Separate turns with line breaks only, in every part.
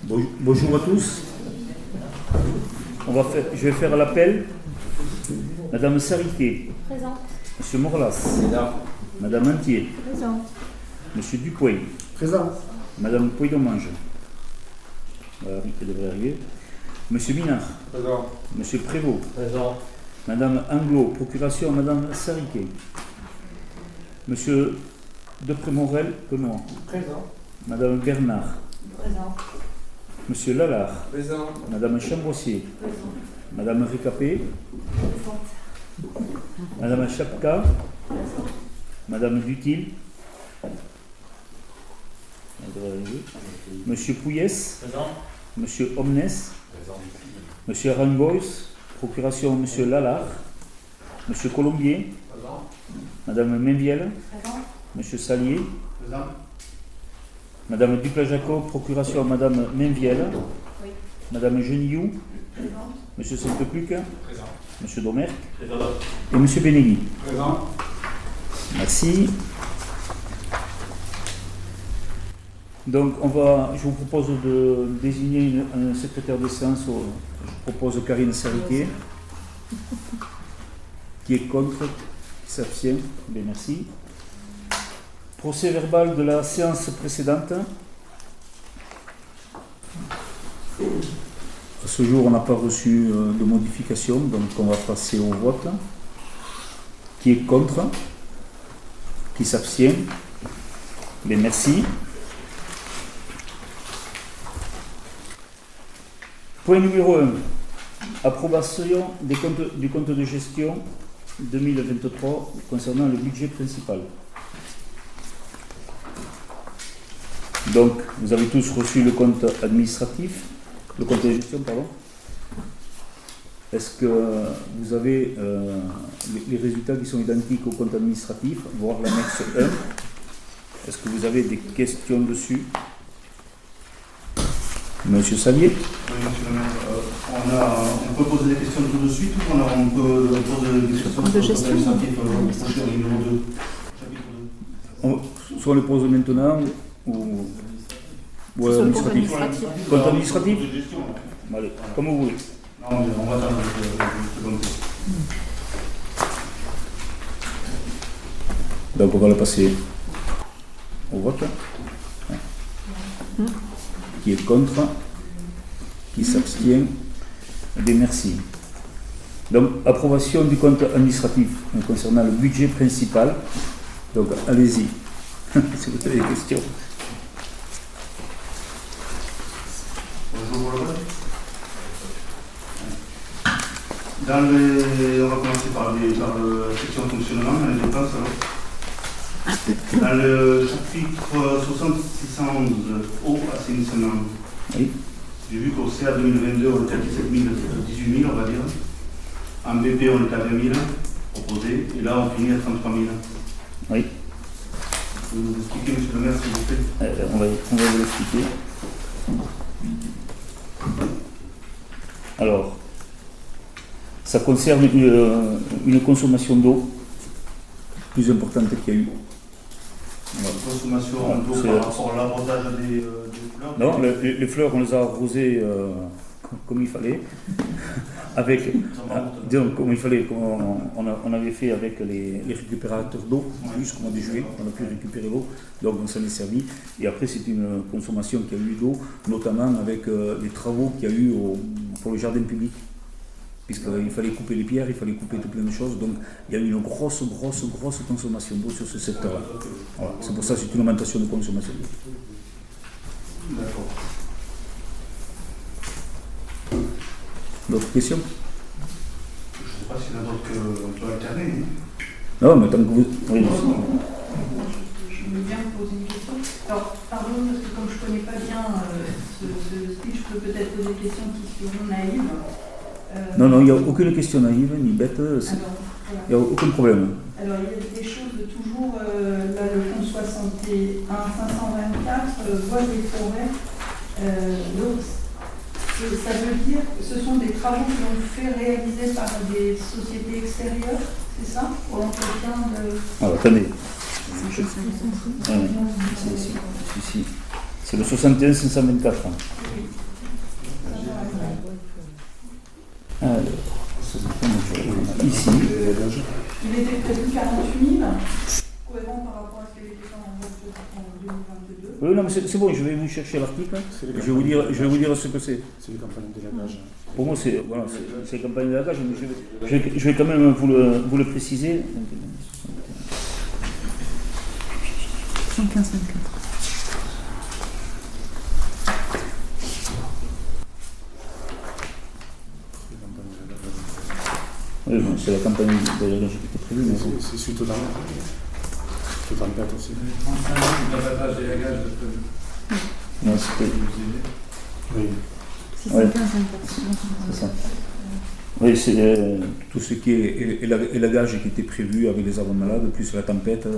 Bonjour à tous. Je vais faire l'appel. Madame Sariquet.
Présente.
Monsieur Morlas. Madame Antier.
Présente.
Monsieur Dupuy.
Présent.
Madame Pouy-Domange. Voilà, elle devrait arriver. Monsieur Minard.
Présent.
Monsieur Prévost.
Présent.
Madame Anglo, procuration à Madame Sariquet. Monsieur Depré-Morel, Benoît.
Présent.
Madame Bernard.
Présente.
Monsieur Lalard.
Présent.
Madame Chambossier.
Présente.
Madame Récapé. Madame Chapka. Madame Dutil. Elle devrait arriver. Monsieur Pouillès.
Présent.
Monsieur Omnes.
Présent.
Monsieur Arangois. Procuration Monsieur Lalard. Monsieur Colombier.
Présent.
Madame Menviel.
Présente.
Monsieur Salier.
Présent.
Madame Duplat-Jacob. Procuration à Madame Menviel.
Oui.
Madame Geniou.
Présente.
Monsieur Sainte-Pluc.
Présent.
Monsieur Domergue.
Présent.
Et Monsieur Benegui.
Présent.
Merci. Donc, je vous propose de désigner un secrétaire de séance. Je propose Karine Sariquet. Qui est contre? Qui s'abstient? Bien, merci. Procès verbal de la séance précédente. À ce jour, on n'a pas reçu de modification, donc on va passer au vote. Qui est contre? Qui s'abstient? Bien, merci. Point numéro 1. Approbation du compte de gestion 2023 concernant le budget principal. Donc, vous avez tous reçu le compte administratif, le compte de gestion, pardon. Est-ce que vous avez les résultats qui sont identiques au compte administratif, voire l'annexe 1? Est-ce que vous avez des questions dessus? Monsieur Salier?
Oui, monsieur le maire. On peut poser des questions tout de suite ou on peut poser des questions
De gestion.
administratives au numéro 2, chapitre 2.
Soit on le pose maintenant ou
Sur le compte
administratif.
administratif.
Compte administratif?
De gestion, là.
Allez, comme vous voulez.
Non, mais on va attendre le second tour.
Donc on va le passer au vote. Qui est contre? Qui s'abstient? Bien, merci. Donc, approbation du compte administratif concernant le budget principal. Donc, allez-y, si vous avez des questions.
Bonjour, Robert. On va commencer par la section fonctionnement, dans les dépenses. Dans le chapitre 6611, eau, assainissement,
Oui.
j'ai vu qu'au CA 2022, on était à 17 000, 18 000, on va dire. En BP, on était à 20 000 proposés, et là, on finit à 33 000.
Oui.
Vous nous expliquez, monsieur le maire, s'il vous plaît?
On va vous l'expliquer. Alors, ça concerne une consommation d'eau plus importante qu'il y a eu. Voilà.
Consommation d'eau
C'est-
par rapport à l'abordage des fleurs.
Non, les fleurs, on les a arrosées comme il fallait. Avec, disons, comme il fallait, comme on avait fait avec les récupérateurs d'eau, jusqu'au mois de juillet, on a pu récupérer l'eau, donc on s'en est servi. Et après, c'est une consommation qui a eu d'eau, notamment avec les travaux qu'il y a eu pour le jardin public. Puisqu'il fallait couper les pierres, il fallait couper tout plein de choses, donc il y a eu une grosse consommation d'eau sur ce secteur-là. Voilà. C'est pour ça que c'est une augmentation de consommation d'eau.
D'accord.
D'autres questions?
Je ne sais pas s'il y en a d'autres qu'on peut alterner.
Non, mais tant que vous... Oui,
Je veux bien vous poser une question. Alors, pardon, parce que comme je ne connais pas bien ce speech, je peux peut-être poser des questions qui seront naïves.
non, il n'y a aucune question naïve, ni bête, il
Alors,
n'y a aucun problème.
alors, il y a des choses toujours, là, le fonds 61 524, voies et forêts, l'autre, ça veut dire que ce sont des travaux qui ont fait réaliser par des sociétés extérieures, c'est ça? Pour l'entretien de...
Alors, attendez. Si. C'est le 61 524.
Oui.
ici.
Il était prévu 48 000, cohérent par rapport à ce qui avait été fait en vote en 2022.
Oui, non, mais c'est bon, je vais vous chercher l'article. Je vais vous dire ce que c'est.
C'est les campagnes d'élagage.
Pour moi, c'est voilà, c'est campagne d'élagage, mais je vais quand même vous le préciser.
75-24.
Oui, bon, c'est la campagne d'élagage qui était prévue. Mais...
C'est suite aux tempêtes aussi.
Non, c'était...
Oui.
75-24.
C'est ça. Oui, c'est tout ce qui est élagage qui était prévu avec les arbres malades, plus la tempête.
Donc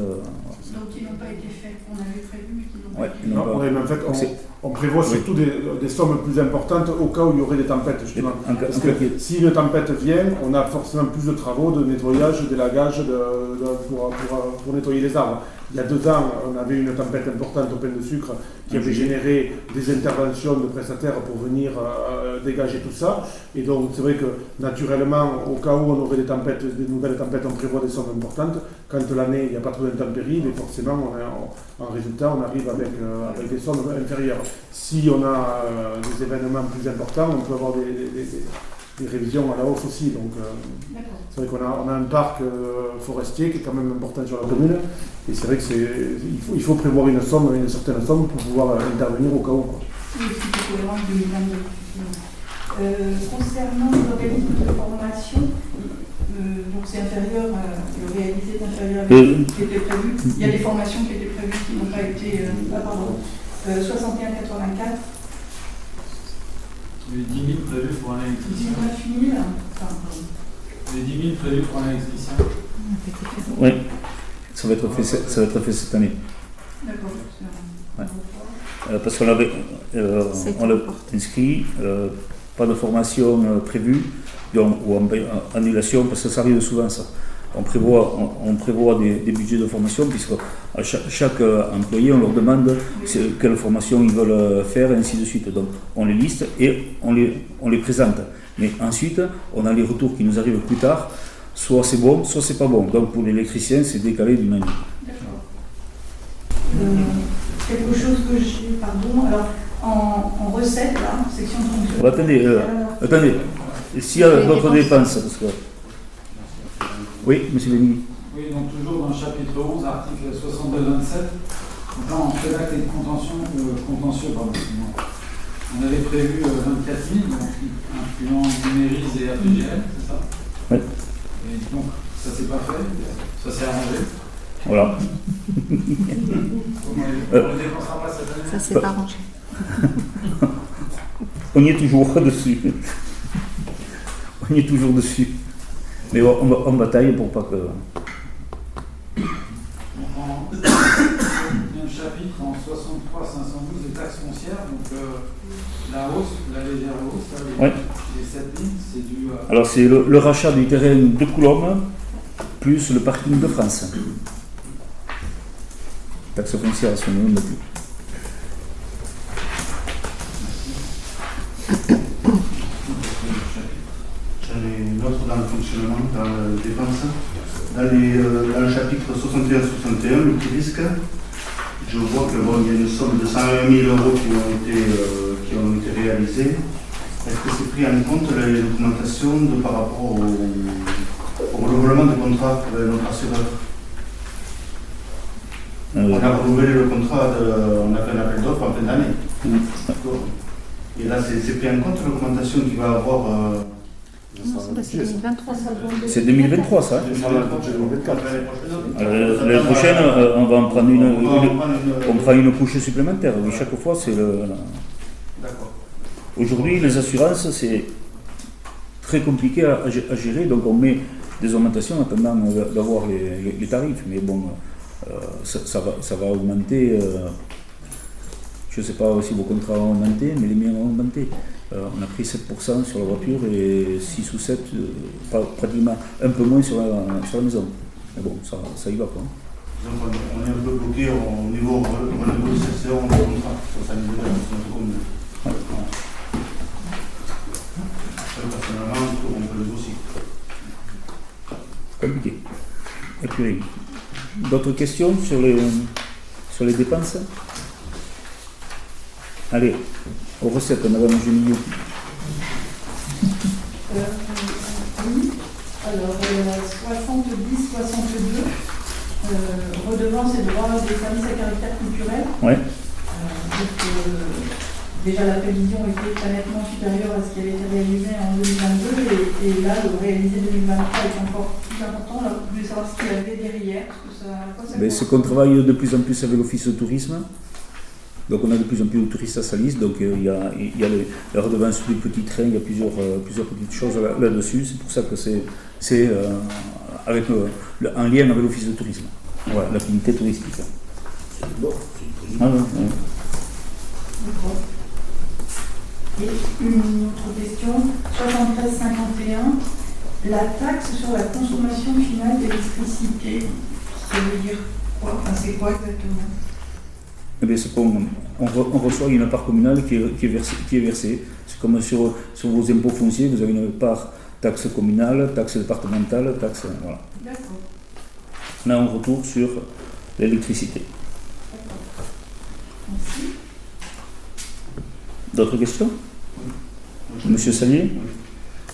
qui n'ont pas été faits, qu'on avait prévu, mais qui n'ont pas
Ouais,
été
ils n'ont pas-
Oui, mais en fait, on prévoit surtout des sommes plus importantes au cas où il y aurait des tempêtes, justement. Parce que si une tempête vient, on a forcément plus de travaux de nettoyage, d'élagage pour nettoyer les arbres. Il y a 2 ans, on avait une tempête importante au pain de sucre qui avait généré des interventions de prestataires pour venir dégager tout ça. Et donc, c'est vrai que naturellement, au cas où on aurait des nouvelles tempêtes, on prévoit des sommes importantes. Quand l'année, il n'y a pas trop d'intempéries, mais forcément, en résultat, on arrive avec des sommes inférieures. Si on a des événements plus importants, on peut avoir des révisions à la hausse aussi. Donc,
D'accord.
c'est vrai qu'on a un parc forestier qui est quand même important sur la commune. Et c'est vrai qu'il faut prévoir une certaine somme pour pouvoir intervenir au cas où.
Oui, c'était cohérent avec 2022. Concernant l'organisme de formation, donc c'est inférieur, le réalisé est inférieur à ce qui était prévu. Il y a des formations qui étaient prévues qui n'ont pas été. 61,84.
Les 10 000 prévus pour un électricien.
19 000.
Les 10 000 prévus pour un électricien.
Oui, ça va être fait cette année.
D'accord.
Ouais. Parce qu'on l'avait on l'a inscrit, pas de formation prévue, donc, ou annulation, parce que ça arrive souvent ça. On prévoit des budgets de formation, puisque à chaque employé, on leur demande quelle formation ils veulent faire, et ainsi de suite. Donc on les liste et on les présente. Mais ensuite, on a les retours qui nous arrivent plus tard, soit c'est bon, soit c'est pas bon. Donc pour l'électricien, c'est décalé d'une année.
D'accord. Quelque chose que j'ai, pardon, alors en recette, là, section de fonctionnement.
Attendez, s'il y a d'autres dépenses, parce que... Oui, monsieur Béni.
Oui, donc toujours dans le chapitre 11, article 62-27, donc là on fait l'acte et contentieux, pardon, on avait prévu 24 000, donc incluant numérise et APGL, c'est ça?
Oui.
Et donc ça s'est pas fait, ça s'est arrangé.
Voilà.
On ne dépensera pas cette année.
Ça s'est pas arrangé.
On y est toujours dessus. On y est toujours dessus. Mais on bataille pour pas que...
Donc il y a un chapitre en 63 512 des taxes foncières, donc la hausse, la légère hausse, là, les 7 000, c'est dû à...
Alors c'est le rachat du terrain de Coulombe, plus le parking de France. Taxe foncière, si on ne plus.
J'en ai une autre dans le fonctionnement, dans les dépenses. Dans le chapitre 61-61, le petit risque, je vois qu'il y a une somme de 101 000 euros qui ont été réalisés. Est-ce que c'est pris en compte les documentations par rapport au renouvellement du contrat avec notre assureur? On a renouvelé le contrat, on a fait un appel d'offres en fin d'année. D'accord. Et là, c'est pris en compte l'augmentation qu'il va avoir.
Non, c'est 2023, ça.
C'est 2023 ça.
L'année
L'année prochaine, on va en prendre on prend une couche supplémentaire. Oui, chaque fois, c'est le...
D'accord.
Aujourd'hui, les assurances, c'est très compliqué à gérer, donc on met des augmentations en attendant d'avoir les tarifs. Mais bon, ça va augmenter. Je ne sais pas si vos contrats ont augmenté, mais les miens ont augmenté. On a pris 7% sur la voiture et 6 ou 7, pratiquement un peu moins sur la maison. Mais bon, ça y va quoi.
Donc on est un peu bloqué au niveau renégociation du contrat sur sa niveau de notre commune.
Ouais.
Personnellement, on peut le aussi.
compliqué. Épuré. D'autres questions sur les dépenses? Allez, aux recettes, Madame Genillot.
Oui. Alors, 70-62, redevance et droits des services à caractère culturel.
Ouais.
Déjà, la prévision était très nettement supérieure à ce qui avait été réalisé en 2022, et là, le réalisé 2023 est encore plus important. Alors, je voulais savoir ce qu'il y avait derrière.
C'est qu'on travaille de plus en plus avec l'Office de tourisme. Donc on a de plus en plus de touristes à Salis, donc il y a la redevance du petit train, il y a plusieurs petites choses là-dessus. C'est pour ça que c'est en lien avec l'Office de tourisme. Voilà, l'activité touristique.
Bon,
Ah, ouais.
D'accord. Et une autre question, 73-51, la taxe sur la consommation finale d'électricité, ça veut dire quoi? Enfin, c'est quoi exactement?
Eh bien, c'est qu'on reçoit une part communale qui est versée. C'est comme sur vos impôts fonciers, vous avez une part taxe communale, taxe départementale, taxe. Voilà.
D'accord.
On a un retour sur l'électricité.
D'accord. Merci.
D'autres questions? Monsieur Salier?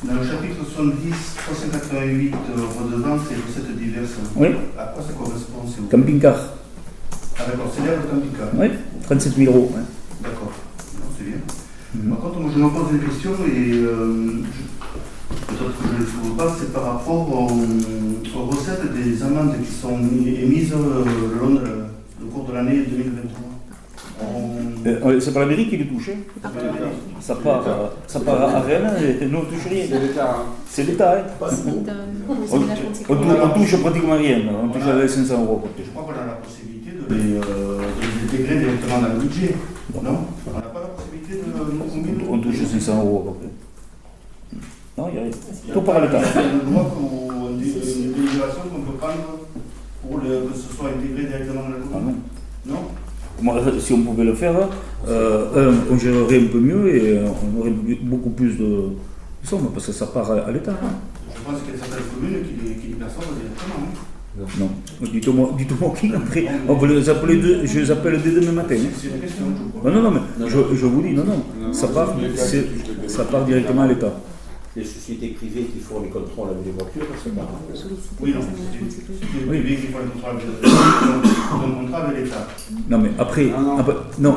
Dans le chapitre 70, 388, redevances et recettes diverses,
Oui.
à quoi ça correspond, s'il vous plaît?
Camping-car?
Ah d'accord, c'est là le camping-car.
Oui, 37 000 €. Ouais.
D'accord, non, c'est bien.
Mhm.
Par contre, moi je me pose une question et peut-être que je ne le trouve pas, c'est par rapport aux recettes des amendes qui sont émises le long du cours de l'année 2023.
C'est pas la mairie qui les touche. Hein. Ça part à Rennes et nous on touche rien.
C'est l'État.
C'est l'État. Hein. On touche pratiquement rien. On touche les 500 €.
Je crois qu'on a la possibilité de les intégrer directement dans le budget. Non? On n'a pas la possibilité de nous
On touche 500 € à peu près. Non, il n'y a rien. Tout par l'État.
Il y a une loi une délibération qu'on peut prendre pour que ce soit intégré directement dans la
Ah
commune.
non.
Non?
Moi, si on pouvait le faire, on gérerait un peu mieux et on aurait beaucoup plus de sommes parce que ça part à l'État. Hein.
Je pense qu'il y a certaines communes qui les perçoivent directement. Hein.
Non, dites-moi qui après. On peut les appeler je les appelle dès demain matin. Hein.
C'est une question, je crois.
Non, mais je vous dis, non, ça part directement à l'État.
Les sociétés privées qui font les contrôles avec les voitures, c'est pas grave.
Oui, non, c'est
Oui.
privé qui font le contrat avec l'État.
Non, mais après, non,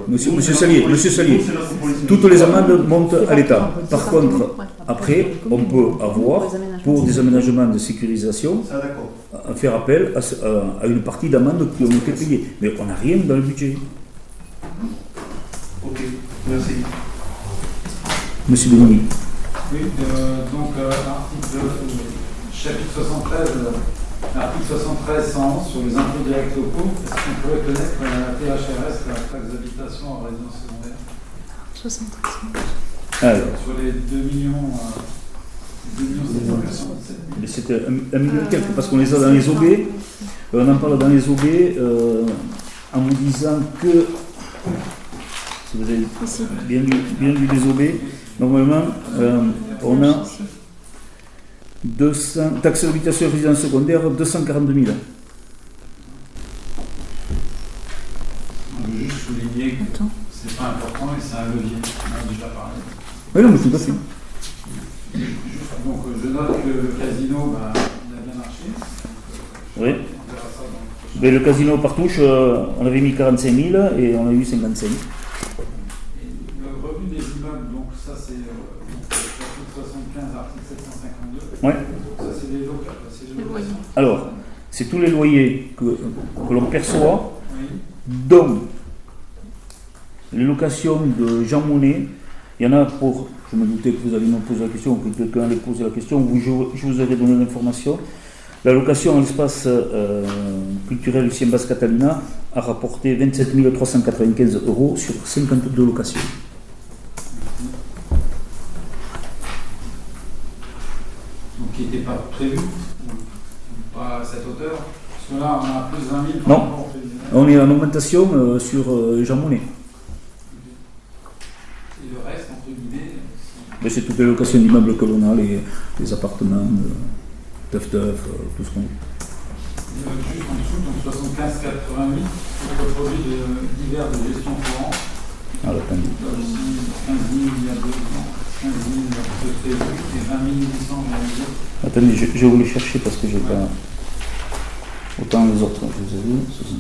monsieur
Nous,
Salier,
c'est notre politique.
toutes les amendes montent à l'État. Par contre, après, on peut avoir, pour des aménagements de sécurisation,
Ça, d'accord.
faire appel à une partie d'amendes qui ont été payées. Mais on n'a rien dans le budget.
Ok, merci.
Monsieur Benigni.
Oui, donc chapitre 73, article 73 111 sur les impôts directs locaux. Est-ce qu'on pourrait connaître la THRS, la taxe d'habitation en résidence secondaire
73.
Alors,
sur les 2 millions 797 000.
c'était 1 million et quelques, parce qu'on les a dans les OB. On en parle dans les OB en vous disant que, si vous avez bien lu les OB, normalement, on a 200, taxe d'habitation et résidence secondaire, 242 000.
On veut juste souligner que c'est pas important et c'est un levier. On en a déjà parlé.
Oui, non, mais tout à fait.
Donc je note que le casino, il a bien marché.
Oui.
On verra ça dans le prochain.
Mais le casino par touche, on avait mis 45 000 et on a eu 55 000.
Et le revenu des immeubles, donc ça c'est chapitre 75, article 752.
Ouais.
Ça c'est les locations.
Alors, c'est tous les loyers que l'on perçoit,
Oui.
dont les locations de Jean Monnet. Il y en a pour, je me doutais que vous alliez me poser la question, que quelqu'un allait poser la question, je vous avais donné l'information. La location à l'espace culturel Lucien Basse Catalina a rapporté 27 395 € sur 52 locations.
Donc qui n'était pas prévu, pas à cette hauteur. Parce que là on a plus de 20 000.
Non. On est en augmentation sur Jean Monnet.
Et le reste, entre guillemets,
Mais c'est toutes les locations d'immeubles que l'on a, les appartements. Teuf, tout ce qu'on...
Juste en dessous, donc 75,88, le produit divers de gestion courante.
Ah, l'attendez.
Ici, 15 000 il y a 2 ans, 15 000 de prévu et 20 800 réalisés.
Attendez, je vais vous les chercher parce que j'ai pas... Autant les autres, je les ai vus, 60.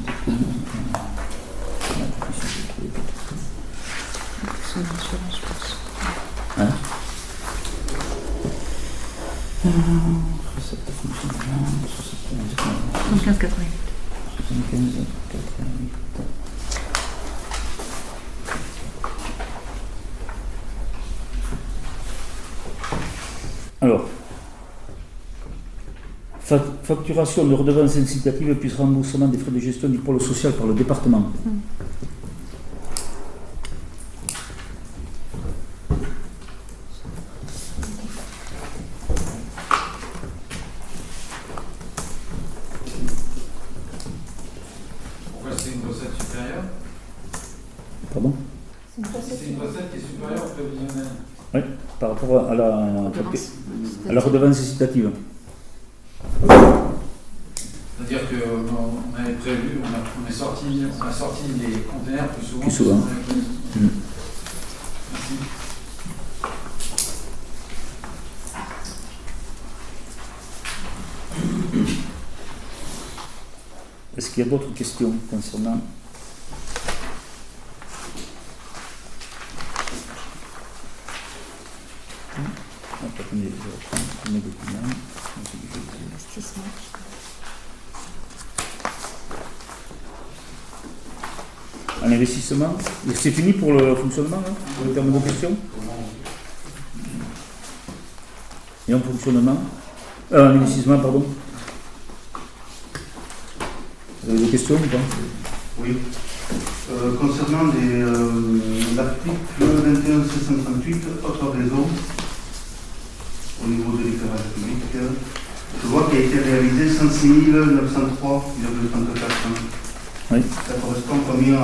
Hein? Recette de fonctionnement,
75,88.
75,88. Alors, facturation de redevances incitatives puis remboursement des frais de gestion du pôle social par le département.
Pourquoi c'est une recette supérieure?
Pardon?
C'est une recette qui est supérieure au prévisionnel.
Oui, par rapport à la redevance incitative.
C'est-à-dire qu'on avait prévu, on a sorti les conteneurs plus souvent.
Plus souvent.
Merci.
Est-ce qu'il y a d'autres questions concernant... Attendez, je reprends mes documents. Un investissement. C'est fini pour le fonctionnement, hein, pour le terme de question. Et un fonctionnement. Un investissement, pardon. Vous avez des questions ou pas?
Oui. Concernant l'article 21.638, autres réseaux, au niveau de l'éclairage public, je vois qu'il a été réalisé 106 903,34.
Oui.
Ça correspond à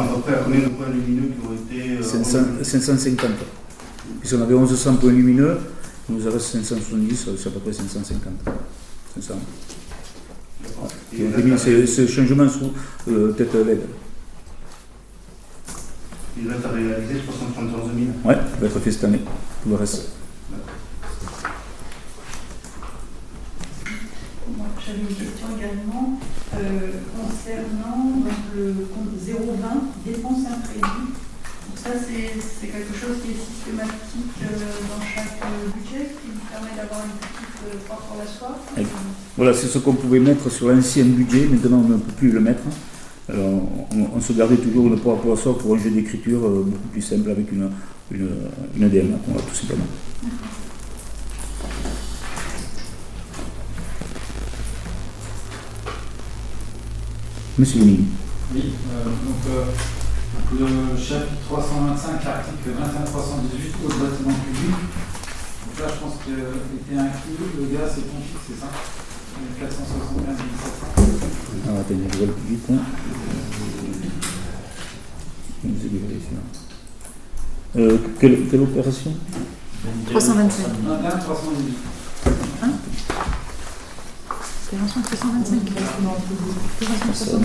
peu près à combien de points lumineux qui ont été...
550. Puisqu'on avait 1100 points lumineux, il nous en reste 570, c'est à peu près 550. 500. Et on a mis ce changement sous tête LED.
Il reste à réaliser 331 000.
Ouais, ça va être fait cette année. Tout le reste.
J'avais une question également concernant donc, le compte 020, dépenses imprévues. Donc ça, c'est quelque chose qui est systématique dans chaque budget, qui nous permet d'avoir une petite porte pour la soie.
Voilà, c'est ce qu'on pouvait mettre sur l'ancien budget, maintenant on ne peut plus le mettre. Alors, on se gardait toujours une porte pour la soie pour un jeu d'écriture beaucoup plus simple avec une DM, voilà, tout simplement. Monsieur Denis.
Oui, donc le chapitre 325, article 21318, au bâtiment public. Donc là, je pense qu'il était inclus le gaz et le fixe, c'est ça? 475 700.
Ah, attendez, je vois le plus vite. Hein. Je vous ai livré celui-là. Quelle opération?
325.
21 318.
Hein? Opération 325. Opération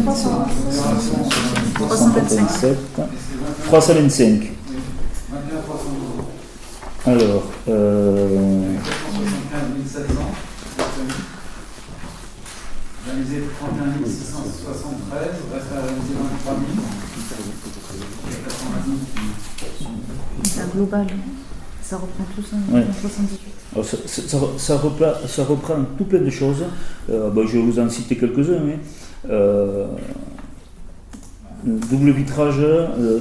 327. 325.
Oui, 21 312.
Alors,
475 700. Réalisé 31 673, reste à réaliser 23 000. Il y a 80 000 qui...
C'est un global. Ça reprend tout ça,
Ouais.
78.
Alors ça reprend tout plein de choses. Je vais vous en citer quelques-uns. Double vitrage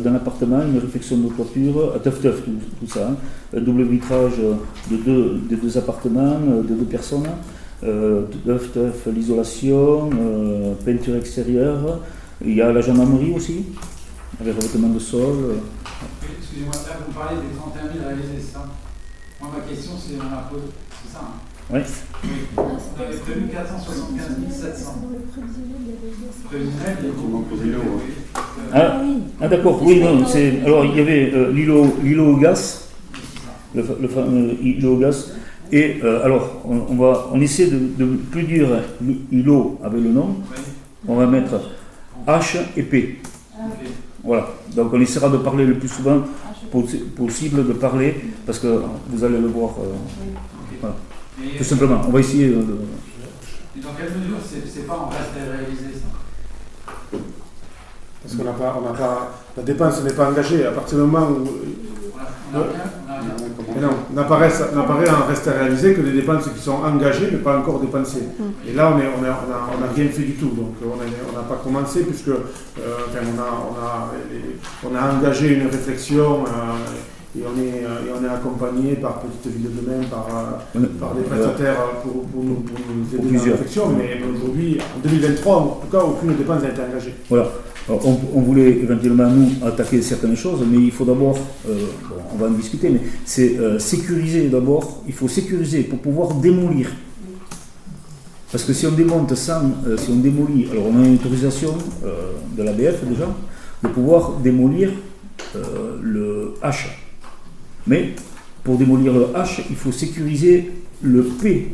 dans l'appartement, une réfection de toiture, teuf, tout ça. Hein. Double vitrage des deux appartements, de deux personnes. Teuf, l'isolation, peinture extérieure. Il y a la gendarmerie aussi, avec revêtement de sol.
Excusez-moi, là vous parlez des 31 000 réalisés, c'est ça? Moi ma question c'est dans la pause, c'est ça? Hein?
Oui.
On avait prévu 475 700. Prévisionnel, il y a beaucoup plus.
Ah d'accord, oui, non, alors il y avait l'îlot au gaz, l'îlot au gaz, Et alors, on essaie de ne plus dire îlot avec le nom, on va mettre H et P. Voilà, donc on essaiera de parler le plus souvent possible, de parler, parce que vous allez le voir. Voilà. Tout simplement, on va essayer de...
Et dans quelle mesure c'est pas en reste à réaliser ça?
Parce qu'on n'a pas, la dépense n'est pas engagée à partir du moment où... Et non, n'apparaît en reste à réaliser que des dépenses qui sont engagées mais pas encore dépensées. Et là, on n'a rien fait du tout. Donc, on n'a pas commencé puisque on a engagé une réflexion et on est accompagné par Petite Ville de Maine, par des prestataires pour nous aider dans la réflexion. Mais aujourd'hui, en 2023, en tout cas, aucune dépense n'a été engagée.
Voilà. On voulait éventuellement nous attaquer certaines choses, mais il faut d'abord, on va en discuter, mais c'est sécuriser d'abord. Il faut sécuriser pour pouvoir démolir. Parce que si on démonte sans, si on démolit, alors on a une autorisation de l'ABF déjà, de pouvoir démolir le H. Mais pour démolir le H, il faut sécuriser le P.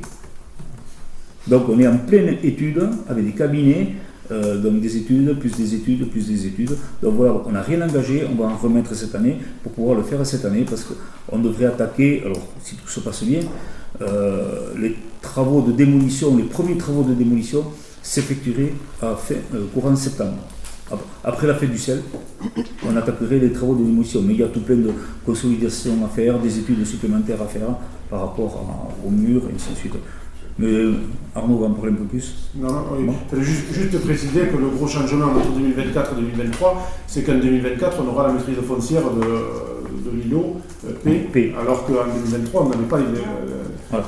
Donc on est en pleine étude avec des cabinets. Donc des études, plus des études, plus des études. Donc voilà, on n'a rien engagé, on va en remettre cette année pour pouvoir le faire cette année parce qu'on devrait attaquer, alors si tout se passe bien, les travaux de démolition, les premiers travaux de démolition s'effectueraient courant septembre. Après la fête du sel, on attaquerait les travaux de démolition, mais il y a tout plein de consolidations à faire, des études supplémentaires à faire par rapport au mur et ainsi de suite. Mais Arnaud va en parler un peu plus.
Non, oui. Bon. Juste préciser que le gros changement entre 2024 et 2023, c'est qu'en 2024, on aura la maîtrise foncière de l'îlot P, alors qu'en 2023,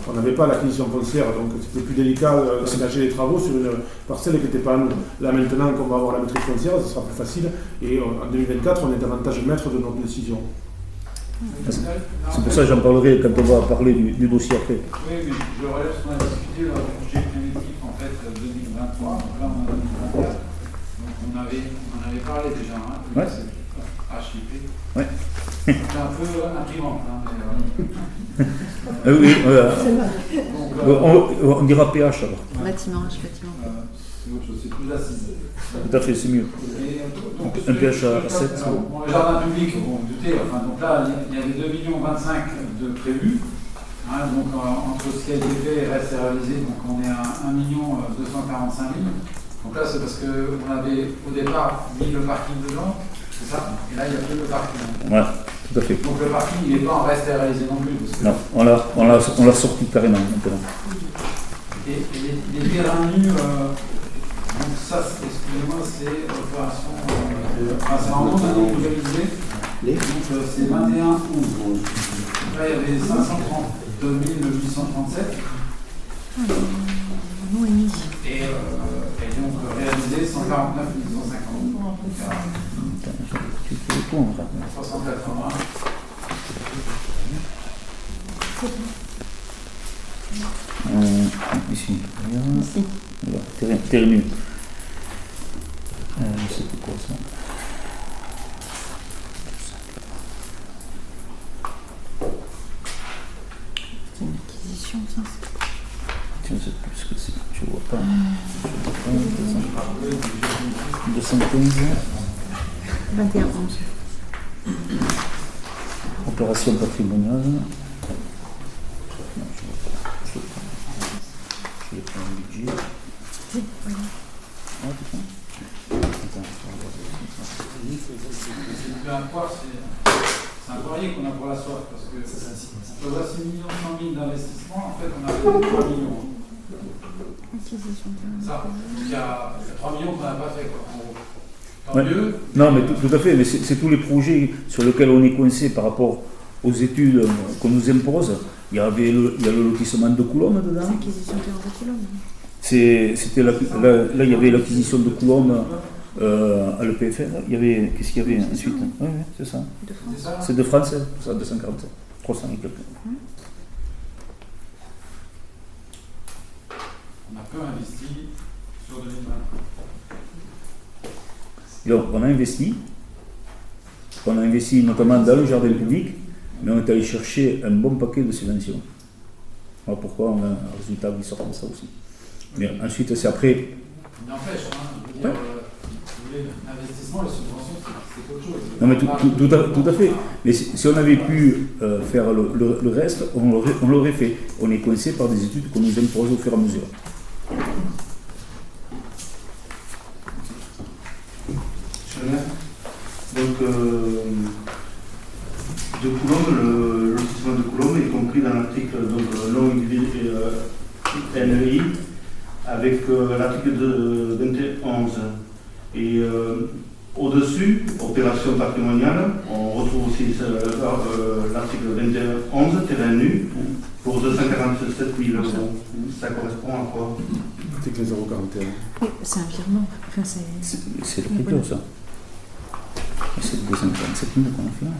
on n'avait pas l'acquisition foncière, donc c'était plus délicat d'engager les travaux sur une parcelle qui n'était pas à nous. Là maintenant qu'on va avoir la maîtrise foncière, ce sera plus facile, et en 2024, on est davantage maître de notre décision.
C'est pour ça que j'en parlerai quand on va parler du dossier après.
Oui, mais je relève ce qu'on a discuté lors du projet primitif en fait 2023, donc là on a 2024. Donc on avait parlé déjà, hein, de HIP.
Ouais.
C'est un peu imprimante, hein, mais
oui,
donc,
on dira PH alors.
Bâtiment, bâtiment.
C'est autre chose, c'est plus assise.
Tout à fait, c'est mieux.
Donc,
un PH à 7.
Le jardin public, vous vous doutez, enfin, donc là il y avait 2,25 millions de prévus. Hein, donc entre ce qui a été fait et reste à réaliser, donc on est à 1 245 000. Donc là c'est parce qu'on avait au départ mis le parking dedans, c'est ça? Et là il n'y a plus le parking.
Ouais, tout à fait.
Donc le parking il n'est pas en reste à réaliser non plus. Parce que
non, on l'a sorti carrément maintenant.
Et les terrains nus, donc ça, excusez-moi, c'est l'opération, c'est en nombre d'années localisé. Donc c'est 21 11. Là il y avait 532 837. Et donc réalisé 149 150.
Tu fais le point, en fait.
380.
Ici. Voilà, terrain nu. C'était quoi ça?
C'est une acquisition, ça.
Je ne sais plus ce que c'est. Je vois pas. 215.
21 11.
Opération patrimoniale. Je vais prendre un budget.
Oui, voilà.
Ah, putain.
C'est un poire, c'est un poirier qu'on a pour la soif, parce que on voit 6 millions 100 000 d'investissement, en fait on a 3 millions.
Acquisition.
Ça, donc il y a 3 millions qu'on n'a pas fait, quoi, en gros. Tant
Ouais.
mieux.
Non, mais tout à fait, mais c'est tous les projets sur lesquels on est coincé par rapport aux études qu'on nous impose. Il y a le lotissement de Coulombe dedans.
Acquisition terrain de Coulombe.
C'était là, il y avait l'acquisition de Coulombe à l'EPFR. Il y avait, qu'est-ce qu'il y avait ensuite? Oui, c'est ça.
De France.
C'est ça?
C'est de France, ça, 240, 300 et quelques.
On a peu investi sur 2020.
Et donc, on a investi notamment dans le jardin public, mais on est allé chercher un bon paquet de subventions. Voilà pourquoi on a un résultat qui sort comme ça aussi. Mais ensuite, c'est après.
N'empêche, je veux dire, l'investissement, les subventions, c'est autre chose.
Non, mais tout à fait. Mais si on avait pu faire le reste, on l'aurait fait. On est coincé par des études qu'on nous impose au fur et à mesure.
Donc, de Coulombe, le lotissement de Coulombe est compris dans l'article non NEI avec l'article 21. Et au-dessus, opération patrimoniale, on retrouve aussi l'article 21 terrain nu pour 247 000 €. Ça correspond à quoi?
Article 041.
Oui, c'est un virement. Enfin,
C'est le plutôt ça. C'est 247 000 qu'on a fait là.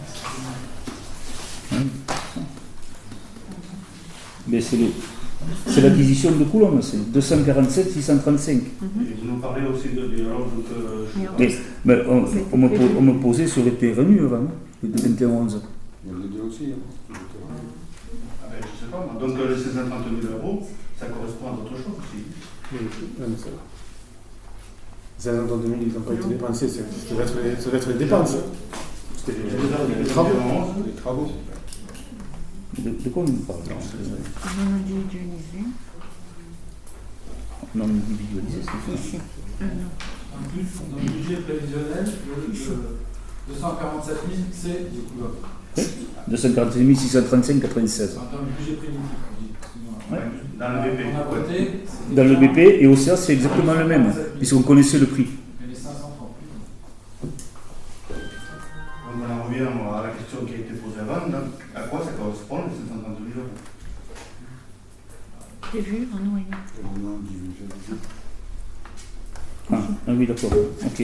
Oui, c'est ça. Mais c'est l'acquisition de Coulombe, c'est 247 635.
Et vous nous parlez aussi des alors
Mais on me posait sur les terrains nus avant, les 21
Il y en a les deux aussi.
Ah ben, je sais pas, moi. Donc les 630 000 €, ça correspond à d'autres choses aussi.
Oui, mais ça. Les 530 000, ils n'ont pas été dépensés, ça devait être les dépenses. C'était les travaux. Les travaux.
De quoi on nous parle?
non individualisé.
Non individualisé, c'est ça.
Ici. Non.
En plus, dans le budget prévisionnel, le 247 000, c'est du Coulombe.
247 635 96.
Dans le budget prévisionnel.
Ouais.
Dans le BP.
On a voté.
Dans le BP et au CA, c'est exactement le même, puisqu'on connaissait le prix.
Mais les 530 000.
Donc on en revient à la question qui a été posée avant. Donc, à quoi ça correspond les 530 000 €?
Prévu un an et demi.
Ah oui, d'accord. Ok.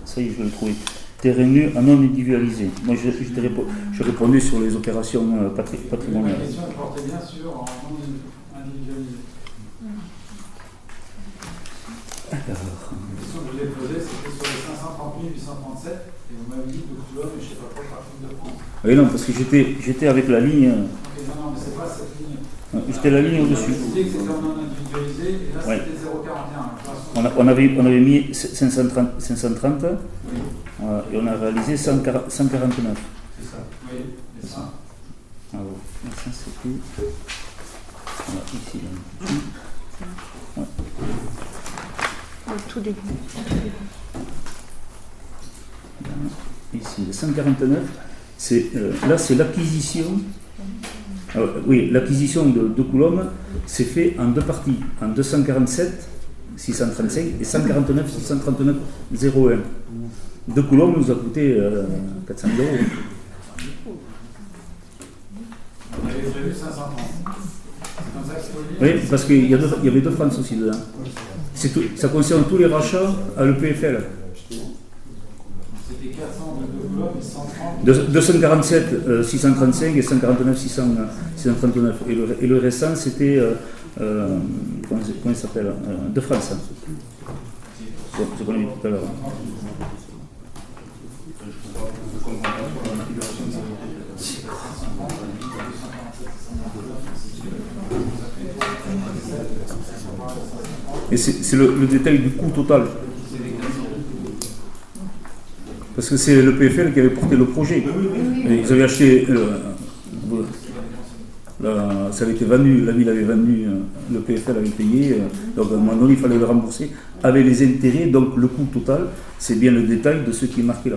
Ça y est, je vais le trouver. Terrain nu à non individualisé. Moi, je répondais sur les opérations patrimoniales.
La question portait bien sur en non individualisé. La question que je vous ai posée, c'était sur les 530 837, et vous m'avez dit que Coulombe, je ne sais pas quoi, partout de France.
Oui, non, parce que j'étais avec la ligne.
Ok, non, mais c'est pas cette ligne.
J'étais la ligne au-dessus.
Vous avez dit que c'était en non individualisé, et là
Ouais.
c'était 0,41.
On avait mis 530
Oui,
et on a réalisé 149.
C'est ça.
oui, c'est ça.
Alors, ça c'était. Voilà, ici. Là. Ouais.
Au tout début.
Ici, le 149, là c'est l'acquisition. Oui, l'acquisition de Coulombe s'est fait en deux parties, en 247 635 et 149 639 01. De Coulombe nous a coûté 400 000 €.
On avait prévu 530. C'est comme ça que c'est au
Oui, parce qu'il y avait deux France aussi dedans. Ça concerne tous les rachats à l'EPFL.
C'était 400 de Coulombe et 130.
247 635 et 149 639. Et le restant, c'était, comment il s'appelle, de France. Ce qu'on a dit tout à l'heure. Et c'est le détail du coût total. Parce que c'est le PFL qui avait porté le projet. Et ils avaient acheté. Ça avait été vendu, la ville avait vendu, le PFL avait payé. Donc à un moment donné, il fallait le rembourser. Avec les intérêts, donc le coût total, c'est bien le détail de ce qui est marqué là.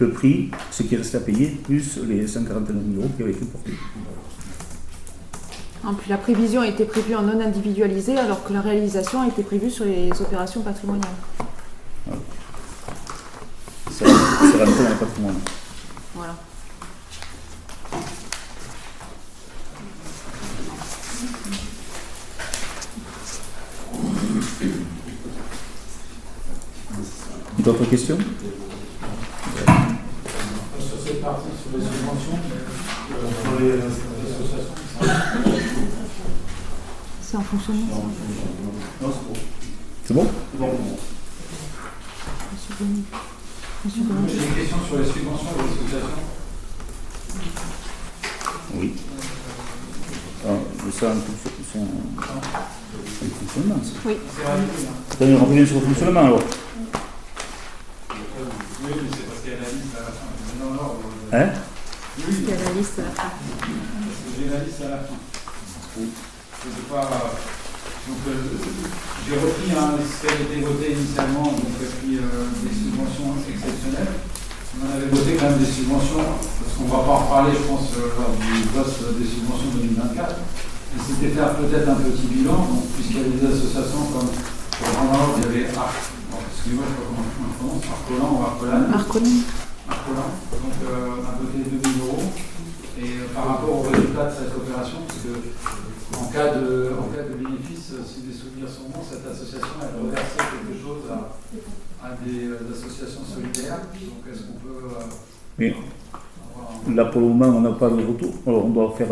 Le prix, ce qui reste à payer, plus les 149 000 € qui avaient été portés.
Puis la prévision a été prévue en non individualisé alors que la réalisation a été prévue sur les opérations patrimoniales.
Voilà. C'est rentré dans le patrimoine.
Voilà.
D'autres questions?
Sur cette partie, sur les subventions, sur les associations,
C'est en fonctionnement.
Non, c'est bon.
C'est bon?
C'est bon.
Monsieur Bonny. Monsieur
J'ai
Bonny.
des questions sur les subventions et les associations.
Oui. ça en fonctionnement. Ça.
Oui.
C'est rapide.
C'est-à-dire, on revient sur le fonctionnement alors.
Oui, mais c'est parce qu'il y a la liste à la fin. C'est dans l'ordre.
Hein?
Oui,
Il y a la liste à la fin.
parce que j'ai la liste à la fin. Je sais pas. Donc, j'ai repris ce qui avait été voté initialement, donc et puis des subventions exceptionnelles. On avait voté quand même des subventions, parce qu'on ne va pas en reparler, je pense, lors du vote des subventions 2024. Et c'était faire peut-être un petit bilan, donc, puisqu'il y a des associations comme, pour prendre l'ordre, il y avait excusez-moi, je ne sais pas comment on prononce, Arcolan ou Arcolan. Arcolan. Donc, on a voté 2 000 €. Et par rapport au résultat de cette opération, parce que en cas de bénéfice, si les souvenirs sont bons, cette association elle reversé quelque chose à des associations solidaires. Donc est-ce qu'on peut
Oui.
avoir
Là, pour le moment, on n'a pas de retour. Alors, on doit faire.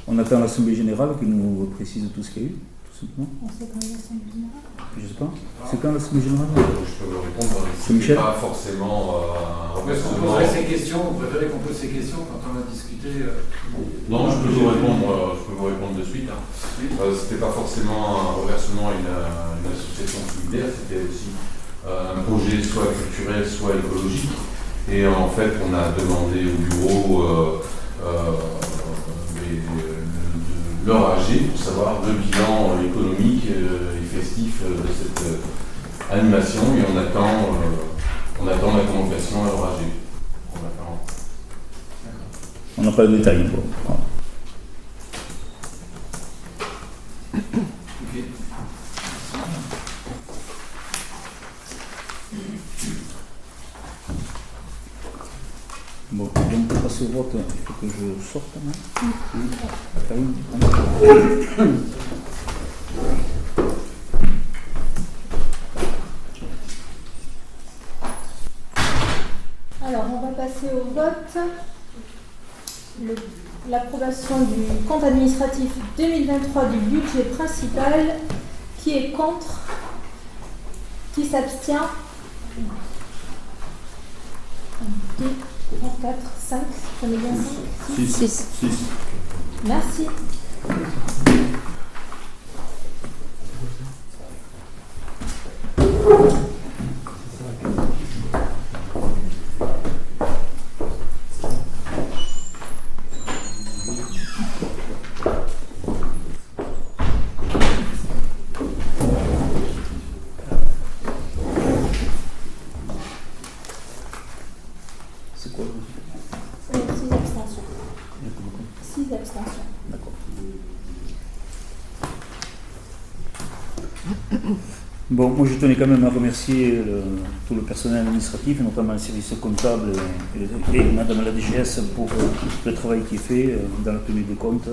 On attend l'Assemblée Générale qui nous précise tout ce qu'il y a eu, tout simplement.
On sait quand même l'Assemblée générale.
Je sais pas. C'est quand l'Assemblée Générale?
Je peux vous répondre.
C'est Michel.
Pas forcément
Est-ce qu'on poserait ces questions? Vous préférez qu'on pose ces questions quand on a discuté
Non, je peux vous répondre de suite. Hein. C'était pas forcément un reversement à une association solidaire, c'était aussi un projet soit culturel, soit écologique. Et en fait, on a demandé au bureau de leur AG pour savoir le bilan économique et festif de cette animation. Et on attend la convocation à leur AG.
On n'a pas de détails encore. Voilà.
Ok.
Bon, donc pour passer au vote, il faut que je sorte.
Alors, on va passer au vote. L'approbation du compte administratif 2023 du budget principal. Qui est contre? Qui s'abstient? 1, 2, 3, 4, 5. J'en ai bien 5.
6.
Merci.
C'est quoi le résultat?
6 abstentions.
Il y a combien?
6 abstentions.
D'accord. Bon, moi je tenais quand même à remercier tout le personnel administratif, notamment le service comptable et Madame la DGS pour le travail qui est fait dans la tenue des comptes.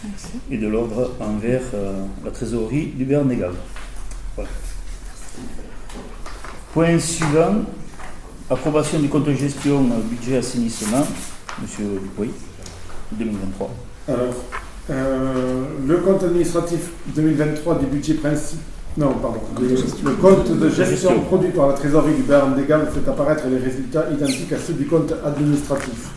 Merci.
Et de l'ordre envers la trésorerie du Bernégal. Voilà. Point suivant, approbation du compte de gestion budget assainissement, Monsieur Dupuy, 2023.
Alors, le compte administratif 2023 du budget principal. Non, pardon. Le compte de gestion produit par la trésorerie du Bernégal fait apparaître les résultats identiques à ceux du compte administratif.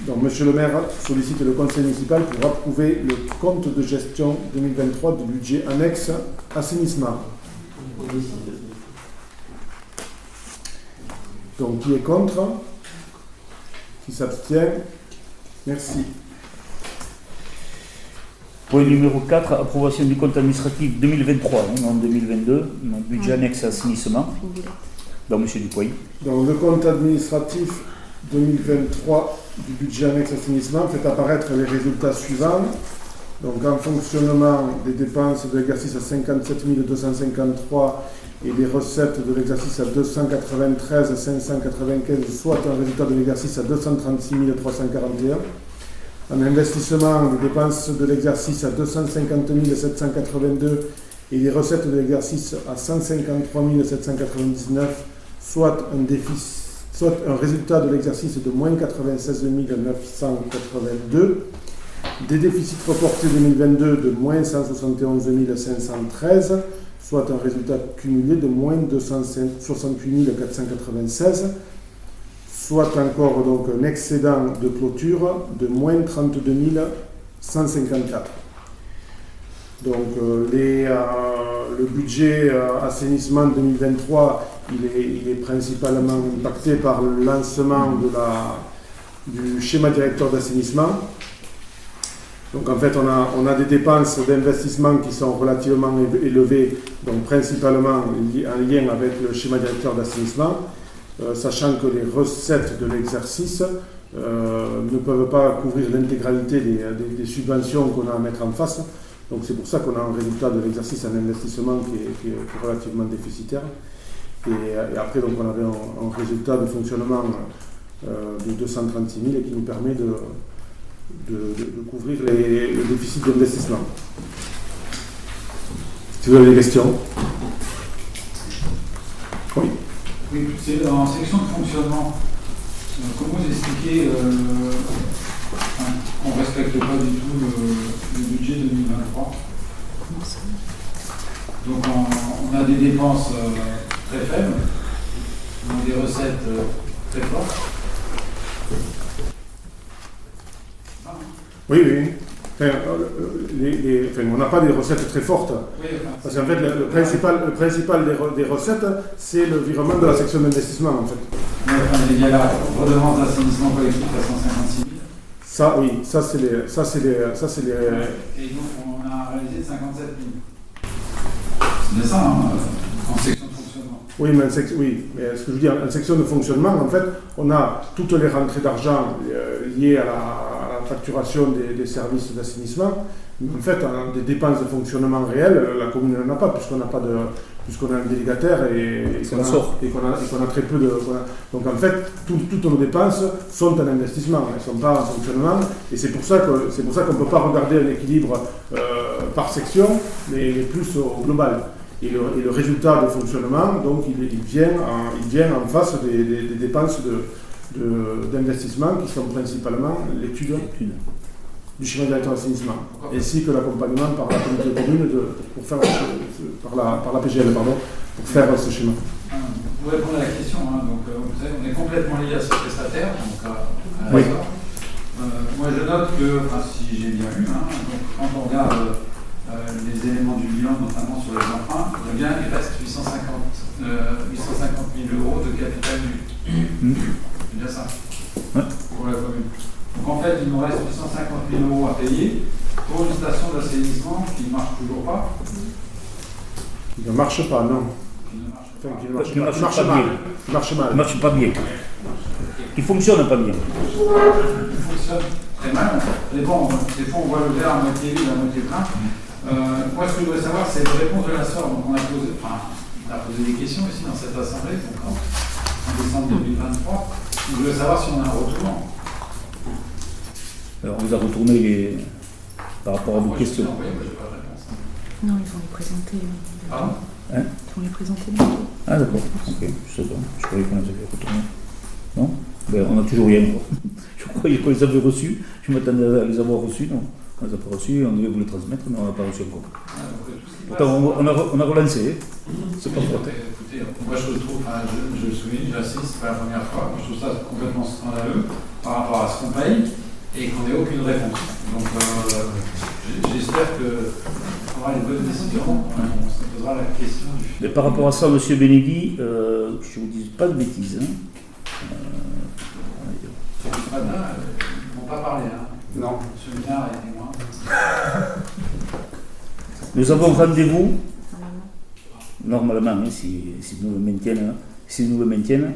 Donc, Monsieur le maire sollicite le conseil municipal pour approuver le compte de gestion 2023 du budget annexe assainissement. Donc, qui est contre? Qui s'abstient? Merci.
Point numéro 4, approbation du compte administratif 2023, en 2022, budget annexe assainissement. Donc, Monsieur Dupuy.
Donc, le compte administratif 2023 du budget annexe assainissement fait apparaître les résultats suivants. Donc, en fonctionnement des dépenses de l'exercice à 57 253 et des recettes de l'exercice à 293 595, soit un résultat de l'exercice à 236 341. En investissement, des dépenses de l'exercice à 250 782 et des recettes de l'exercice à 153 799, soit un résultat de l'exercice de moins 96 982, des déficits reportés 2022 de moins 171 513, soit un résultat cumulé de moins 268 496, soit encore donc un excédent de clôture de moins 32 154. Donc le budget assainissement 2023, il est principalement impacté par le lancement du schéma directeur d'assainissement. Donc en fait, on a des dépenses d'investissement qui sont relativement élevées, donc principalement en lien avec le schéma directeur d'assainissement, sachant que les recettes de l'exercice ne peuvent pas couvrir l'intégralité des subventions qu'on a à mettre en face. Donc c'est pour ça qu'on a un résultat de l'exercice en investissement qui est relativement déficitaire. Et après, donc, on avait un résultat de fonctionnement de 236 000 et qui nous permet de couvrir le déficit d'investissement. Si vous avez des questions. Oui.
Oui, c'est en section de fonctionnement. Comment vous expliquez qu'on ne respecte pas du tout le budget 2023? Donc on a des dépenses très faibles, on a des recettes très fortes.
Oui. On n'a pas des recettes très fortes.
Oui,
parce qu'en fait, le principal des recettes, c'est le virement de la section d'investissement, en fait.
Il y a la redevance d'assainissement collectif à 156 000.
Ça, oui, ça c'est les.
Et donc, on a réalisé 57 000. C'est bien ça, hein, en section de fonctionnement.
Oui, mais ce que je veux dire, en section de fonctionnement, en fait, on a toutes les rentrées d'argent liées à la facturation des services d'assainissement. Mais en fait, des dépenses de fonctionnement réelles, la commune n'en a pas, puisqu'on a un délégataire et qu'on a très peu de. Donc en fait, toutes nos dépenses sont en investissement, elles ne sont pas en fonctionnement, et c'est pour ça qu'on ne peut pas regarder un équilibre par section, mais plus au global. Et le résultat de fonctionnement, donc, il vient en face des dépenses d'investissement qui sont principalement l'étude du schéma directeur d'assainissement, ainsi que l'accompagnement par la communauté de communes pour faire par la PGL, pardon, pour faire ce schéma.
Vous répondez à la question, hein, donc vous savez, on est complètement lié à ce prestataire, donc à
oui.
Moi je note que, si j'ai bien lu, hein, donc, quand on regarde les éléments du bilan, notamment sur les emprunts, eh bien, il reste 850 000 euros de capital nu. C'est bien ça, pour la commune. Donc en fait, il nous reste 850 000 euros à payer pour une station d'assainissement qui ne marche toujours pas.
Qui ne marche pas, non.
Qui marche mal. Marche pas bien. Qui fonctionne pas bien.
Qui fonctionne très mal. Mais bon, des fois on voit le verre à moitié vide, à moitié plein. Moi, ce que je voudrais savoir, c'est la réponse de la SOR. Donc on a posé des questions ici dans cette assemblée, donc en décembre 2023. Je voulais savoir si on a un retour.
Alors, on vous a retourné par rapport à vos questions.
Moi, j'ai pas de réponse.
Non, ils vont les présenter.
Pardon ?
Hein ?
Ils vont les présenter bientôt.
Ah d'accord, ok, je sais pas. Je croyais qu'on les avait retournés. Non ? Ben, on n'a toujours rien encore. Je croyais qu'on les avait reçus. Je m'attendais à les avoir reçus. Non, on les a pas reçus. On devait vous les transmettre, mais on n'a pas reçu encore. Pourtant, on a relancé. C'est pas faute.
Écoutez, moi je trouve, je le souligne, j'insiste, c'est pas la première fois. Je trouve ça complètement scandaleux par rapport à ce qu'on paye et qu'on n'ait aucune réponse. Donc j'espère qu'on aura les bonnes décisions. On se posera la question du.
Mais par rapport à ça, M. Benegui, je ne vous dis pas de bêtises. Hein.
Ils ne vont pas parler. Hein.
Non.
M. le maire est témoin.
Nous avons rendez-vous, normalement, hein, si nous le maintiennent,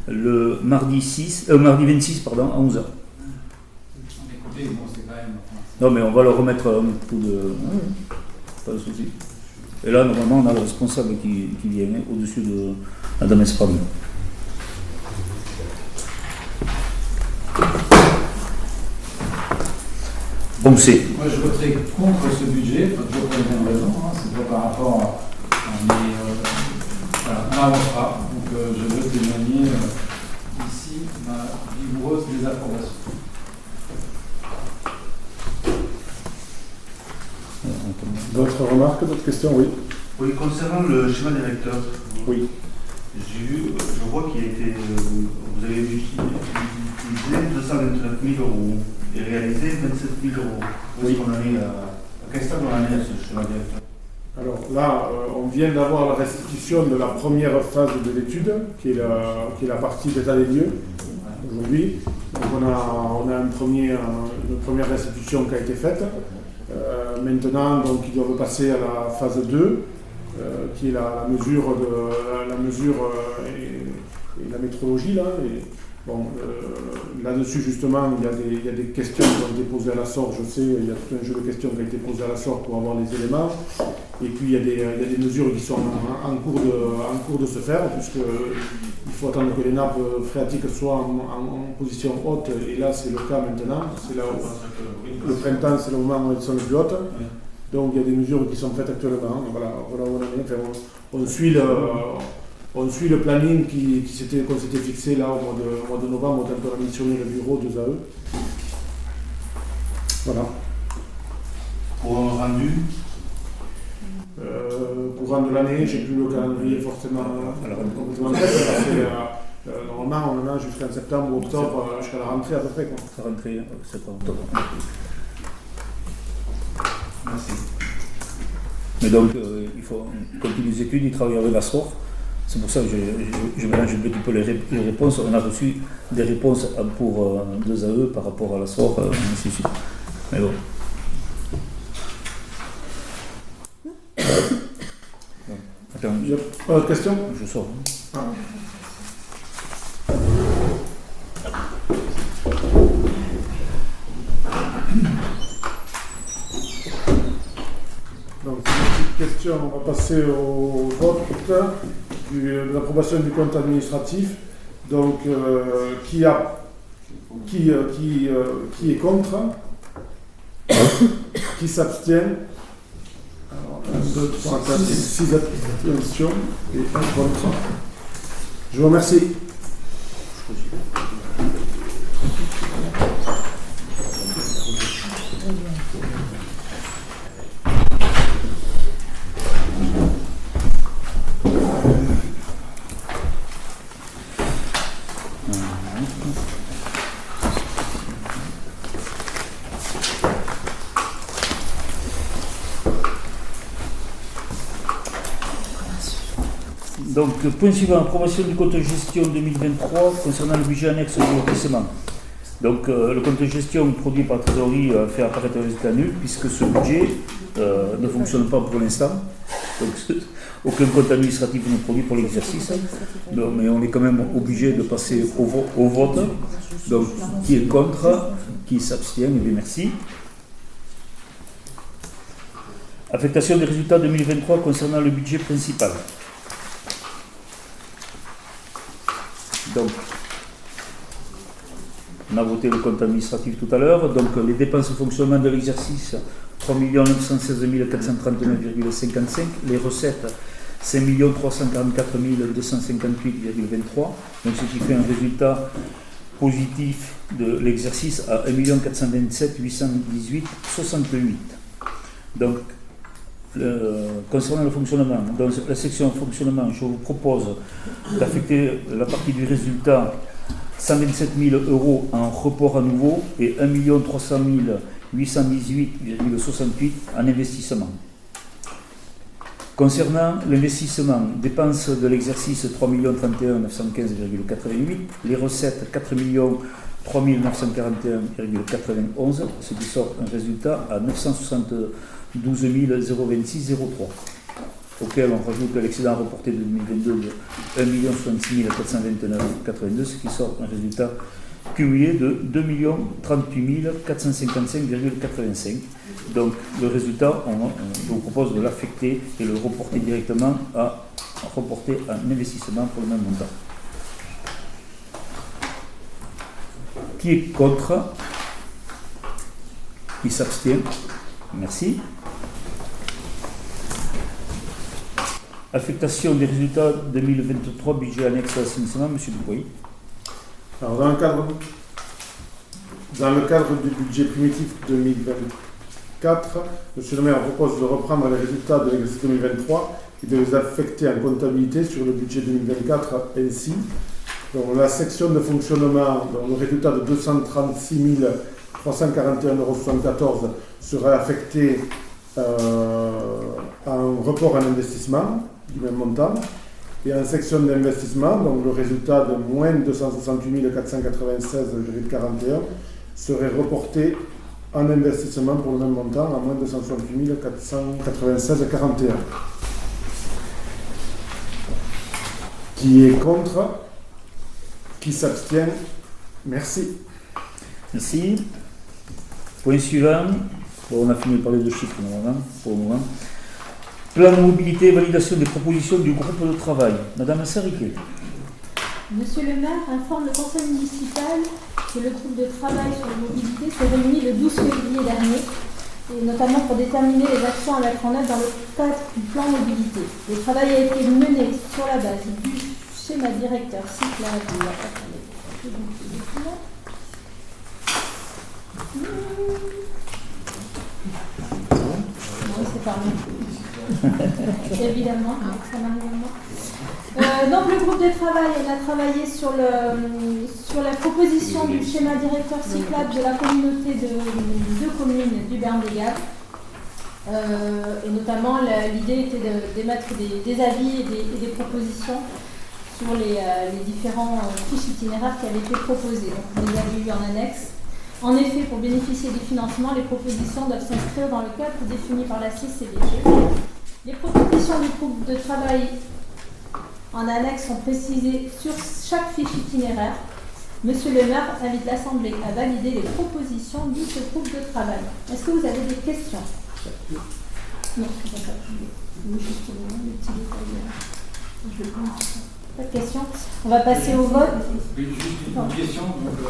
le mardi 26 à 11h.
Écoutez, bon, c'est quand même.
Non, mais on va leur remettre un coup de. Pas de souci. Et là, normalement, on a le responsable qui vient au-dessus de Madame Espram. Bon, c'est.
Moi, je voterai contre ce budget, pas toujours pour les mêmes raisons. Hein, c'est pas par rapport à. Voilà, on n'avancera. Donc, je veux témoigner ici ma vigoureuse désapprobation.
D'autres remarques, d'autres questions? Oui.
Oui, concernant le schéma directeur,
oui.
Je vois qu'il a été. Vous avez utilisé 229 000 euros. est réalisé 27 000 euros. Où est-ce qu'on en est à quel stade on en est chez le directeur?
Alors là, on vient d'avoir la restitution de la première phase de l'étude, qui est la partie d'état des lieux, aujourd'hui. Donc on a une première restitution qui a été faite. Maintenant, donc, ils doivent passer à la phase 2, qui est la mesure et la métrologie. Là, et, bon, là-dessus, justement, il y a des questions qui ont été posées à la SOR, je sais, il y a tout un jeu de questions qui a été posé à la SOR pour avoir les éléments. Et puis, il y a des mesures qui sont en cours de se faire, puisqu'il faut attendre que les nappes phréatiques soient en position haute, et là, c'est le cas maintenant. C'est là où, le printemps, c'est le moment où elles sont les plus hautes. Donc, il y a des mesures qui sont faites actuellement. Voilà où on en est. Enfin, on suit le planning qu'on s'était fixé là au mois de novembre, quand on a missionné le bureau de AE. Voilà.
Pour un rendu
courant de l'année, j'ai plus le calendrier forcément complètement prêt, parce que normalement on en a jusqu'en septembre ou octobre, jusqu'à la rentrée à peu près.
La rentrée, septembre, octobre.
Merci.
Mais donc, il faut continuer les études, il travaille avec la SOR. C'est pour ça que je mélange un petit peu les réponses. On a reçu des réponses pour 2 AE par rapport à la SOR, ainsi de suite. Mais bon. Attends,
Il n'y a pas de questions?
je sors.
Ah. Donc, c'est une petite question, on va passer au vote de l'approbation du compte administratif. Donc, qui est contre? Qui s'abstient? Alors, 1, 2, 3, 4, 6 abstentions et 1 contre. Je vous remercie.
Donc, point suivant, approbation du compte de gestion 2023 concernant le budget annexe du lotissement. Donc, le compte de gestion produit par la trésorerie fait apparaître un résultat nul, puisque ce budget ne fonctionne pas pour l'instant. Donc, aucun compte administratif n'est produit pour l'exercice. Mais on est quand même obligé de passer au vote. Donc, qui est contre? Qui s'abstient? Eh bien, merci. Affectation des résultats 2023 concernant le budget principal. Donc, on a voté le compte administratif tout à l'heure. Donc, les dépenses de fonctionnement de l'exercice, 3 916 439,55. Les recettes, 5 344 258,23. Donc, ce qui fait un résultat positif de l'exercice à 1 427 818,68. Donc, concernant le fonctionnement, dans la section fonctionnement, je vous propose d'affecter la partie du résultat 127 000 euros en report à nouveau et 1 300 818,68 en investissement. Concernant l'investissement, dépenses de l'exercice 3 31 915,88, les recettes 4 3 941,91, ce qui sort un résultat à 972 026,03, auquel on rajoute l'excédent reporté de 2022 de 1 66 429,82, ce qui sort un résultat cumulé de 2 38 455,85. Donc le résultat, je vous propose de l'affecter et le reporter directement à reporter un investissement pour le même montant. Qui est contre? Qui s'abstient? Merci. Affectation des résultats 2023, budget annexe à l'assainissement, M. Dupuy.
Alors, dans le cadre du budget primitif 2024, M. le maire propose de reprendre les résultats de l'exercice 2023 et de les affecter en comptabilité sur le budget 2024 ainsi. Donc, la section de fonctionnement, donc, le résultat de 236 341,74 € serait affecté à un report en investissement du même montant. Et en section d'investissement, donc le résultat de moins 268 496,41 serait reporté en investissement pour le même montant à moins 268 496,41. Qui est contre? Qui s'abstient? Merci.
Merci. Point suivant. Bon, on a fini de parler de chiffres pour le moment. Plan de mobilité, validation des propositions du groupe de travail. Madame Sariquet.
Monsieur le maire informe le conseil municipal que le groupe de travail sur la mobilité s'est réuni le 12 février dernier, et notamment pour déterminer les actions à mettre en œuvre dans le cadre du plan mobilité. Le travail a été mené sur la base du schéma directeur cyclable de la c'est parmi. Évidemment, ça m'arrive moi. Donc le groupe de travail a travaillé sur la proposition du schéma directeur cyclable de la communauté de deux communes du Berne-des-Gaves. Et notamment l'idée était d'émettre des avis et des propositions sur les différents fiches itinéraires qui avaient été proposées. Donc vous les avez eu en annexe. En effet, pour bénéficier du financement, les propositions doivent s'inscrire dans le cadre défini par la CCBG. Les propositions du groupe de travail en annexe sont précisées sur chaque fiche itinéraire. Monsieur le maire invite l'Assemblée à valider les propositions de ce groupe de travail. Est-ce que vous avez des questions? Non, je ne sais pas. Juste le petit détail. Je vais prendre ça. Pas de questions. On va passer au vote.
Oui, juste une question. Donc,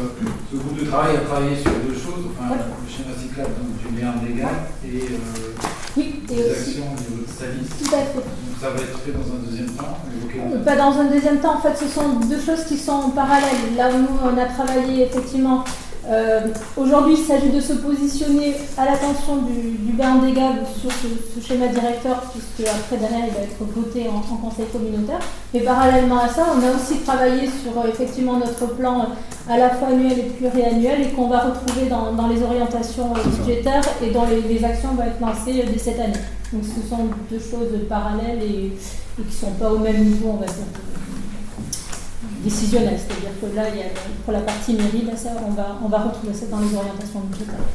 ce groupe de travail a travaillé sur deux choses, enfin, le schéma cyclable du Berne-des-Gaves et les actions au niveau de Stalis.
Tout à fait.
Donc ça va être fait dans un deuxième temps.
Pas dans un deuxième temps, en fait, ce sont deux choses qui sont parallèles. Là où nous, on a travaillé effectivement. Aujourd'hui, il s'agit de se positionner à l'attention du Berne-des-Gaves sur ce schéma directeur, puisque après derrière il va être voté en conseil communautaire. Mais parallèlement à ça, on a aussi travaillé sur effectivement notre plan à la fois annuel et pluriannuel, et qu'on va retrouver dans les orientations budgétaires et dont les actions vont être lancées dès cette année. Donc ce sont deux choses parallèles et qui ne sont pas au même niveau, on va dire, décisionnel, c'est-à-dire que là, il y a, pour la partie mairie, là, ça, on va retrouver ça dans les orientations budgétaires.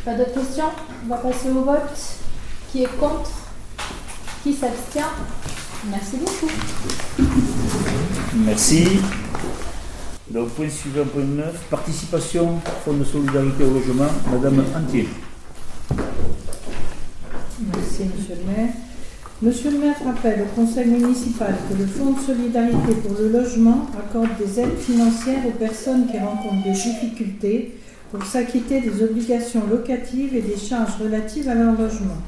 Pas d'autres questions? On va passer au vote. Qui est contre? Qui s'abstient? Merci beaucoup.
Merci. Donc, point suivant, point 9, participation, Fonds de solidarité au logement, Madame Antier.
Merci, Monsieur le maire. Monsieur le maire rappelle au conseil municipal que le Fonds de solidarité pour le logement accorde des aides financières aux personnes qui rencontrent des difficultés pour s'acquitter des obligations locatives et des charges relatives à leur logement.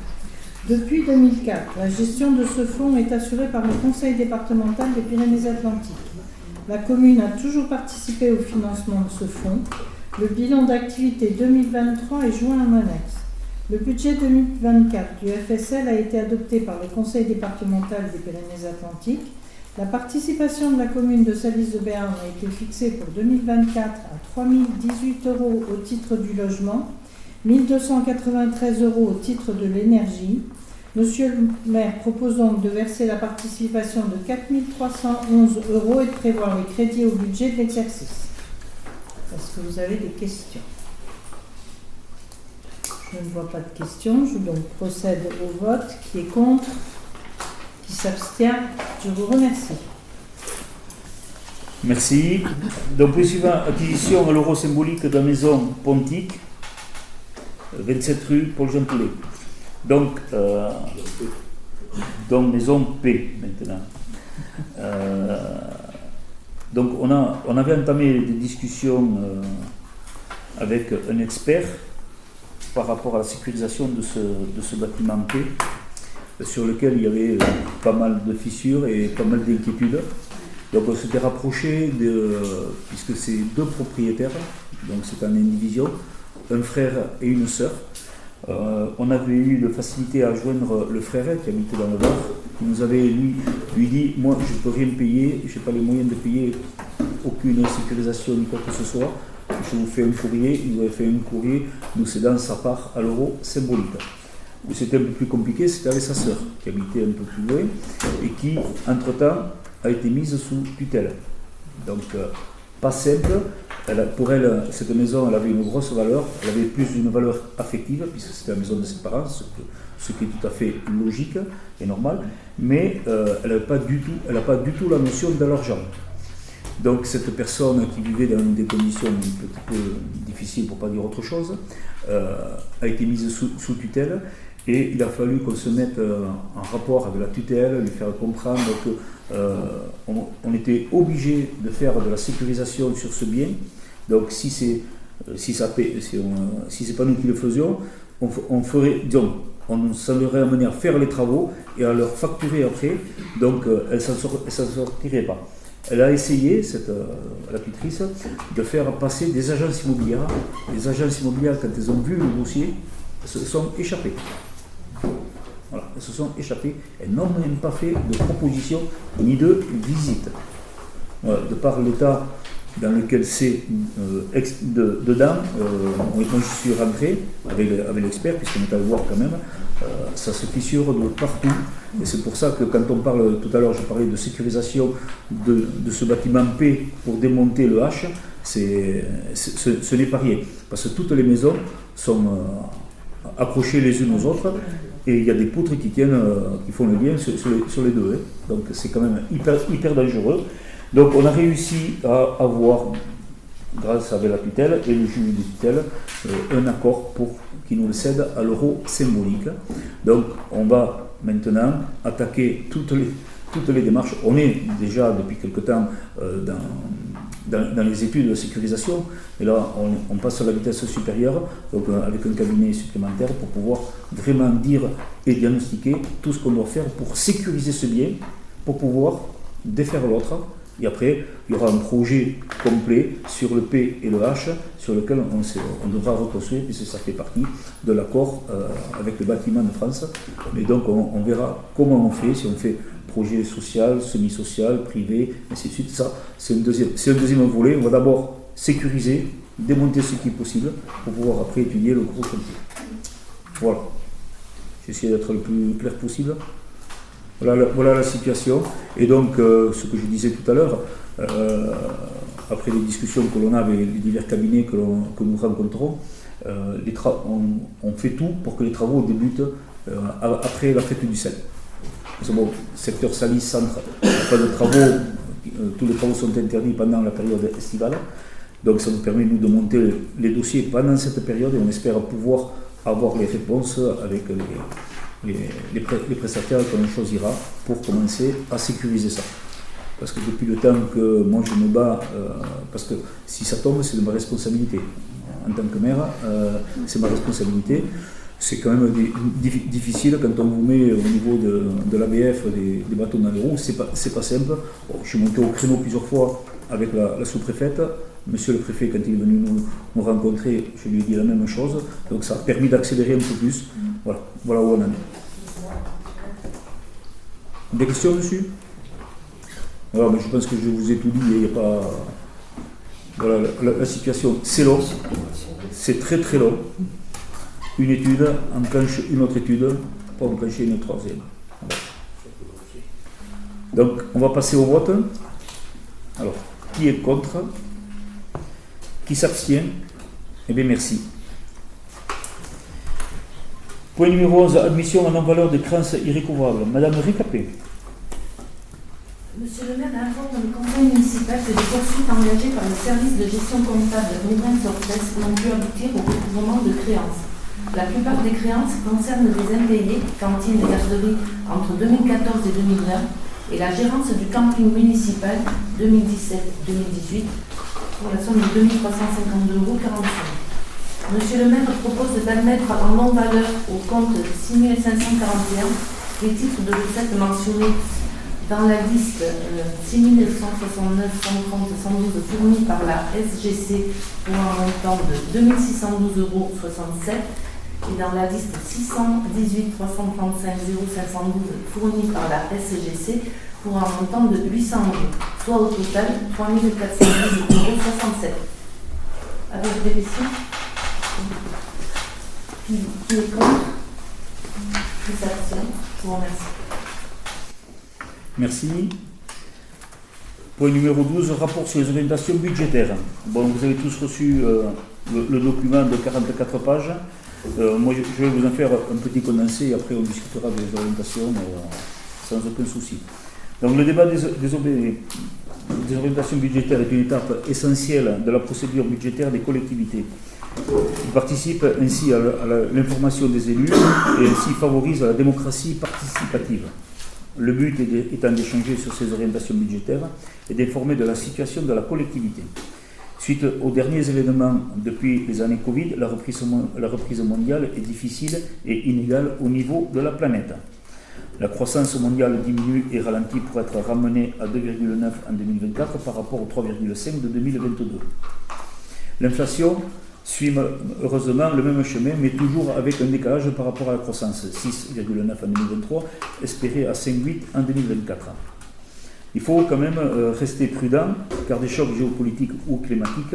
Depuis 2004, la gestion de ce fonds est assurée par le conseil départemental des Pyrénées-Atlantiques. La commune a toujours participé au financement de ce fonds. Le bilan d'activité 2023 est joint en annexe. Le budget 2024 du FSL a été adopté par le conseil départemental des Pyrénées-Atlantiques. La participation de la commune de Salis-de-Béarn a été fixée pour 2024 à 3 018 € au titre du logement, 1 293 € au titre de l'énergie. Monsieur le maire propose donc de verser la participation de 4 311 € et de prévoir les crédits au budget de l'exercice. Est-ce que vous avez des questions? Je ne vois pas de questions, je donc procède au vote. Qui est contre? Qui s'abstient? Je vous remercie.
Merci. Donc, point suivant, acquisition à l'euro symbolique de la maison Pontique, 27 rue Paul-Jean Poulet. Donc, maison P maintenant. Donc, on avait entamé des discussions avec un expert par rapport à la sécurisation de ce bâtiment P, sur lequel il y avait pas mal de fissures et pas mal d'inquiétudes. Donc on s'était rapproché, puisque c'est deux propriétaires, donc c'est en indivision, un frère et une sœur. On avait eu de facilité à joindre le frère qui habitait dans le Var, qui nous avait lui dit, moi je ne peux rien payer, je n'ai pas les moyens de payer aucune sécurisation ni quoi que ce soit. Je vous fais un courrier, il vous avait fait un courrier nous cédant sa part à l'euro symbolique. Où c'était un peu plus compliqué, c'était avec sa sœur, qui habitait un peu plus loin, et qui, entre-temps, a été mise sous tutelle. Donc, pas simple. Pour elle, cette maison, elle avait une grosse valeur, elle avait plus d'une valeur affective, puisque c'était la maison de ses parents, ce qui est tout à fait logique et normal, mais elle n'a pas du tout la notion de l'argent. Donc cette personne qui vivait dans des conditions un petit peu difficiles, pour ne pas dire autre chose, a été mise sous tutelle, et il a fallu qu'on se mette en rapport avec la tutelle, lui faire comprendre qu'on était obligé de faire de la sécurisation sur ce bien. Donc si c'est pas nous qui le faisions, on s'en amené à faire les travaux et à leur facturer après, donc elle ne s'en sortirait pas. Elle a essayé, la tutrice, de faire passer des agences immobilières. Les agences immobilières, quand elles ont vu le dossier, se sont échappées. Voilà, elles se sont échappées. Elles n'ont même pas fait de proposition ni de visite. Voilà, de par l'état dans lequel c'est dedans, moi je suis rentré avec l'expert, puisqu'on est allé voir quand même, ça se fissure de partout. Et c'est pour ça que quand on parle, tout à l'heure je parlais de sécurisation de ce bâtiment P pour démonter le H, ce n'est pas rien. Parce que toutes les maisons sont accrochées les unes aux autres, et il y a des poutres qui font le lien sur les deux. Hein. Donc c'est quand même hyper dangereux. Donc on a réussi à avoir, grâce à la tutelle et le juge de tutelle, un accord pour qu'il nous le cède à l'euro symbolique. Donc on va maintenant attaquer toutes les démarches. On est déjà depuis quelque temps dans les études de sécurisation, et là on passe à la vitesse supérieure, donc avec un cabinet supplémentaire pour pouvoir vraiment dire et diagnostiquer tout ce qu'on doit faire pour sécuriser ce bien, pour pouvoir défaire l'autre. Et après, il y aura un projet complet sur le P et le H, sur lequel on devra reconstruire, puisque ça fait partie de l'accord avec le bâtiment de France. Mais donc, on verra comment on fait, si on fait projet social, semi-social, privé, ainsi de suite. Ça, c'est un deuxième volet. On va d'abord sécuriser, démonter ce qui est possible, pour pouvoir après étudier le gros chantier. Voilà. J'essaie d'être le plus clair possible. Voilà la situation. Et donc, ce que je disais tout à l'heure, après les discussions que l'on a avec les divers cabinets que nous rencontrons, on fait tout pour que les travaux débutent après la fête du sel. Parce que bon, secteur Salis, centre, il n'y a pas de travaux, tous les travaux sont interdits pendant la période estivale. Donc ça nous permet, nous, de monter les dossiers pendant cette période, et on espère pouvoir avoir les réponses avec les prestataires qu'on choisira pour commencer à sécuriser ça. Parce que depuis le temps que moi je me bats, parce que si ça tombe, c'est de ma responsabilité. En tant que maire, c'est ma responsabilité. C'est quand même difficile quand on vous met au niveau de l'ABF des bâtons dans les roues, c'est pas simple. Bon, je suis monté au créneau plusieurs fois avec la sous-préfète. Monsieur le préfet, quand il est venu nous rencontrer, je lui ai dit la même chose. Donc ça a permis d'accélérer un peu plus. Voilà où on en est. Des questions dessus? Alors, mais je pense que je vous ai tout dit. Il n'y a pas. Voilà, la situation, c'est long. C'est très très long. Une étude enclenche une autre étude pour enclencher une troisième. Donc, on va passer au vote. Alors, qui est contre? Qui s'abstient? Eh bien, merci. Point numéro 11, admission à non-valeur de créances irrécouvrables. Madame Ricapé.
Monsieur le maire informe le conseil municipal que des poursuites engagées par le service de gestion comptable d'Aubrin-Sortès n'ont pu aboutir au recouvrement de créances. La plupart des créances concernent des impayés, cantines et garderies entre 2014 et 2020, et la gérance du camping municipal 2017-2018 pour la somme de 2352,45 €. Monsieur le maire propose d'admettre en non-valeur au compte 6541 les titres de recettes mentionnés dans la liste 6969 130 112 fournis par la SGC pour un montant de 2612,67 € et dans la liste 618 335 0512 fournis par la SGC pour un montant de 800 €. soit au total 3 410,67 €. Avec des questions? Qui est contre? Qui s'abstient? Je vous remercie.
Merci. Point numéro 12, rapport sur les orientations budgétaires. Bon, vous avez tous reçu le document de 44 pages. Moi, je vais vous en faire un petit condensé et après on discutera des orientations sans aucun souci. Donc, le débat des orientations budgétaires est une étape essentielle de la procédure budgétaire des collectivités. Il participe ainsi à l'information des élus et ainsi favorise la démocratie participative. Le but étant d'échanger sur ces orientations budgétaires et d'informer de la situation de la collectivité. Suite aux derniers événements depuis les années Covid, la reprise mondiale est difficile et inégale au niveau de la planète. La croissance mondiale diminue et ralentit pour être ramenée à 2,9 en 2024 par rapport aux 3,5 de 2022. L'inflation suit heureusement le même chemin, mais toujours avec un décalage par rapport à la croissance, 6,9 en 2023, espéré à 5,8 en 2024. Il faut quand même rester prudent, car des chocs géopolitiques ou climatiques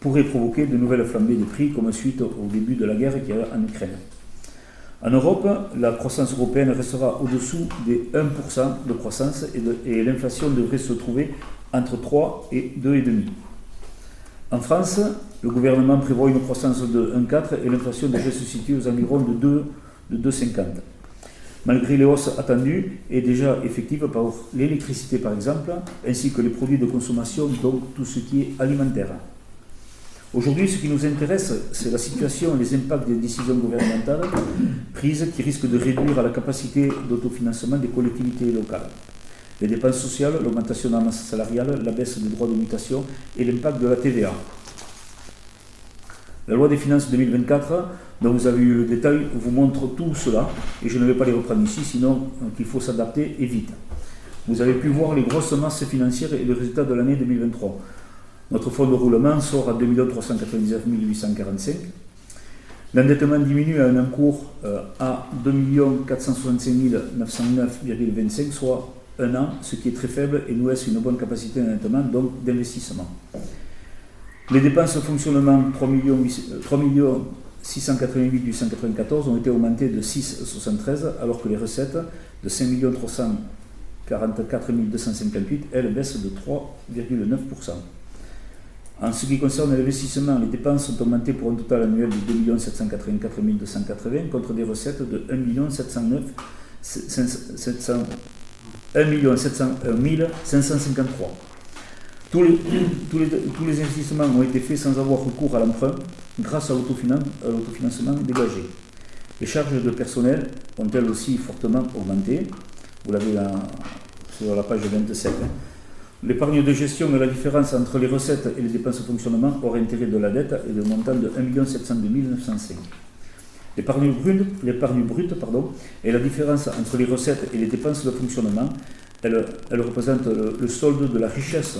pourraient provoquer de nouvelles flambées de prix, comme suite au début de la guerre qu'il y a en Ukraine. En Europe, la croissance européenne restera au-dessous des 1% de croissance et l'inflation devrait se trouver entre 3 et 2,5%. En France, le gouvernement prévoit une croissance de 1,4 et l'inflation devrait se situer aux environs de 2,50. Malgré les hausses attendues et déjà effectives par l'électricité par exemple, ainsi que les produits de consommation, donc tout ce qui est alimentaire. Aujourd'hui, ce qui nous intéresse, c'est la situation et les impacts des décisions gouvernementales prises qui risquent de réduire la capacité d'autofinancement des collectivités locales. Les dépenses sociales, l'augmentation de la masse salariale, la baisse des droits de mutation et l'impact de la TVA. La loi des finances 2024, dont vous avez eu le détail, vous montre tout cela, et je ne vais pas les reprendre ici, sinon qu'il faut s'adapter et vite. Vous avez pu voir les grosses masses financières et le résultat de l'année 2023. Notre fonds de roulement sort à 2 399 845. L'endettement diminue à un encours à 2 465 909,25, soit un an, ce qui est très faible et nous laisse une bonne capacité d'endettement, donc d'investissement. Les dépenses de fonctionnement 3 688 894 ont été augmentées de 6,73 alors que les recettes de 5 344 258, elles baissent de 3,9%. En ce qui concerne l'investissement, les dépenses sont augmentées pour un total annuel de 2 784 280 contre des recettes de 1 553. Tous les investissements ont été faits sans avoir recours à l'emprunt grâce à l'autofinancement dégagé. Les charges de personnel ont elles aussi fortement augmenté. Vous l'avez sur la page 27. L'épargne de gestion et la différence entre les recettes et les dépenses de fonctionnement hors intérêt de la dette est de montant de 1 702 905. L'épargne brute et la différence entre les recettes et les dépenses de fonctionnement, elle représente le solde de la richesse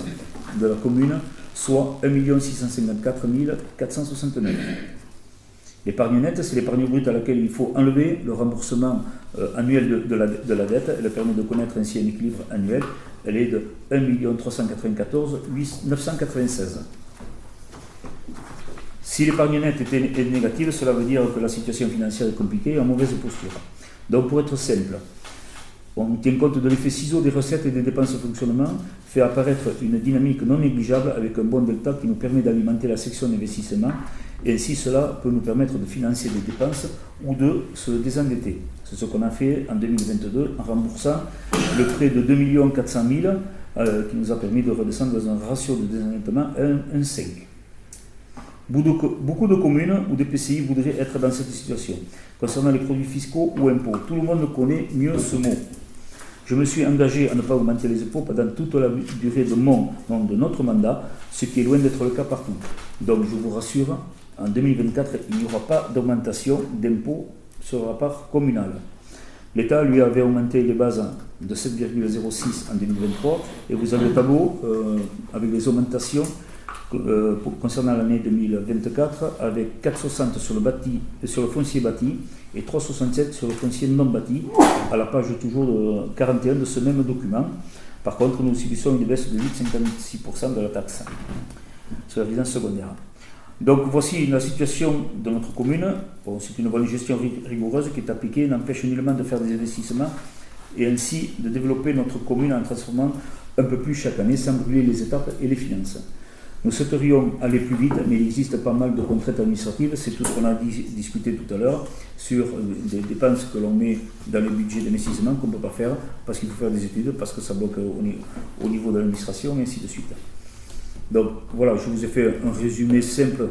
de la commune, soit 1 654 469. L'épargne nette, c'est l'épargne brute à laquelle il faut enlever le remboursement annuel de la dette. Elle permet de connaître ainsi un équilibre annuel. Elle est de 1 394 996. Si l'épargne nette est négative, cela veut dire que la situation financière est compliquée et en mauvaise posture. Donc pour être simple, on tient compte de l'effet ciseau des recettes et des dépenses de fonctionnement, fait apparaître une dynamique non négligeable avec un bon delta qui nous permet d'alimenter la section d'investissement et ainsi cela peut nous permettre de financer des dépenses ou de se désendetter. C'est ce qu'on a fait en 2022 en remboursant le prêt de 2 400 000 qui nous a permis de redescendre dans un ratio de désendettement à 1,5. Beaucoup de communes ou des PCI voudraient être dans cette situation. Concernant les produits fiscaux ou impôts, tout le monde connaît mieux ce mot. Je me suis engagé à ne pas augmenter les impôts pendant toute la durée de notre mandat, ce qui est loin d'être le cas partout. Donc je vous rassure, en 2024, il n'y aura pas d'augmentation d'impôts sur la part communale. L'État lui avait augmenté les bases de 7,06 en 2023 et vous avez le tableau avec les augmentations concernant l'année 2024 avec 4,60 sur le foncier bâti et 3,67 sur le foncier non bâti à la page toujours 41 de ce même document. Par contre, nous subissons une baisse de 8,56% de la taxe sur la résidence secondaire. Donc voici la situation de notre commune. Bon, c'est une bonne gestion rigoureuse qui est appliquée, n'empêche nullement de faire des investissements et ainsi de développer notre commune en transformant un peu plus chaque année sans brûler les étapes et les finances. Nous souhaiterions aller plus vite, mais il existe pas mal de contraintes administratives. C'est tout ce qu'on a discuté tout à l'heure sur des dépenses que l'on met dans les budgets d'investissement qu'on ne peut pas faire parce qu'il faut faire des études, parce que ça bloque au niveau de l'administration et ainsi de suite. Donc voilà, je vous ai fait un résumé simple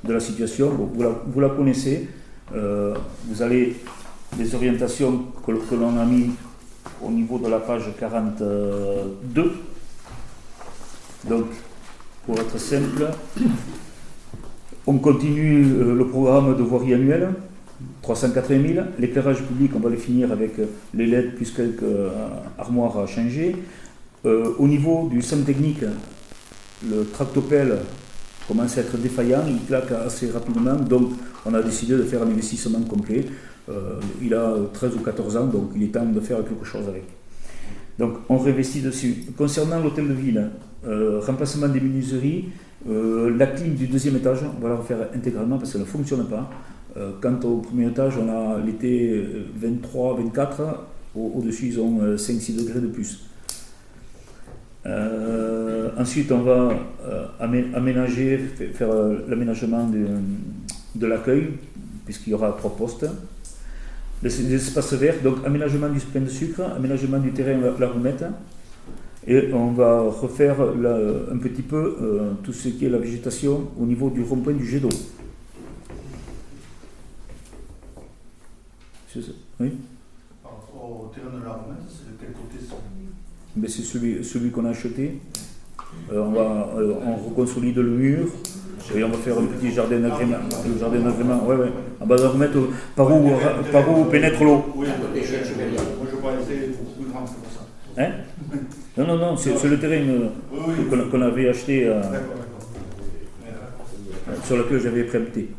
de la situation. Bon, vous la connaissez. Vous avez les orientations que l'on a mis au niveau de la page 42. Donc, pour être simple, on continue le programme de voirie annuelle, 380 000. L'éclairage public, on va le finir avec les LED plus quelques armoires à changer. Au niveau du centre technique, le tractopelle commence à être défaillant, il claque assez rapidement, donc on a décidé de faire un investissement complet. Il a 13 ou 14 ans, donc il est temps de faire quelque chose avec. Donc on réinvestit dessus. Concernant l'hôtel de ville, remplacement des menuiseries, la clim du deuxième étage, on va la refaire intégralement parce qu'elle ne fonctionne pas. Quant au premier étage, on a l'été 23, 24, au-dessus ils ont 5-6 degrés de plus. Ensuite, on va aménager, faire l'aménagement de l'accueil, puisqu'il y aura 3 postes. Les espaces verts, donc aménagement du pain de sucre, aménagement du terrain La Roumette, et on va refaire un petit peu tout ce qui est la végétation au niveau du rond-point du jet d'eau. Oui.
Par rapport au terrain de La Roumette, c'est de quel côté ça?
Ben, c'est celui qu'on a acheté. On reconsolide le mur et on va faire un petit jardin d'agrément. Le jardin d'agrément, ouais. On va remettre par où pénètre l'eau.
Oui, moi je pensais beaucoup plus grand que ça.
Hein? Non, c'est le terrain qu'on avait acheté, sur lequel j'avais préempté.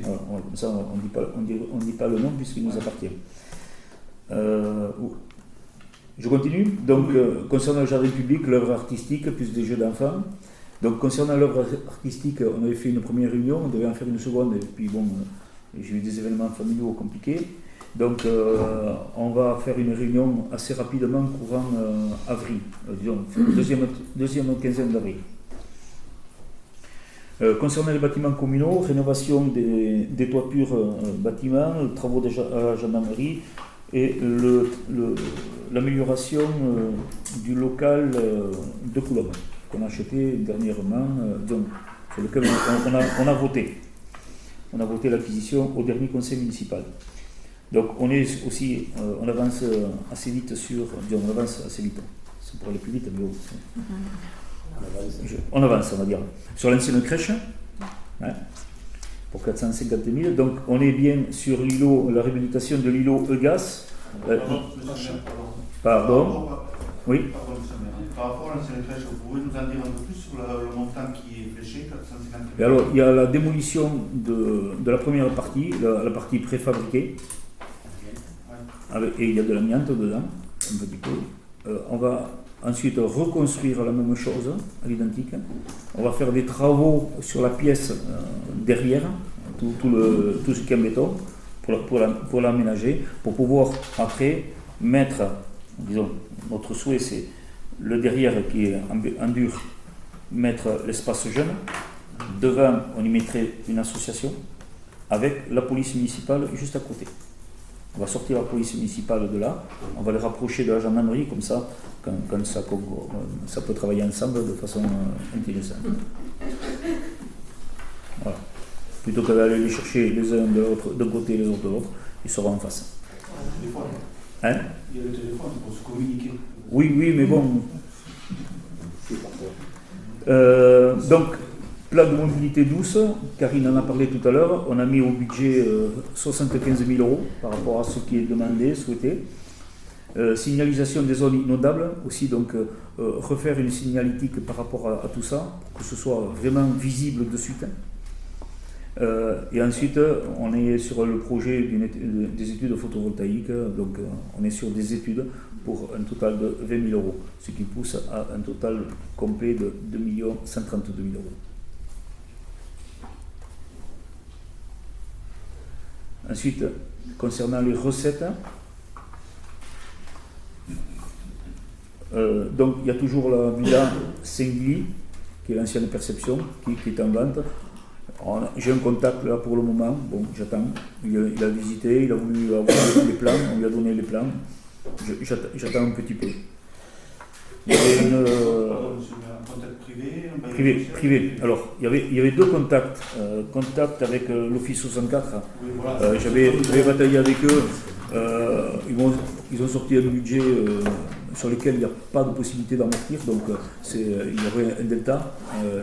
Voilà, comme ça, on dit pas le nom puisqu'il nous appartient. Je continue. Donc, concernant le jardin public, l'œuvre artistique, plus des jeux d'enfants. Donc, concernant l'œuvre artistique, on avait fait une première réunion, on devait en faire une seconde, et puis bon, j'ai eu des événements familiaux compliqués. Donc, on va faire une réunion assez rapidement, courant avril, disons, deuxième quinzaine d'avril. Concernant les bâtiments communaux, rénovation des toitures bâtiments, travaux de la gendarmerie, et l'amélioration du local de Coulombe qu'on a acheté dernièrement, sur lequel on a voté. On a voté l'acquisition au dernier conseil municipal. Donc on est aussi, on avance assez vite on avance assez vite. Ça pourrait aller plus vite, mais on avance, on va dire. Sur l'ancienne crèche, hein, pour 450 000. Donc on est bien sur l'îlot, la réhabilitation de l'îlot Eugas. Pardon. Oui.
Par rapport à l'ancienne crèche, vous pouvez nous en dire un peu plus sur le montant qui est fléché, 450 000 ?
Et alors, il y a la démolition de la première partie, la partie préfabriquée, et il y a de l'amiante dedans, un petit peu. On va ensuite reconstruire la même chose, à l'identique. On va faire des travaux sur la pièce derrière, tout ce qui est en béton, pour l'aménager, pour pouvoir après mettre, disons, notre souhait c'est le derrière qui est en dur, mettre l'espace jeune. Devant, on y mettrait une association avec la police municipale juste à côté. On va sortir la police municipale de là, on va les rapprocher de la gendarmerie, comme ça, quand ça peut travailler ensemble de façon intelligente. Voilà. Plutôt que d'aller les chercher les uns d'un côté et les autres de l'autre, ils seront en face. Hein?
Il y a le téléphone pour se communiquer.
Oui, mais bon. Donc, plan de mobilité douce, Karine en a parlé tout à l'heure, on a mis au budget 75 000 € par rapport à ce qui est demandé, souhaité. Signalisation des zones inondables aussi, donc refaire une signalétique par rapport à tout ça, pour que ce soit vraiment visible de suite. Et ensuite, on est sur le projet des études photovoltaïques. Donc, on est sur des études pour un total de 20 000 euros, ce qui pousse à un total complet de 2 132 000 euros. Ensuite, concernant les recettes, donc il y a toujours la villa Saint-Guy, qui est l'ancienne perception, qui est en vente. J'ai un contact là pour le moment, bon, j'attends. Il a visité, il a voulu avoir les plans, on lui a donné les plans. J'attends un petit peu. Il y avait un contact privé, privé. Alors, il y avait deux contacts. Contact avec l'Office 64.
Oui, voilà.
J'avais bataillé avec eux. Ils ont sorti un budget sur lequel il n'y a pas de possibilité d'amortir. Donc, il y aurait un delta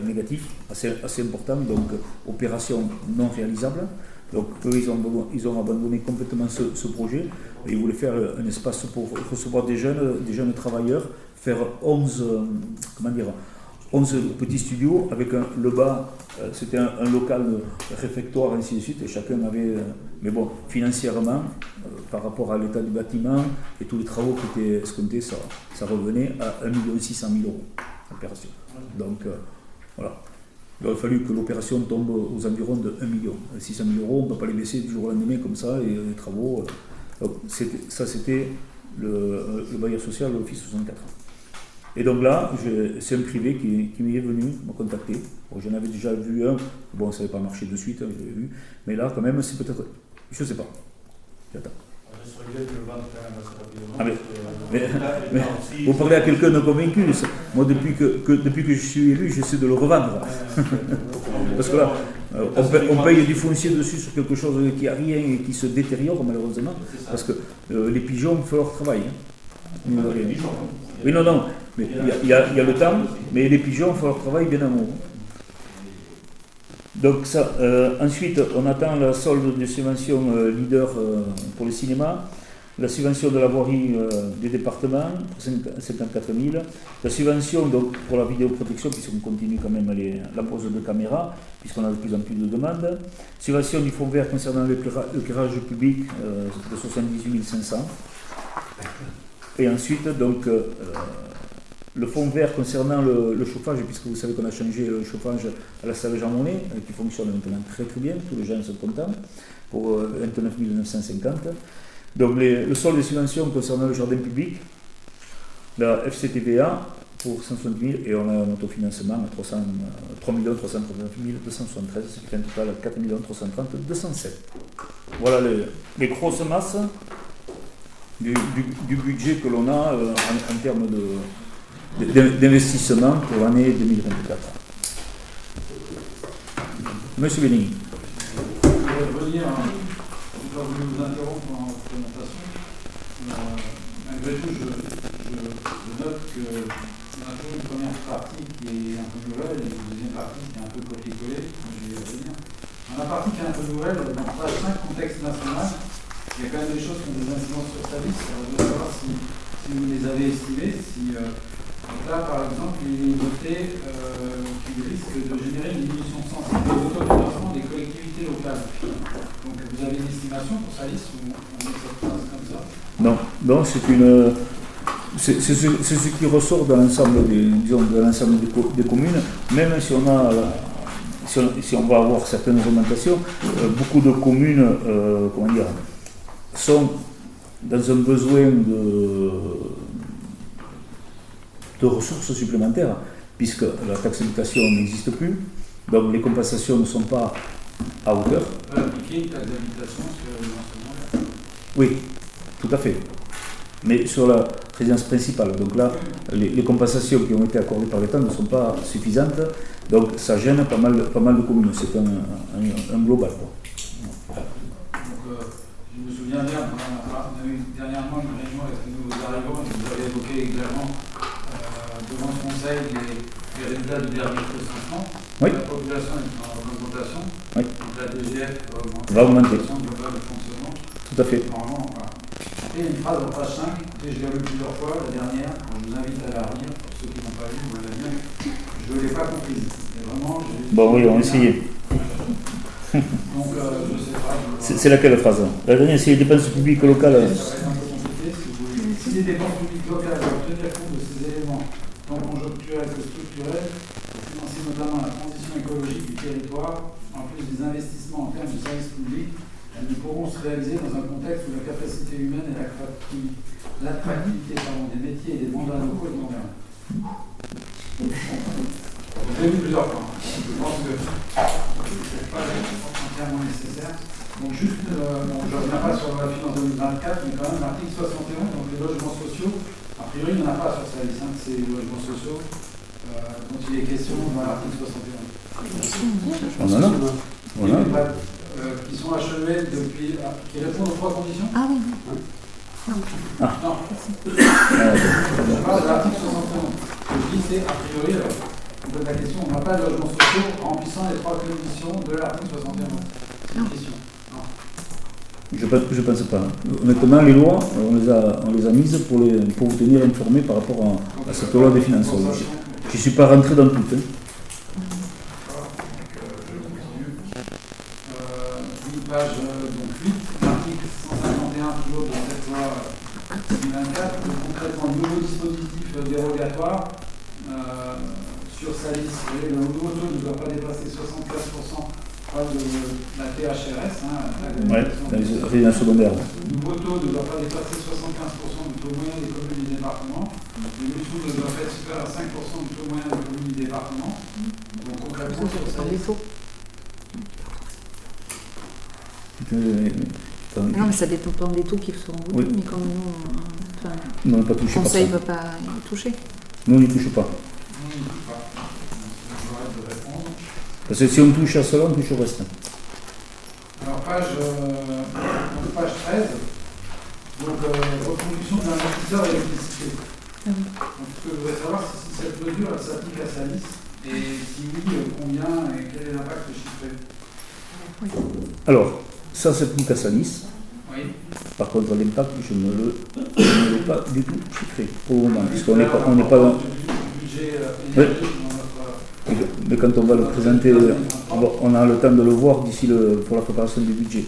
négatif assez important. Donc, opération non réalisable. Donc, eux, ils ont abandonné complètement ce projet. Ils voulaient faire un espace pour recevoir des jeunes travailleurs, faire 11 petits studios avec le bas, c'était un local réfectoire, ainsi de suite, et chacun avait, mais bon, financièrement, par rapport à l'état du bâtiment et tous les travaux qui étaient escomptés, ça revenait à 1 600 000 euros l'opération. Donc, voilà. Il aurait fallu que l'opération tombe aux environs de 1 600 000 euros, on ne peut pas les baisser du jour au lendemain comme ça, et les travaux. Donc c'était le bailleur social, l'Office 64. Et donc là, c'est un privé qui m'est venu me contacter. Bon, j'en avais déjà vu un, bon, ça n'avait pas marché de suite, je l'avais vu, mais là, quand même, c'est peut-être. Je ne sais pas. J'attends. Ah, mais vous parlez à quelqu'un de convaincu. Moi, depuis que je suis élu, j'essaie de le revendre. Parce que là, on paye du foncier dessus sur quelque chose qui n'a rien et qui se détériore malheureusement. Parce que les pigeons font leur travail. Hein. Oui, non, mais il y a le temps, mais les pigeons font leur travail bien en haut. Donc ça, ensuite, on attend la solde de subvention leader pour le cinéma, la subvention de la voirie du département, 54 000, la subvention donc, pour la vidéoprotection, puisqu'on continue quand même la pose de caméras, puisqu'on a de plus en plus de demandes, subvention du fonds vert concernant l'éclairage public de 78 500, et ensuite donc le fonds vert concernant le chauffage, puisque vous savez qu'on a changé le chauffage à la salle Jean Monnet, qui fonctionne maintenant très très bien, tous les gens sont contents, pour 29 950. Donc le solde des subventions concernant le jardin public, la FCTVA pour 160 000, et on a un autofinancement à 3 339 273, ce qui fait un total à 4 330 207. Voilà les grosses masses du budget que l'on a en termes d'investissement pour l'année 2024. Monsieur Béni.
Je voudrais revenir, je n'ai pas voulu vous interrompre dans votre présentation. Malgré tout, je note qu'on a toujours une première partie qui est un peu nouvelle et une deuxième partie qui est un peu copier-coller. Je vais y revenir. Dans la partie qui est un peu nouvelle, dans page 5, contexte national, il y a quand même des choses qui ont des incidences sur sa liste. Alors, je veux savoir si vous les avez estimées, donc là, par exemple, il est noté qu'il risque de générer une diminution sensible des autofinancements des collectivités locales. Donc, vous avez une estimation pour sa liste ou on met cette phrase comme ça?
Non, c'est ce qui ressort dans l'ensemble des communes, même si on va avoir certaines augmentations, beaucoup de communes, sont dans un besoin de ressources supplémentaires, puisque la taxe d'habitation n'existe plus, donc les compensations ne sont pas à hauteur.
On peut appliquer une taxe d'habitation sur l'enseignement?
Oui, tout à fait. Mais sur la résidence principale. Donc là, les compensations qui ont été accordées par l'État ne sont pas suffisantes, donc ça gêne pas mal de communes. C'est un global. Quoi.
Je me souviens bien, on a eu dernièrement une réunion avec les nouveaux arrivants et vous avez évoqué également devant ce conseil les résultats du dernier recensement.
Oui.
La population est en augmentation.
Oui.
Donc la DGF
va augmenter.
La globale de fonctionnement.
Tout à fait.
Normalement, voilà. Et une phrase en page 5, écoutez, je l'ai lu plusieurs fois, la dernière, je vous invite à la relire, pour ceux qui n'ont pas lu, vous l'avez bien, je ne l'ai pas comprise. Mais vraiment,
bon, oui, on va essayer.
Donc, je ne sais pas.
C'est laquelle phrase? La dernière, c'est les dépenses publiques locales.
Ça va être un peu compliqué. Si les dépenses publiques locales doivent tenir compte de ces éléments, tant conjoncturels que structurels, pour financer notamment la transition écologique du territoire, en plus des investissements en termes de services publics, elles ne pourront se réaliser dans un contexte où la capacité humaine et l'attractivité des métiers et des mandats locaux est moderne. J'ai vu plusieurs points. Je pense que ce n'est pas entièrement nécessaire. Donc juste, je ne reviens pas sur la finance 2024, mais quand même l'article 61, donc les logements sociaux, a priori il n'y en a pas sur sa liste, c'est les logements sociaux, dont il est question dans l'article 61.
On en a. Voilà.
Qui sont achevés depuis. Qui répondent aux 3 conditions.
Ah oui.
Non. Je parle de l'article 61. Je dis c'est a priori, on pose la question, on n'a pas de logements sociaux remplissant les 3 conditions de l'article 61. C'est une question.
Je pense pas. Honnêtement, les lois, on les a mises pour vous tenir informés par rapport à cette loi des finances. Je ne suis pas rentré dans tout.
Page donc 8, l'article 151 toujours de cette loi 2024, concrètement le nouveau dispositif dérogatoire sur sa liste. Le nouveau taux ne doit pas dépasser 75% de la THRS,
la résidence secondaire.
Le nouveau taux ne doit pas dépasser 75% du taux moyen des communes et des départements. Le nouveau taux ne doit pas être supérieur à 5% du taux moyen des communes et des départements. Donc concrètement sur sa liste.
Non, mais ça dépend des taux qui seront votés, mais comme nous, le Conseil ne peut pas y toucher.
Nous, on n'y touche pas. Parce que si on touche à cela, on touche au reste.
Alors, page 13, donc reconduction de l'investisseur et l'électricité. Donc, ce que je voudrais savoir, c'est si cette mesure elle s'applique à sa liste, et si oui, combien et quel est l'impact chiffré.
Oui.
Alors, ça s'applique à sa liste.
Oui.
Par contre, l'impact, je ne l'ai pas du tout chiffré pour le moment, puisqu'on n'est pas dans.
Budget
mais quand on va le présenter, on a le temps de le voir d'ici pour la préparation du budget.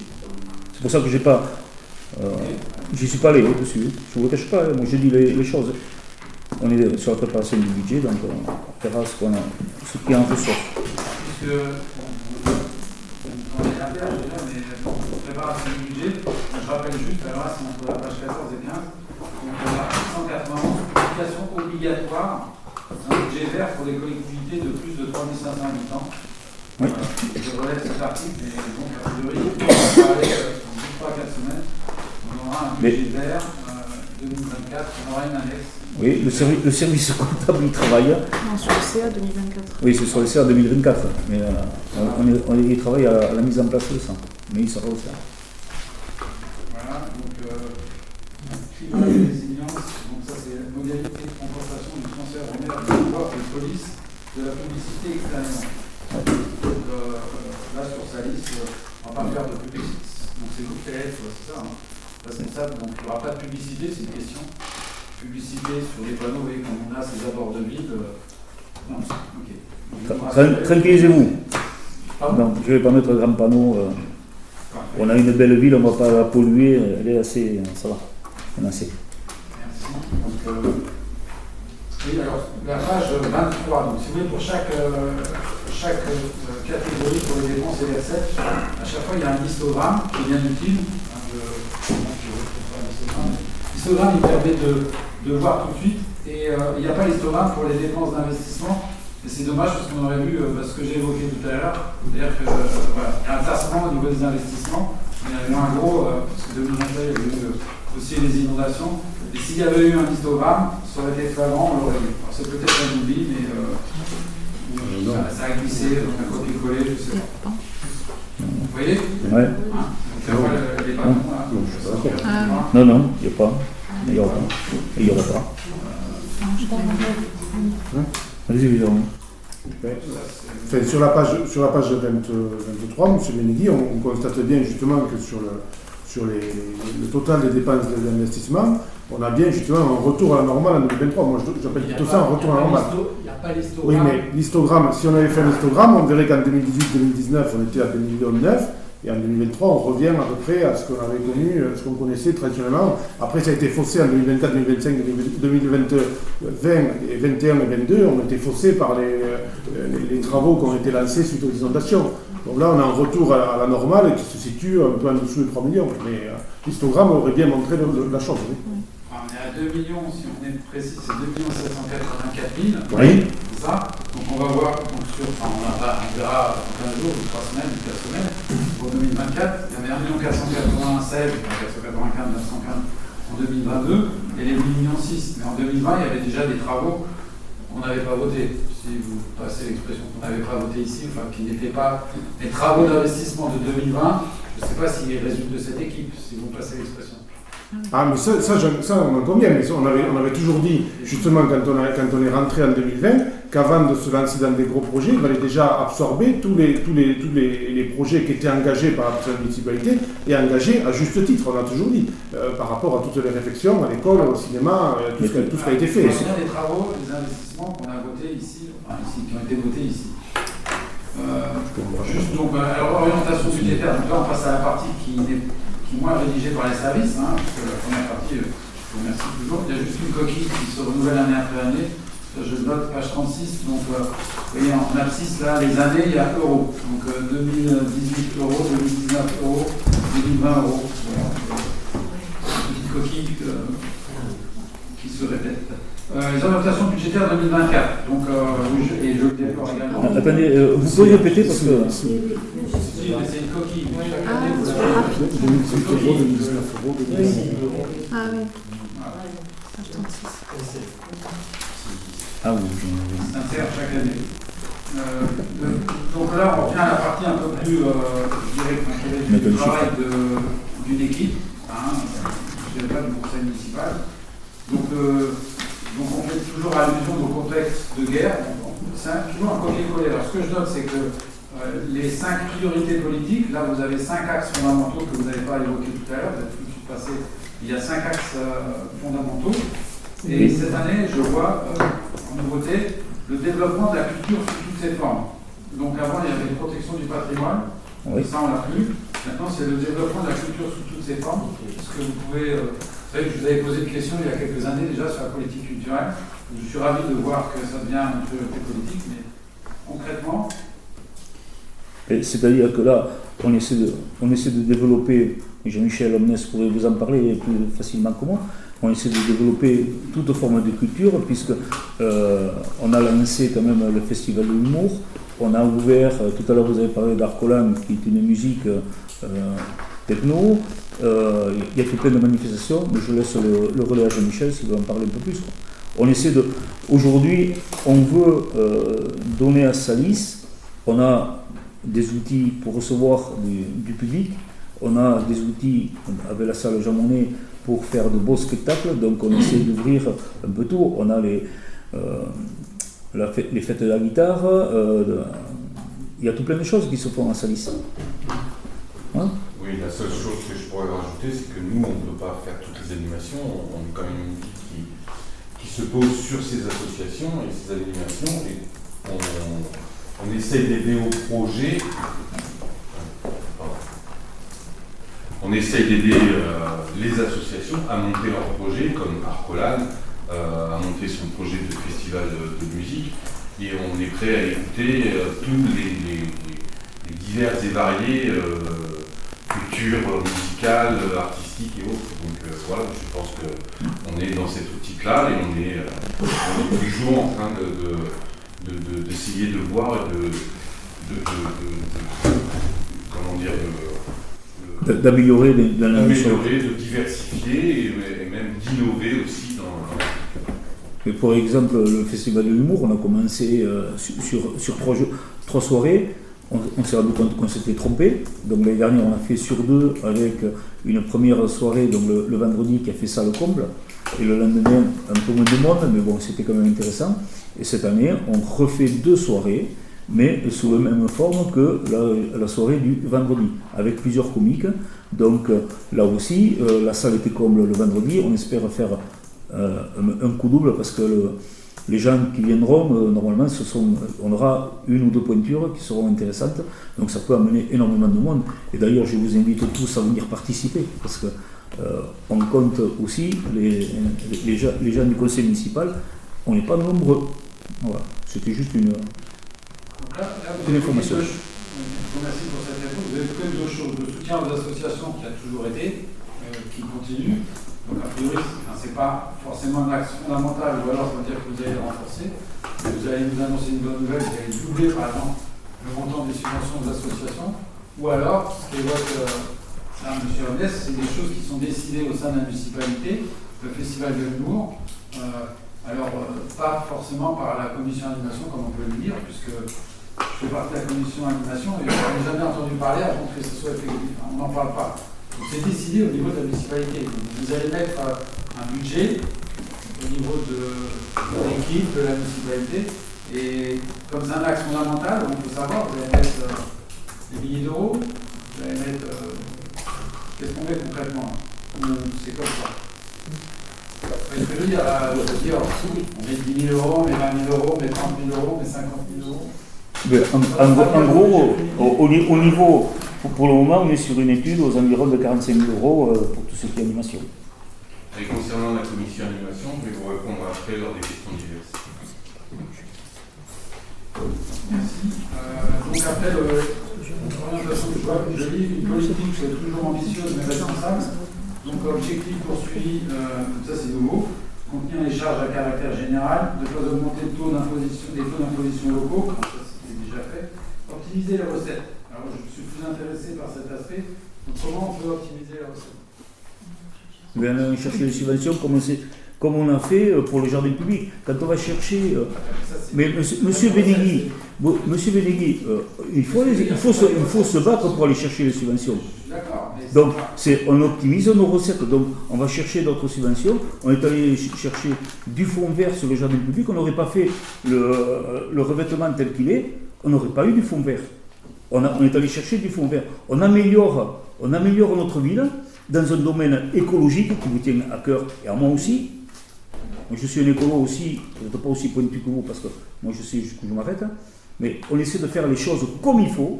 C'est pour ça que j'ai pas. J'y suis pas allé dessus. Je ne vous cache pas, moi j'ai dit les choses. On est sur la préparation du budget, donc on verra ce qui en ressort.
Puisque on est à terre déjà, mais préparation du budget, je rappelle juste, alors là c'est entre la page 14 et 15, donc l'article 191, publication obligatoire d'un budget vert pour les collectivités de plus de 3500 habitants.
Oui.
Je relève cet article, et donc a priori, on va parler dans 3-4 semaines, on aura un budget vert 2024, on aura une annexe.
Oui, le service comptable du travail.
Non, sur le CA 2024.
Oui, c'est sur le CA 2024, mais on y travaille à la mise en place de ça, mais il sera aussi.
Voilà, donc climat et résilience, donc ça c'est la modalité de compensation du transfert de l'air de pouvoir et de police de la publicité extérieure. Donc là sur sa liste, on va pas faire de publicité, donc c'est vous qui allez être, c'est ça, responsable, donc il n'y aura pas de publicité, c'est une question. Publicité sur les panneaux, vous voyez, comme on a ces abords de ville. Non, ok.
Tranquillisez-vous. Non, je ne vais pas mettre un grand panneau. On a une belle ville, on ne va pas la polluer, elle est assez. Ça va, on a assez.
Merci. Donc, oui, alors, la page 23, donc si vous voulez, pour chaque catégorie pour les dépenses et les recettes, à chaque fois il y a un histogramme qui est bien utile. L'histogramme il permet de voir tout de suite, et il n'y a pas l'histogramme pour les dépenses d'investissement, et c'est dommage parce qu'on aurait vu ce que j'ai évoqué tout à l'heure, c'est-à-dire que voilà, il y a un tassement au niveau des investissements, il y a eu un gros, parce que 2021 il y a eu aussi les inondations, et s'il y avait eu un histogramme, ça aurait été flagrant, on l'aurait vu. Alors c'est peut-être un oubli, mais ça a glissé, donc un copier-coller, je sais pas. Vous voyez?
Ouais.
Donc, les ballons, là,
non, il n'y a pas. Il n'y aura pas. Il n'y aura pas. Allez-y, Jérôme.
Enfin, sur la page 23, M. Benegui, on constate bien justement que sur le total des dépenses d'investissement, on a bien justement un retour à la normale en 2023. Moi, j'appelle tout ça un retour à la normale.
Il n'y a pas l'histogramme.
Oui, mais l'histogramme, si on avait fait un histogramme, on verrait qu'en 2018-2019, on était à 2,9 millions. Et en 2023, on revient à peu près à ce qu'on avait connu, ce qu'on connaissait traditionnellement. Après, ça a été faussé en 2024, 2025, 2020 et 21 et 22. On a été faussé par les travaux qui ont été lancés suite aux inondations. Donc là, on a un retour à la normale qui se situe un peu en dessous de 3 millions. Mais l'histogramme aurait bien montré la chose. Oui.
On est à 2 millions, si on est précis, c'est 2 784 000.
Oui.
C'est ça. Donc on va voir, on verra dans 15 jours, 3 semaines, 4 semaines, pour 2024. Il y en a 1 496, 495, 915 en 2022, et les 8,6 millions. Mais en 2020, il y avait déjà des travaux qu'on n'avait pas votés. Si vous passez l'expression qu'on n'avait pas voté ici, enfin qui n'étaient pas les travaux d'investissement de 2020, je ne sais pas s'ils résultent de cette équipe, si vous passez l'expression.
Ah, mais ça on en convient, mais on avait toujours dit, justement, quand on est rentré en 2020, qu'avant de se lancer dans des gros projets, il fallait déjà absorber tous les projets qui étaient engagés par la municipalité et engagés à juste titre, on a toujours dit, par rapport à toutes les réflexions, à l'école, au cinéma, tout ce qui a été fait.
Il y a des travaux, des investissements qu'on a votés ici, qui ont été votés ici. Juste donc, alors orientation budgétaire, donc là on passe à la partie qui est moins rédigée par les services, parce que la première partie, je vous remercie toujours, il y a juste une coquille qui se renouvelle année après année, je note page 36, donc vous voyez en abscisse là, les années, il y a euros, donc 2018 euros, 2019 euros, 2020 euros, voilà, une petite coquille qui se répète. Les orientations budgétaires 2024. Donc, et je le déplore également.
Attendez, vous pouvez répéter parce que.
C'est une coquille. Chaque année, vous
avez 2018 euros, 2019 euros, 2019 euros.
Ah oui.
Ah oui.
S'insère chaque année. Donc là, on revient à la partie un peu plus, je dirais, du travail d'une équipe. Je ne dirais pas du conseil municipal. Donc on fait toujours allusion au contexte de guerre, c'est toujours un copier-coller. Alors ce que je note, c'est que les 5 priorités politiques, là vous avez 5 axes fondamentaux que vous n'avez pas évoqués tout à l'heure, vous êtes tout de suite passé, il y a 5 axes fondamentaux. Et cette année, je vois en nouveauté le développement de la culture sous toutes ses formes. Donc avant, il y avait une protection du patrimoine, ça on l'a plus. Maintenant, c'est le développement de la culture sous toutes ses formes. Est-ce que vous pouvez... Vous savez que je vous avais posé une question il y a quelques années déjà sur la politique culturelle. Je suis ravi de voir que ça devient une priorité politique, mais concrètement...
C'est-à-dire que là, on essaie de développer, et Jean-Michel Omnes pourrait vous en parler plus facilement que moi, on essaie de développer toute forme de culture, puisque on a lancé quand même le festival de l'humour, on a ouvert, tout à l'heure vous avez parlé d'Arcolan, qui est une musique techno, il y a fait plein de manifestations, mais je laisse le relais à Jean-Michel s'il veut en parler un peu plus. On essaie de... Aujourd'hui, on veut donner à Salis, on a des outils pour recevoir du public, on a des outils avec la salle Jean Monnet pour faire de beaux spectacles, donc on essaie d'ouvrir un peu tout. On a les fêtes de la guitare, il y a tout plein de choses qui se font à Salis. Hein?
Oui, la seule chose que je pourrais rajouter, c'est que nous, on ne peut pas faire toutes les animations, on est quand même une équipe qui se pose sur ces associations et ces animations, et on essaie d'aider au projet. On essaye d'aider les associations à monter leurs projets, comme Arcolan a monté son projet de festival de musique, et on est prêt à écouter tous les divers et variés cultures musicales, artistiques et autres. Donc voilà, je pense qu'on est dans cette optique-là et on est toujours en train d'essayer de voir et comment dire,
d'améliorer,
de diversifier et même d'innover aussi dans...
Mais pour exemple, le festival de l'humour, on a commencé sur 3 soirées, on s'est rendu compte qu'on s'était trompé, donc l'année dernière on a fait sur 2 avec une première soirée, donc le vendredi qui a fait ça le comble, et le lendemain un peu moins de monde, mais bon c'était quand même intéressant, et cette année on refait 2 soirées, mais sous la même forme que la soirée du vendredi, avec plusieurs comiques. Donc là aussi, la salle était comble le vendredi. On espère faire un coup double parce que les gens qui viendront, normalement, on aura une ou deux pointures qui seront intéressantes. Donc ça peut amener énormément de monde. Et d'ailleurs, je vous invite tous à venir participer parce que on compte aussi les gens du conseil municipal. On n'est pas nombreux. Voilà. C'était juste une information.
Merci pour cette réponse. Vous avez fait deux choses. Le soutien aux associations qui a toujours été, qui continue. Donc a priori, ce n'est pas forcément un axe fondamental, ou alors ça veut dire que vous allez le renforcer. Vous allez nous annoncer une bonne nouvelle, vous allez doubler par exemple le montant des subventions aux associations. Ou alors, ce qu'évoque M. Honès, c'est des choses qui sont décidées au sein de la municipalité, le festival de l'humour. Pas forcément par la commission animation, comme on peut le dire, puisque je fais partie de la commission animation et je n'ai jamais entendu parler avant que ce soit effectif. On n'en parle pas. C'est décidé au niveau de la municipalité. Vous allez mettre un budget au niveau de l'équipe de la municipalité et comme c'est un axe fondamental, on peut savoir, vous allez mettre des milliers d'euros, vous allez mettre... qu'est-ce qu'on met concrètement? C'est comme ça. Je veux dire, on met 10 000 euros, on met 20 000 euros, on met 30 000 euros, on met 50 000 euros.
En gros, au niveau, pour le moment, on est sur une étude aux environs de 45 000 euros pour tout ce qui est animation.
Et concernant la commission animation, je vais vous répondre après lors des questions diverses.
Merci. Donc après, je lis une politique qui est toujours ambitieuse mais responsable. Donc objectif poursuivi, ça c'est nouveau, contenir les charges à caractère général, ne pas augmenter les taux d'imposition locaux, ça c'était déjà fait, optimiser les recettes. Alors je suis plus intéressé par cet aspect, donc comment on peut optimiser les recettes?
On va chercher les subventions comme on a fait pour le jardin public. Quand on va chercher... mais Monsieur Benegui, il faut se battre pour aller chercher les subventions. Donc, on optimise nos recettes. Donc, on va chercher d'autres subventions. On est allé chercher du fonds vert sur le jardin public. On n'aurait pas fait le revêtement tel qu'il est. On n'aurait pas eu du fonds vert. On est allé chercher du fonds vert. On améliore notre ville dans un domaine écologique qui vous tient à cœur et à moi aussi. Moi, je suis un écolo aussi, peut-être pas aussi pointu que vous parce que moi je sais jusqu'où je m'arrête. Mais on essaie de faire les choses comme il faut.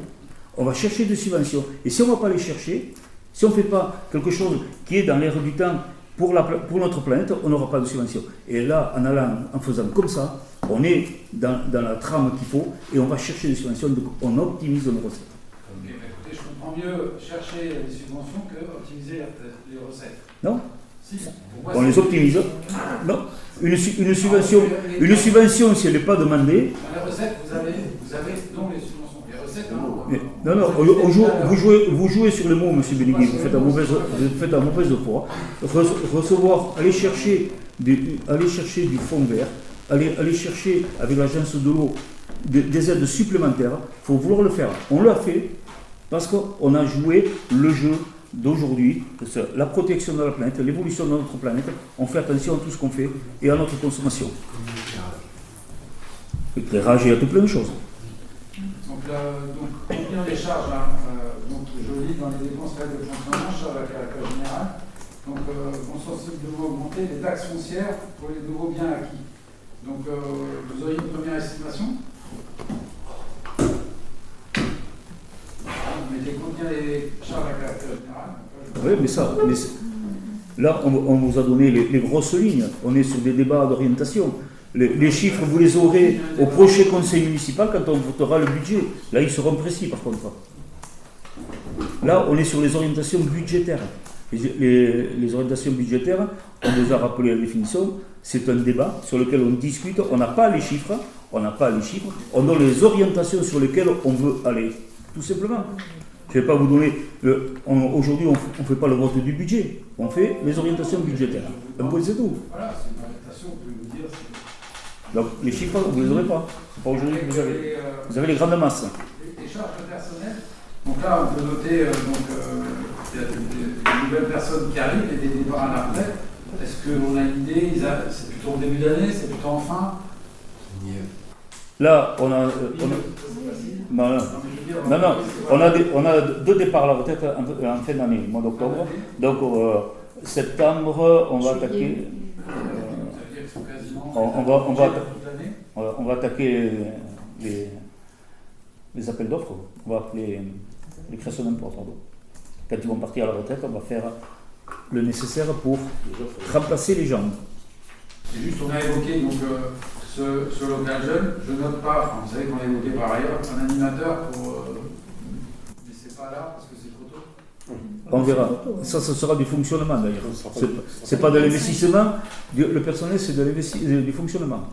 On va chercher des subventions. Et si on ne va pas les chercher, si on ne fait pas quelque chose qui est dans l'air du temps pour notre planète, on n'aura pas de subventions. Et là, en faisant comme ça, on est dans la trame qu'il faut et on va chercher des subventions, donc on optimise nos recettes.
Ok, écoutez, je comprends mieux chercher les subventions que optimiser les recettes.
Non.
Si,
on les optimise. Non. Une subvention, si elle n'est pas demandée...
Dans les recettes, vous avez donc les subventions. Les recettes,
vous jouez sur les mots, M. Benegui, vous faites un mauvaise foi. Recevoir, aller chercher du fonds vert, aller chercher avec l'agence de l'eau des aides supplémentaires, il faut vouloir le faire. On l'a fait parce qu'on a joué le jeu d'aujourd'hui, la protection de la planète, l'évolution de notre planète. On fait attention à tout ce qu'on fait et à notre consommation. Éclairage et à tout plein de choses.
Donc, contenir les charges, donc je lis dans les dépenses réelles de fonctionnement, charges à caractère général. Donc, vont sensiblement augmenter les taxes foncières pour les nouveaux biens acquis. Donc, vous auriez une première estimation? Vous mettez combien les charges à caractère général?
Oui, mais là, on vous a donné les grosses lignes. On est sur des débats d'orientation. Les chiffres, vous les aurez au prochain conseil municipal quand on votera le budget. Là, ils seront précis, par contre. Là, on est sur les orientations budgétaires. Les orientations budgétaires, on vous a rappelé la définition, c'est un débat sur lequel on discute. On n'a pas les chiffres, on donne les orientations sur lesquelles on veut aller. Tout simplement. Je ne vais pas vous donner... Aujourd'hui, on ne fait pas le vote du budget. On fait les orientations budgétaires. Un point, c'est tout.
Voilà, c'est une orientation, on peut vous dire...
Donc, les chiffres, vous ne les aurez pas. C'est pas aujourd'hui que vous avez. Vous avez les grandes masses.
Les charges personnelles. Donc là, on peut noter il y a des nouvelles personnes qui arrivent et des départs à la retraite. Est-ce qu'on a une idée? C'est plutôt au début d'année? C'est plutôt en fin?
Là, on a deux départs à la retraite en fin d'année, mois d'octobre. Donc, septembre, on va attaquer. On va attaquer les appels d'offres. On va appeler les créations d'emplois. Quand ils vont partir à la retraite, on va faire le nécessaire pour remplacer les gens.
Et juste, on a évoqué donc, ce local jeune. Je note pas, vous savez qu'on a évoqué par ailleurs, un animateur pour. Mais c'est pas là parce que c'est trop tôt.
On verra. Ça sera du fonctionnement d'ailleurs. C'est pas de l'investissement. Le personnel, c'est du fonctionnement.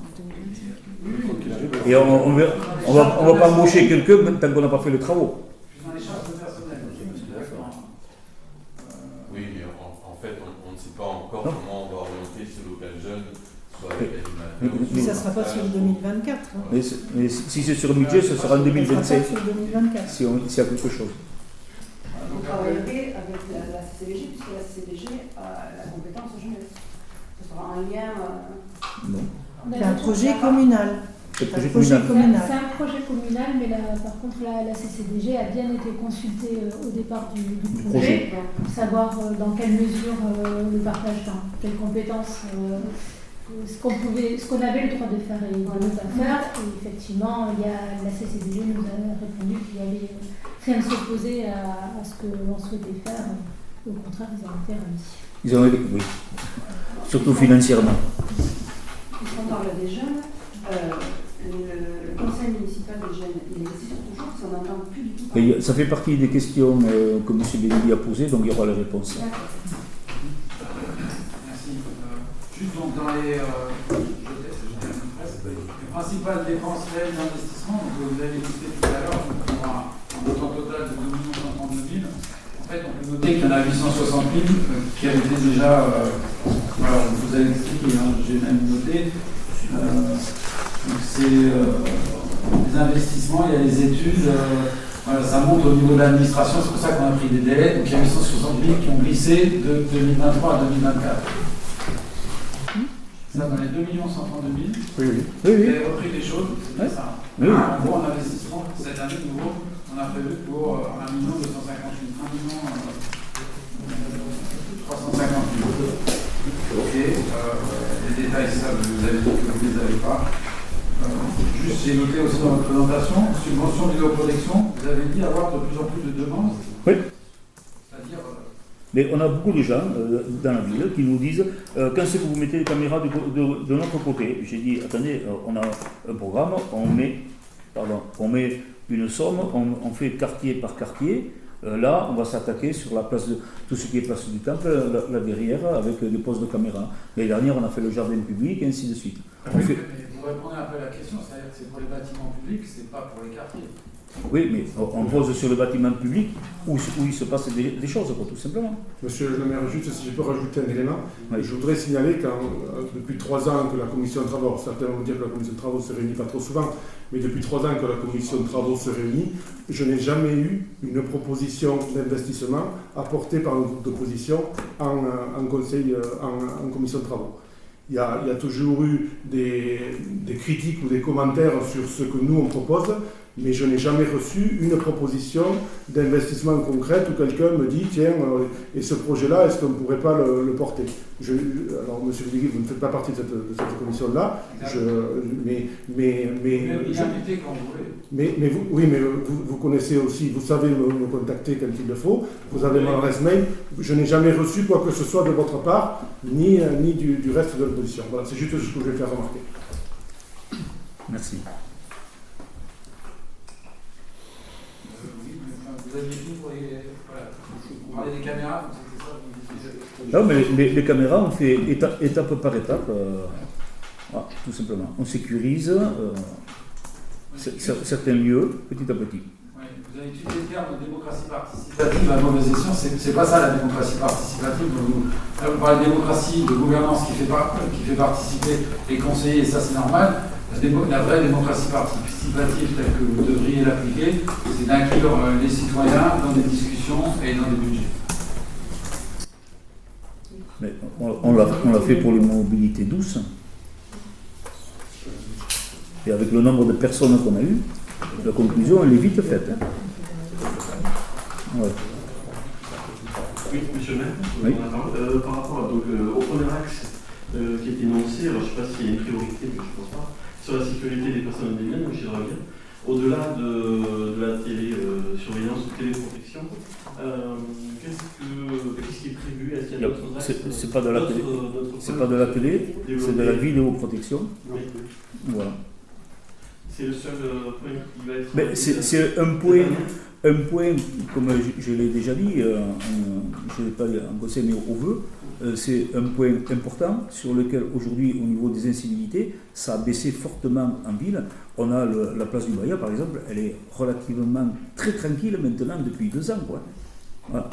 Et on va pas embaucher quelqu'un tant qu'on n'a pas fait les travaux.
Dans les charges de personnel.
Oui, mais en fait, on ne sait pas encore comment on va orienter ce local jeune.
Mais ça ne sera pas sur 2024. Hein.
Mais si c'est sur le budget, ce sera en 2027.
Sur 2024.
S'il y a quelque chose.
Vous travaillerez avec la CCDG, puisque la CCDG a la compétence jeunesse. Ce sera un lien.
Non.
C'est un projet communal.
C'est un projet communal, mais par contre la CCDG a bien été consultée au départ du projet pour savoir dans quelle mesure le partage, quelles compétences, ce qu'on avait le droit de faire et de ne pas faire. Et effectivement, la CCDG nous a répondu qu'il n'y avait rien de s'opposer à ce que l'on souhaitait faire. Au contraire, ils ont été ravis.
Ils ont été, oui. Surtout financièrement.
Puisqu'on parle des jeunes, le conseil municipal des jeunes, il existe toujours, parce qu'on n'entend plus du tout.
Et ça fait partie des questions que M. Benelli a posées, donc il y aura les réponses.
Merci. Juste donc dans les principales dépenses réelles d'investissement, vous avez listé tout à l'heure, pour un montant total de 2 132 000. En fait, on peut noter qu'il y en a 860 000 qui avaient été déjà. Alors, vous avez expliqué, j'ai même noté. Donc c'est les investissements, il y a les études, voilà, ça monte au niveau de l'administration, c'est pour ça qu'on a pris des délais. Donc il y a 860 000 qui ont glissé de 2023 à 2024. Ça dans les 2 132 000.
Oui.
Vous avez repris des choses, c'est ça.
Oui.
En gros, en investissement, cette année, de nouveau, on a prévu pour 1 258 000, 1 350 000. Ok, les détails, ça, vous avez dit que vous ne les avez pas. Juste, j'ai noté aussi dans votre présentation, subvention vidéoprotection, vous avez dit avoir de plus en plus de demandes.
Oui.
C'est-à-dire.
Mais on a beaucoup de gens dans la ville qui nous disent quand c'est que vous mettez les caméras de notre côté. J'ai dit, attendez, on a un programme, on met une somme, on fait quartier par quartier. Là, on va s'attaquer sur la place de tout ce qui est place du Temple, là derrière, avec des postes de caméra. L'année dernière, on a fait le jardin public, et ainsi de suite.
Vous répondez un peu à la question, c'est-à-dire que c'est pour les bâtiments publics, c'est pas pour les quartiers.
Oui, mais on pose sur le bâtiment public où il se passe des choses, tout simplement.
Monsieur le maire, juste si je peux rajouter un élément, je voudrais signaler que depuis 3 ans que la commission de travaux, certains vont dire que la commission de travaux se réunit pas trop souvent, mais depuis 3 ans que la commission de travaux se réunit, je n'ai jamais eu une proposition d'investissement apportée par un groupe d'opposition en commission de travaux. Il y a toujours eu des critiques ou des commentaires sur ce que nous on propose, mais je n'ai jamais reçu une proposition d'investissement concrète où quelqu'un me dit tiens, et ce projet-là, est-ce qu'on ne pourrait pas le porter? Alors, monsieur Lévy, vous ne faites pas partie de cette commission-là, mais vous connaissez aussi, vous savez me contacter quand il le faut, vous avez mon adresse mail, je n'ai jamais reçu quoi que ce soit de votre part, ni du reste de l'opposition. Voilà, c'est juste ce que je vais faire remarquer.
Merci.
Vous aviez dit pour on parlait des caméras, c'était ça.
Non, mais les caméras, on fait étape par étape, voilà, tout simplement. On sécurise certains lieux petit à petit.
Oui, vous avez utilisé le terme de démocratie participative à mauvaise escient, c'est pas ça la démocratie participative. Vous parlez de démocratie, de gouvernance qui fait participer les conseillers, et ça c'est normal. La vraie démocratie participative telle que vous devriez l'appliquer, c'est d'inclure les citoyens dans des discussions et dans des budgets.
Mais on l'a fait pour les mobilités douces. Et avec le nombre de personnes qu'on a eu, la conclusion, elle est vite faite. Ouais.
Oui, monsieur le maire,
oui.
Par rapport au premier axe qui est énoncé, alors je ne sais pas s'il y a une priorité, mais je ne pense pas, sur la sécurité des personnes et des biens, donc j'y reviens. Au-delà de la télésurveillance ou téléprotection, qu'est-ce qui est prévu? Est-ce qu'il y a d'autres axes?
C'est pas de la télé, c'est pas de la télé, c'est de la vidéoprotection.
Oui.
Voilà.
C'est le seul point qui va être...
Mais c'est un point, comme je l'ai déjà dit, je ne l'ai pas en conseil mais au vœu, c'est un point important sur lequel aujourd'hui au niveau des incivilités, ça a baissé fortement en ville. On a la place du Bahia par exemple, elle est relativement très tranquille maintenant depuis 2 ans. Voilà.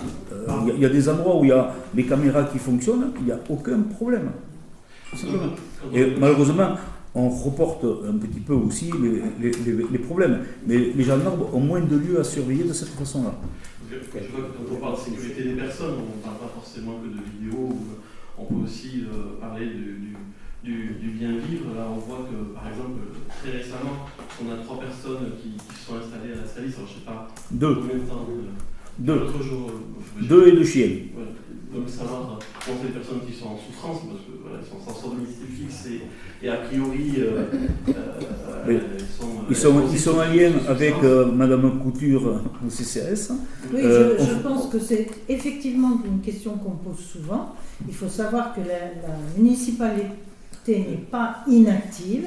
Y a des endroits où il y a des caméras qui fonctionnent, il n'y a aucun problème. Et malheureusement, on reporte un petit peu aussi les problèmes. Mais les gendarmes ont moins de lieux à surveiller de cette façon-là.
Je vois que quand on parle de sécurité des personnes, on ne parle pas forcément que de vidéo. On peut aussi parler du bien vivre. Là, on voit que, par exemple, très récemment, on a 3 personnes qui se sont installées à la Salis. Alors, je ne sais pas combien de temps.
2.
L'autre jour,
2 et 2 chiens.
Voilà. Donc savoir comment c'est les personnes qui sont en souffrance, parce que voilà, ils sont sans domicile fixe et a priori
ils sont en lien avec Madame Couture au CCAS.
Oui, je pense que c'est effectivement une question qu'on pose souvent. Il faut savoir que la municipalité n'est pas inactive.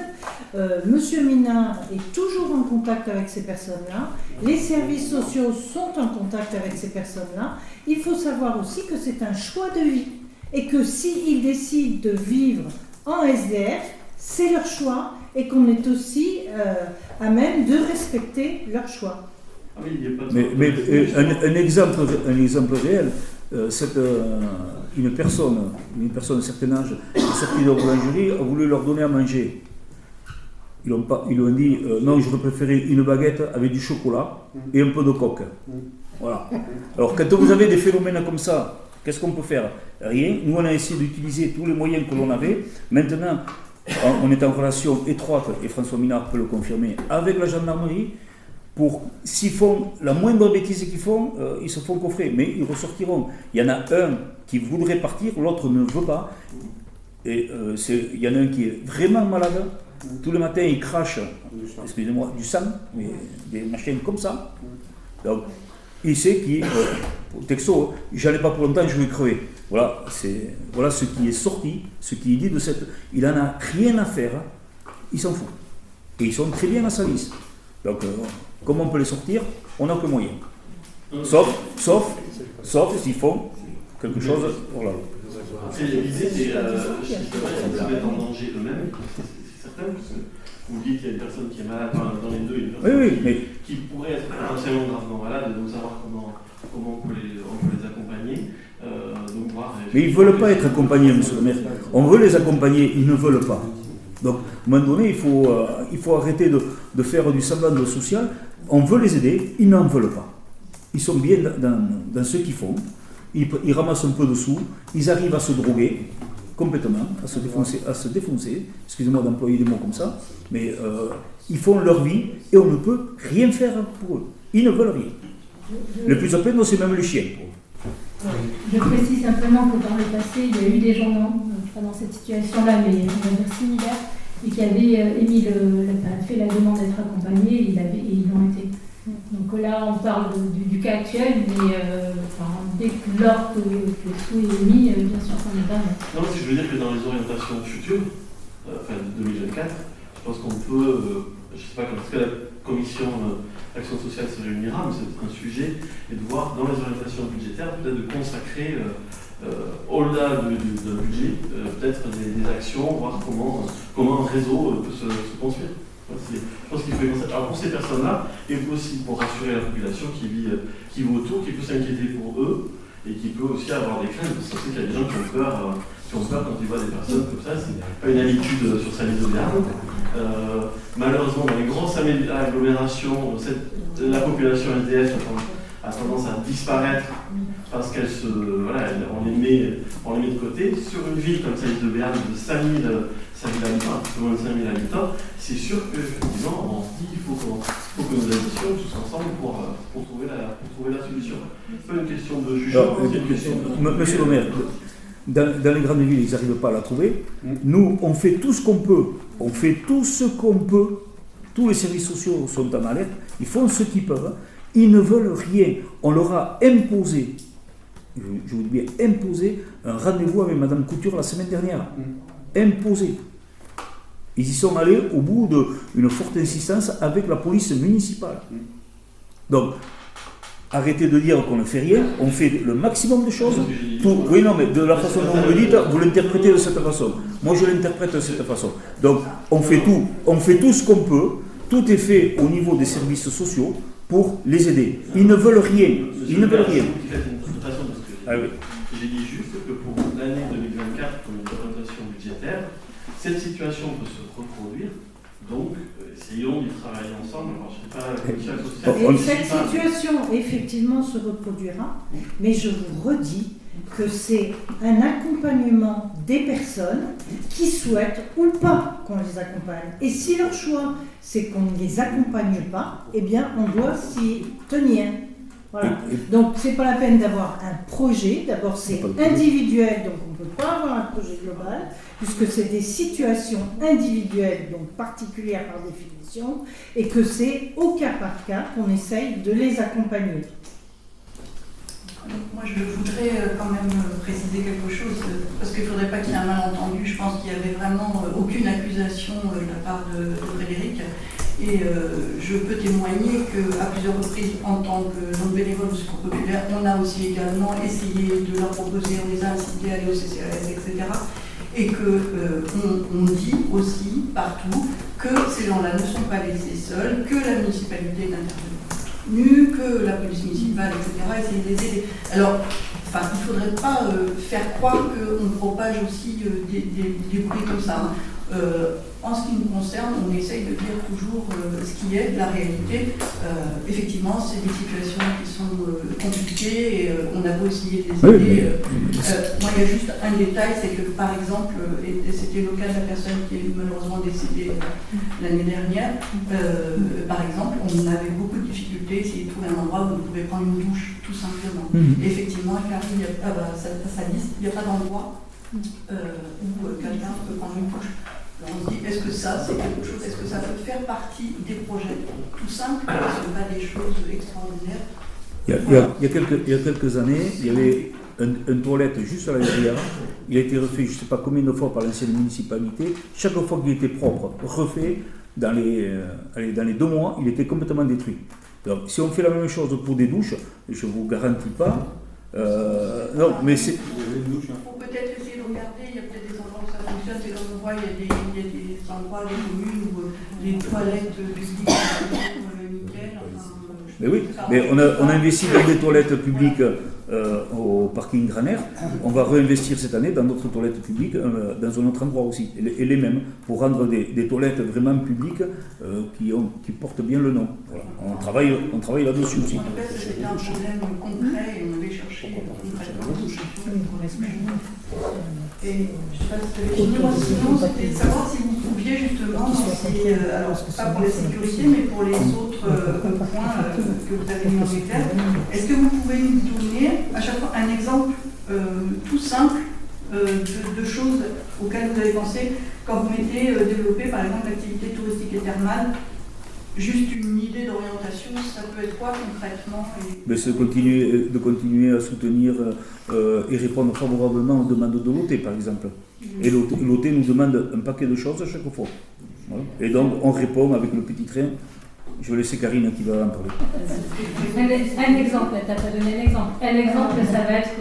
Monsieur Mina est toujours en contact avec ces personnes-là. Les services sociaux sont en contact avec ces personnes-là. Il faut savoir aussi que c'est un choix de vie et que s'ils décident de vivre en SDF, c'est leur choix et qu'on est aussi à même de respecter leur choix.
Ah oui, il y a pas de
mais un exemple réel, une personne d'un certain âge est sortie de la boulangerie, a voulu leur donner à manger. Ils lui ont dit non, j'aurais préféré une baguette avec du chocolat et un peu de coque. Voilà. Alors quand vous avez des phénomènes comme ça, qu'est-ce qu'on peut faire? Rien. Nous on a essayé d'utiliser tous les moyens que l'on avait. Maintenant, on est en relation étroite, et François Minard peut le confirmer, avec la gendarmerie. Pour s'ils font la moindre bêtise qu'ils font, ils se font coffrer, mais ils ressortiront. Il y en a un qui voudrait partir, l'autre ne veut pas. Et il y en a un qui est vraiment malade. Tous les matins, il crache, excusez-moi, du sang, mais des machines comme ça. Donc, il sait qu'il, texto, j'allais pas pour longtemps, je vais crever. Voilà ce qui est sorti, ce qui est dit de cette. Il n'en a rien à faire, il s'en fout. Et ils sont très bien à sa liste. Donc, comment on peut les sortir? On n'a aucun moyen. Sauf s'ils font quelque chose hors la loi.
L'idée, c'est qu'ils se mettent en danger eux-mêmes, c'est certain, parce que vous dites qu'il y a une personne qui est malade dans les deux, une personne qui pourrait être potentiellement gravement malade, et donc savoir comment on peut les accompagner.
Mais ils ne veulent pas être accompagnés, monsieur le maire. On veut les accompagner, ils ne veulent pas. Donc, à un moment donné, il faut arrêter de faire du semblant de social. On veut les aider, ils n'en veulent pas. Ils sont bien dans ce qu'ils font. Ils ramassent un peu de sous, ils arrivent à se droguer complètement, à se défoncer. Excusez-moi d'employer des mots comme ça, mais ils font leur vie et on ne peut rien faire pour eux. Ils ne veulent rien. Le plus à peine, c'est même les chiens.
Je précise simplement que dans le passé, il y a eu des gens, pas dans cette situation-là, mais similaires, et qui avaient fait la demande d'être accompagnés et ils l'ont été. Donc là, on parle du cas actuel, mais dès que l'ordre que le sou est mis, bien sûr, ça n'est pas.
Non, je veux dire que dans les orientations futures, enfin 2024, je pense qu'on peut, je ne sais pas quand la commission Action sociale se réunira, mais c'est un sujet, et de voir dans les orientations budgétaires, peut-être de consacrer, au-delà du budget, peut-être des actions, voir comment un réseau peut se construire. Je pense qu'il faut commencer. Alors pour ces personnes-là, et aussi pour rassurer la population qui vit autour, qui peut s'inquiéter pour eux, et qui peut aussi avoir des craintes, parce qu'on sait qu'il y a des gens qui ont peur quand ils voient des personnes comme ça. C'est pas une habitude sur sa liste de Béarn. Malheureusement, dans les grosses agglomérations, la population SDF a tendance à disparaître parce on les met de côté. Sur une ville comme celle de Béarn de 5000 5 000 habitants, un peu moins de 5 000 habitants, c'est sûr qu'effectivement, on se dit qu'il faut que nous agissions tous ensemble pour trouver la solution. C'est pas une question de jugement, c'est une question de...
Monsieur le maire, dans les grandes villes, ils n'arrivent pas à la trouver. Nous, on fait tout ce qu'on peut. On fait tout ce qu'on peut. Tous les services sociaux sont en alerte. Ils font ce qu'ils peuvent. Ils ne veulent rien. On leur a imposé, je vous dis bien imposé, un rendez-vous avec Madame Couture la semaine dernière. Imposé. Ils y sont allés au bout d'une forte insistance avec la police municipale. Donc, arrêtez de dire qu'on ne fait rien, on fait le maximum de choses. Oui, non, mais de la façon dont vous le dites, vous l'interprétez de cette façon. Moi, je l'interprète de cette façon. Donc, on fait tout ce qu'on peut. Tout est fait au niveau des services sociaux pour les aider. Ils ne veulent rien. Ils ne veulent rien.
J'ai dit juste que pour l'année 2024, comme une représentation budgétaire, cette situation peut se reproduire. Donc, essayons d'y travailler ensemble. Alors, je ne sais pas, la commission sociale...
Et cette situation, effectivement, se reproduira, mais je vous redis que c'est un accompagnement des personnes qui souhaitent ou pas qu'on les accompagne. Et si leur choix, c'est qu'on ne les accompagne pas, eh bien, on doit s'y tenir. Voilà. Donc, c'est pas la peine d'avoir un projet. D'abord, c'est individuel, donc on ne peut pas avoir un projet global, puisque c'est des situations individuelles, donc particulières par définition, et que c'est au cas par cas qu'on essaye de les accompagner.
Moi, je voudrais quand même préciser quelque chose, parce qu'il ne faudrait pas qu'il y ait un malentendu. Je pense qu'il n'y avait vraiment aucune accusation de la part de Frédéric. Et je peux témoigner qu'à plusieurs reprises, en tant que non-bénévole au Secours populaire, on a aussi également essayé de leur proposer, on les a incités à aller au CCAS, etc. Et qu'on dit aussi partout que ces gens-là ne sont pas laissés seuls, que la municipalité est intervenue, que la police municipale, etc., essaye de les aider. Alors, il ne faudrait pas faire croire qu'on propage aussi des bruits comme ça. En ce qui nous concerne, on essaye de dire toujours ce qui est la réalité. Effectivement, c'est des situations qui sont compliquées et on a beau essayer de les aider. Moi, il y a juste un détail, c'est que par exemple, et c'était le cas de la personne qui est malheureusement décédée l'année dernière, par exemple, on avait beaucoup de difficultés à essayer de trouver un endroit où on pouvait prendre une douche, tout simplement. Et effectivement, Karine, sa liste, il n'y a pas d'endroit où quelqu'un peut prendre une douche. On se dit, est-ce que ça, c'est quelque chose, est-ce que ça peut faire partie des projets tout simples, ce ne sont pas des choses extraordinaires?
Il y a quelques années, il y avait une toilette juste à la rivière. Il a été refait, je ne sais pas combien de fois par l'ancienne municipalité. Chaque fois qu'il était propre, refait, dans les 2 mois, il était complètement détruit. Donc, si on fait la même chose pour des douches, je ne vous garantis pas. Non, mais c'est...
Il faut peut-être essayer de regarder, il y a peut-être des endroits où ça fonctionne, c'est comme on voit, il y a des endroits, des communes où les toilettes publiques sont nickel.
Mais oui, mais on a investi dans des toilettes publiques au parking Graner. On va réinvestir cette année dans d'autres toilettes publiques dans un autre endroit aussi, et les mêmes, pour rendre des toilettes vraiment publiques qui portent bien le nom. Voilà. On travaille là-dessus aussi.
En fait, c'était un problème concret et on allait chercher concrètement des solutions. Et je ne sais pas si tu avais fini, moi sinon c'était de savoir si vous trouviez justement, alors pas pour la sécurité, mais pour les autres points que vous avez mis en clair, est-ce que vous pouvez nous donner à chaque fois un exemple tout simple de choses auxquelles vous avez pensé quand vous mettez développer par exemple l'activité touristique et thermale? Juste une idée d'orientation, ça peut être quoi concrètement?
Mais c'est de continuer à soutenir et répondre favorablement aux demandes de l'OT par exemple. Et l'OT nous demande un paquet de choses à chaque fois. Voilà. Et donc on répond avec le petit train. Je vais laisser Karine qui va en parler.
Un exemple, tu n'as pas donné un exemple. Un exemple, ça va être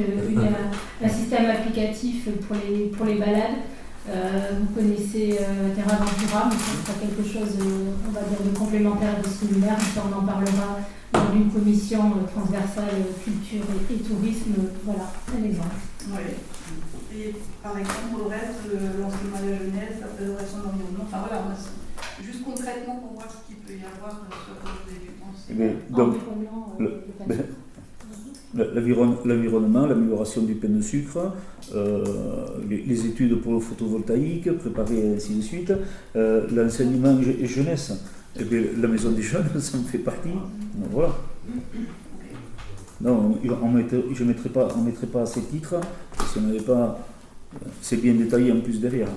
un système applicatif pour les balades. Vous connaissez TerraVentura, mais ça sera quelque chose, on va dire, de complémentaire et de similaire. On en parlera dans une commission transversale culture et tourisme. Voilà, un exemple.
Oui. Et par exemple, pour le reste, l'enseignement de la jeunesse, la préservation de l'environnement, enfin voilà, juste concrètement pour voir ce qu'il peut y avoir sur ce que vous avez pensé.
l'environnement, l'amélioration du pain de sucre, les études pour le photovoltaïque, préparer ainsi de suite, l'enseignement et jeunesse. Et bien, la maison des jeunes, ça me fait partie. Donc, voilà. Non, je ne mettrai pas à ces titres, si on n'avait pas. C'est bien détaillé en plus derrière.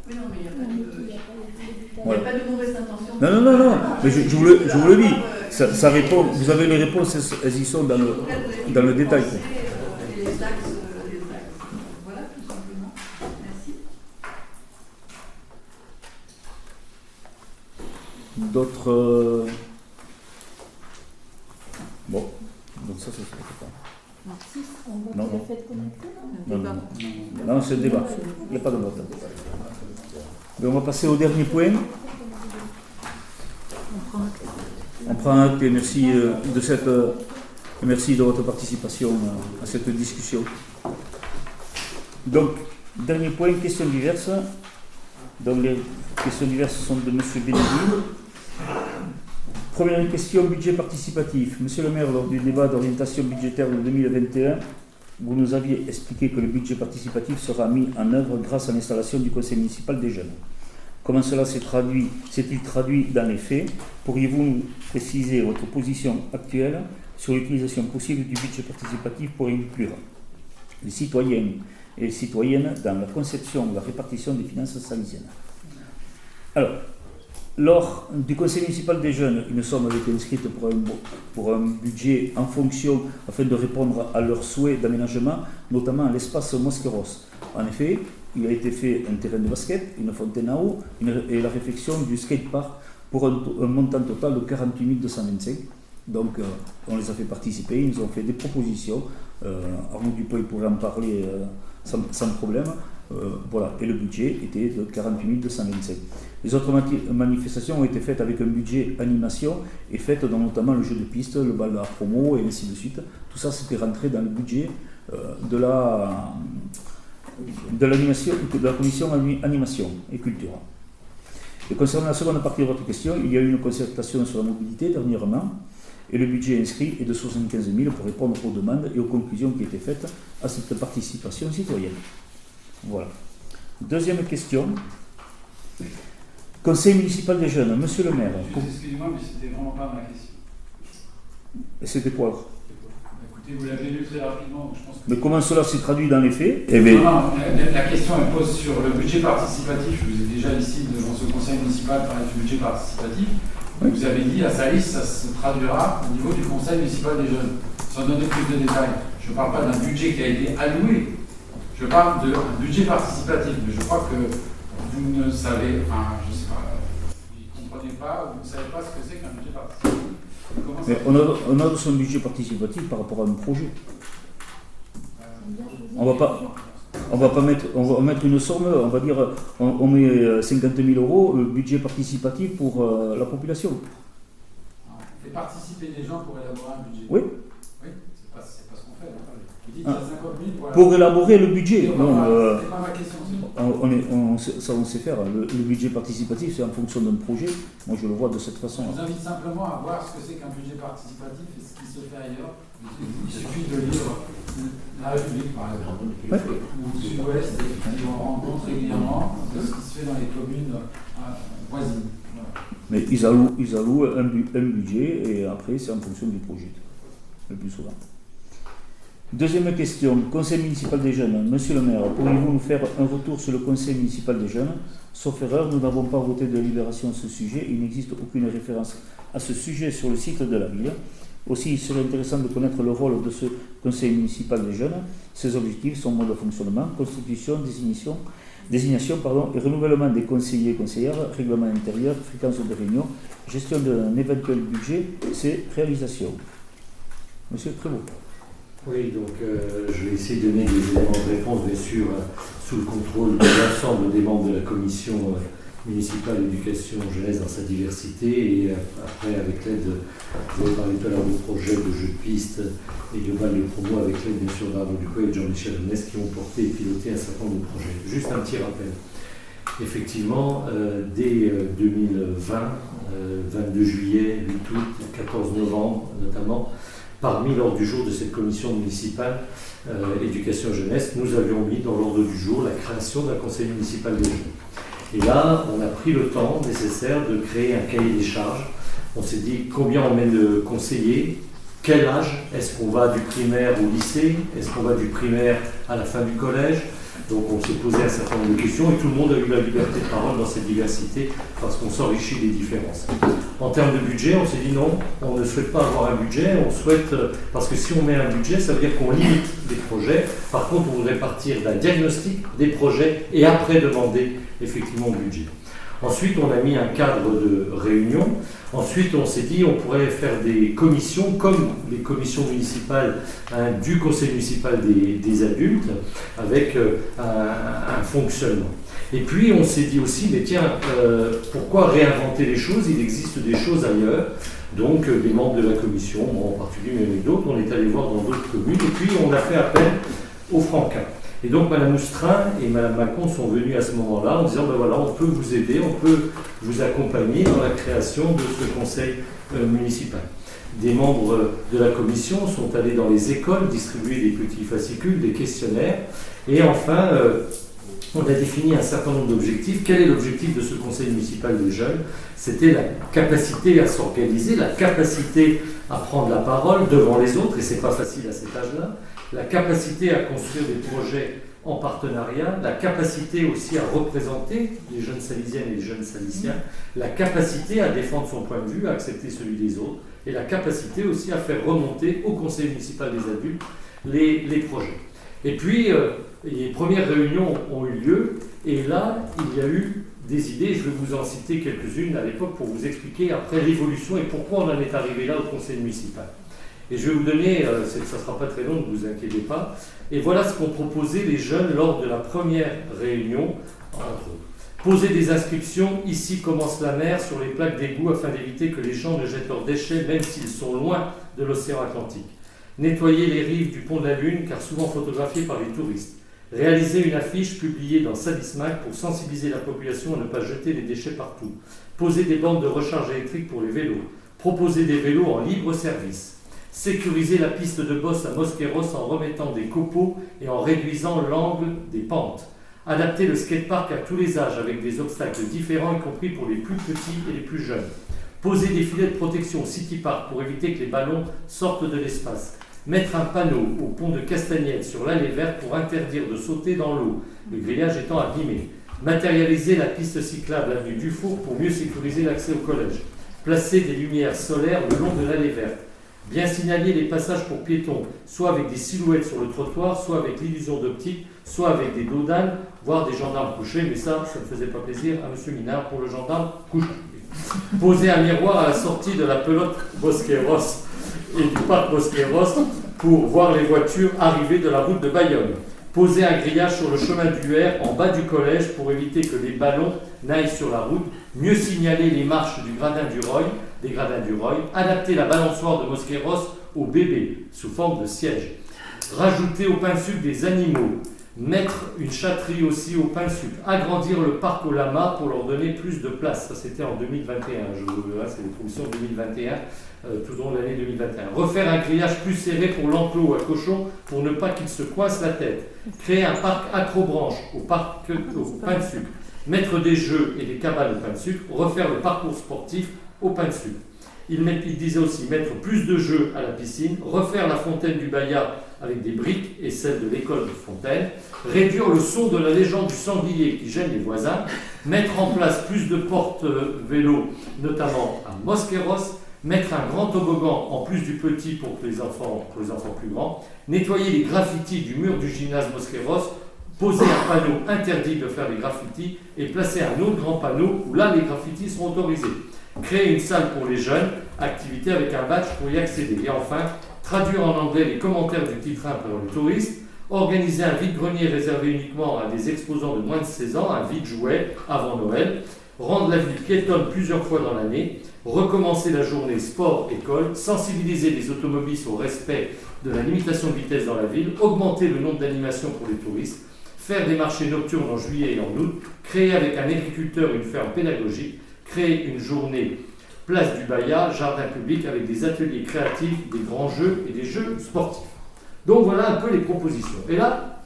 Oui, non, mais il n'y a pas de mauvaise intention.
Non, mais je vous le dis. Ça répond, vous avez les réponses, elles y sont dans le détail.
Les axes. Voilà, tout simplement. Merci.
D'autres. Bon, donc ça se fait pas.
On vote le fait connecté,
non, c'est le débat. Il n'y a pas de vote. Mais on va passer au dernier point. On prend acte et merci de votre participation à cette discussion. Donc, dernier point, questions diverses. Donc, les questions diverses sont de M. Bénédine. Première question, budget participatif. Monsieur le maire, lors du débat d'orientation budgétaire de 2021, vous nous aviez expliqué que le budget participatif sera mis en œuvre grâce à l'installation du conseil municipal des jeunes. Comment cela s'est-il traduit dans les faits? Pourriez-vous nous préciser votre position actuelle sur l'utilisation possible du budget participatif pour inclure les citoyens et les citoyennes dans la conception ou la répartition des finances salésiennes? Alors, lors du conseil municipal des jeunes, une somme avait été inscrite pour un budget en fonction, afin de répondre à leurs souhaits d'aménagement, notamment à l'espace Mosqueros. En effet, il a été fait un terrain de basket, une fontaine à eau et la réfection du skatepark pour un montant total de 48 225. Donc, on les a fait participer, ils nous ont fait des propositions. Arnaud Dupuy pourrait en parler sans problème. Voilà, et le budget était de 48 225. Les autres manifestations ont été faites avec un budget animation et faites dans notamment le jeu de piste, le bal à promo et ainsi de suite. Tout ça, c'était rentré dans le budget de la commission animation et culture. Et concernant la seconde partie de votre question, il y a eu une concertation sur la mobilité dernièrement et le budget inscrit est de 75 000 pour répondre aux demandes et aux conclusions qui étaient faites à cette participation citoyenne. Voilà. Deuxième question. Conseil municipal des jeunes. Monsieur le maire.
Excusez-moi, mais c'était vraiment pas ma question.
Et c'était quoi alors?
Écoutez, vous l'avez lu très rapidement, je pense que...
Mais comment cela s'est traduit dans les faits?
Non, la question elle pose sur le budget participatif. Vous êtes déjà ici devant ce conseil municipal parler du budget participatif. Oui. Vous avez dit à Salis, ça se traduira au niveau du conseil municipal des jeunes. Sans donner plus de détails. Je ne parle pas d'un budget qui a été alloué. Je parle d'un budget participatif, mais je crois que vous ne savez, enfin, je ne sais pas, vous ne comprenez pas, vous ne savez pas ce que c'est qu'un budget participatif.
Mais on a son budget participatif par rapport à un projet. On va mettre une somme, on va dire, on met 50 000 € le budget participatif pour la population.
On fait participer des gens pour élaborer un budget.
Oui.
Oui, c'est pas ce qu'on fait. Vous dites
qu'il
y a 50 000
pour élaborer le budget.
C'est pas ma question.
On sait faire. Le budget participatif, c'est en fonction d'un projet. Moi, je le vois de cette façon.
Je vous invite simplement à voir ce que c'est qu'un budget participatif et ce qui se fait ailleurs. Il suffit de lire La République, par exemple, ou le Sud-Ouest, qui on rencontre régulièrement de ce qui se fait dans les communes voisines. Voilà.
Mais ils allouent un budget et après, c'est en fonction du projet, le plus souvent. Deuxième question, conseil municipal des jeunes. Monsieur le maire, pourriez-vous nous faire un retour sur le conseil municipal des jeunes? Sauf erreur, nous n'avons pas voté de délibération à ce sujet. Il n'existe aucune référence à ce sujet sur le site de la ville. Aussi, il serait intéressant de connaître le rôle de ce conseil municipal des jeunes, ses objectifs, son mode de fonctionnement, constitution, désignation et renouvellement des conseillers et conseillères, règlement intérieur, fréquence de réunion, gestion d'un éventuel budget, ses réalisations. Monsieur Prévost.
Oui, donc je vais essayer de donner des éléments de réponse, bien sûr, sous le contrôle de l'ensemble des membres de la commission municipale éducation jeunesse dans sa diversité, et après avec l'aide, vous avez parlé tout à l'heure de projets de jeux de piste et de balles de promo, avec l'aide bien sûr d'Arnaud Dupuy et de Jean-Michel Honès qui ont porté et piloté un certain nombre de projets. Juste un petit rappel. Effectivement, dès 2020, 22 juillet, 8 août, 14 novembre notamment, parmi l'ordre du jour de cette commission municipale éducation jeunesse, nous avions mis dans l'ordre du jour la création d'un conseil municipal des jeunes. Et là, on a pris le temps nécessaire de créer un cahier des charges. On s'est dit combien on met de conseillers, quel âge, est-ce qu'on va du primaire au lycée, est-ce qu'on va du primaire à la fin du collège. Donc on s'est posé un certain nombre de questions et tout le monde a eu la liberté de parole dans cette diversité parce qu'on s'enrichit des différences. En termes de budget, on s'est dit non, on ne souhaite pas avoir un budget, on souhaite, parce que si on met un budget, ça veut dire qu'on limite les projets. Par contre, on voudrait partir d'un diagnostic des projets et après demander effectivement le budget. Ensuite, on a mis un cadre de réunion. Ensuite, on s'est dit on pourrait faire des commissions, comme les commissions municipales du conseil municipal des adultes, avec un fonctionnement. Et puis, on s'est dit aussi, mais tiens, pourquoi réinventer les choses? Il existe des choses ailleurs. Donc, des membres de la commission, moi en particulier, mais avec d'autres, on est allé voir dans d'autres communes. Et puis, on a fait appel aux Francas. Et donc Mme Moustrin et Mme Macon sont venues à ce moment-là en disant ben voilà, on peut vous aider, on peut vous accompagner dans la création de ce conseil municipal. Des membres de la commission sont allés dans les écoles distribuer des petits fascicules, des questionnaires. Et enfin, on a défini un certain nombre d'objectifs. Quel est l'objectif de ce conseil municipal des jeunes? C'était la capacité à s'organiser, la capacité à prendre la parole devant les autres, et c'est pas facile à cet âge-là. La capacité à construire des projets en partenariat, la capacité aussi à représenter les jeunes salisiennes et les jeunes salisiens, la capacité à défendre son point de vue, à accepter celui des autres, et la capacité aussi à faire remonter au conseil municipal des adultes les projets. Et puis, les premières réunions ont eu lieu, et là, il y a eu des idées, je vais vous en citer quelques-unes à l'époque pour vous expliquer après l'évolution et pourquoi on en est arrivé là au conseil municipal. Et je vais vous donner, ça ne sera pas très long, ne vous inquiétez pas. Et voilà ce qu'ont proposé les jeunes lors de la première réunion, entre autres. Poser des inscriptions, ici commence la mer, sur les plaques d'égout afin d'éviter que les gens ne jettent leurs déchets même s'ils sont loin de l'océan Atlantique. Nettoyer les rives du pont de la Lune, car souvent photographiées par les touristes. Réaliser une affiche publiée dans Sadismac pour sensibiliser la population à ne pas jeter les déchets partout. Poser des bandes de recharge électrique pour les vélos. Proposer des vélos en libre service. Sécuriser la piste de bosse à Mosqueros en remettant des copeaux et en réduisant l'angle des pentes. Adapter le skatepark à tous les âges avec des obstacles différents, y compris pour les plus petits et les plus jeunes. Poser des filets de protection au City Park pour éviter que les ballons sortent de l'espace. Mettre un panneau au pont de Castagnette sur l'allée verte pour interdire de sauter dans l'eau, le grillage étant abîmé. Matérialiser la piste cyclable avenue Dufour pour mieux sécuriser l'accès au collège. Placer des lumières solaires le long de l'allée verte. Bien signaler les passages pour piétons, soit avec des silhouettes sur le trottoir, soit avec l'illusion d'optique, soit avec des dos d'âne, voire des gendarmes couchés, mais ça ne faisait pas plaisir à M. Minard pour le gendarme couché. Poser un miroir à la sortie de la pelote Mosqueros et du parc Mosqueros pour voir les voitures arriver de la route de Bayonne. Poser un grillage sur le chemin du R en bas du collège pour éviter que les ballons n'aillent sur la route. Mieux signaler les marches des gradins du Roy. Adapter la balançoire de Mosqueros au bébé sous forme de siège. Rajouter au pain sucre des animaux. Mettre une chatterie aussi au pain sucre. Agrandir le parc aux lamas pour leur donner plus de place. Ça, c'était en 2021. C'est les promotions 2021, tout au long de l'année 2021. Refaire un grillage plus serré pour l'enclos à cochons pour ne pas qu'ils se coincent la tête. Créer un parc acrobranche au pain de sucre. Mettre des jeux et des cabanes au pain de sucre. Refaire le parcours sportif au pain de sucre. Il disait aussi mettre plus de jeux à la piscine. Refaire la fontaine du Bayat avec des briques et celle de l'école de Fontaine, réduire le son de la légende du sanglier qui gêne les voisins, mettre en place plus de portes vélos, notamment à Mosqueros, mettre un grand toboggan en plus du petit pour les enfants plus grands, nettoyer les graffitis du mur du gymnase Mosqueros, poser un panneau interdit de faire des graffitis et placer un autre grand panneau où là les graffitis seront autorisés. Créer une salle pour les jeunes, activité avec un badge pour y accéder. Et enfin, traduire en anglais les commentaires du petit train pour les touristes, organiser un vide-grenier réservé uniquement à des exposants de moins de 16 ans, un vide-jouet avant Noël, rendre la ville piétonne plusieurs fois dans l'année, recommencer la journée sport-école, sensibiliser les automobilistes au respect de la limitation de vitesse dans la ville, augmenter le nombre d'animations pour les touristes, faire des marchés nocturnes en juillet et en août, créer avec un agriculteur une ferme pédagogique, créer une journée place du Baya, jardin public avec des ateliers créatifs, des grands jeux et des jeux sportifs. Donc voilà un peu les propositions. Et là,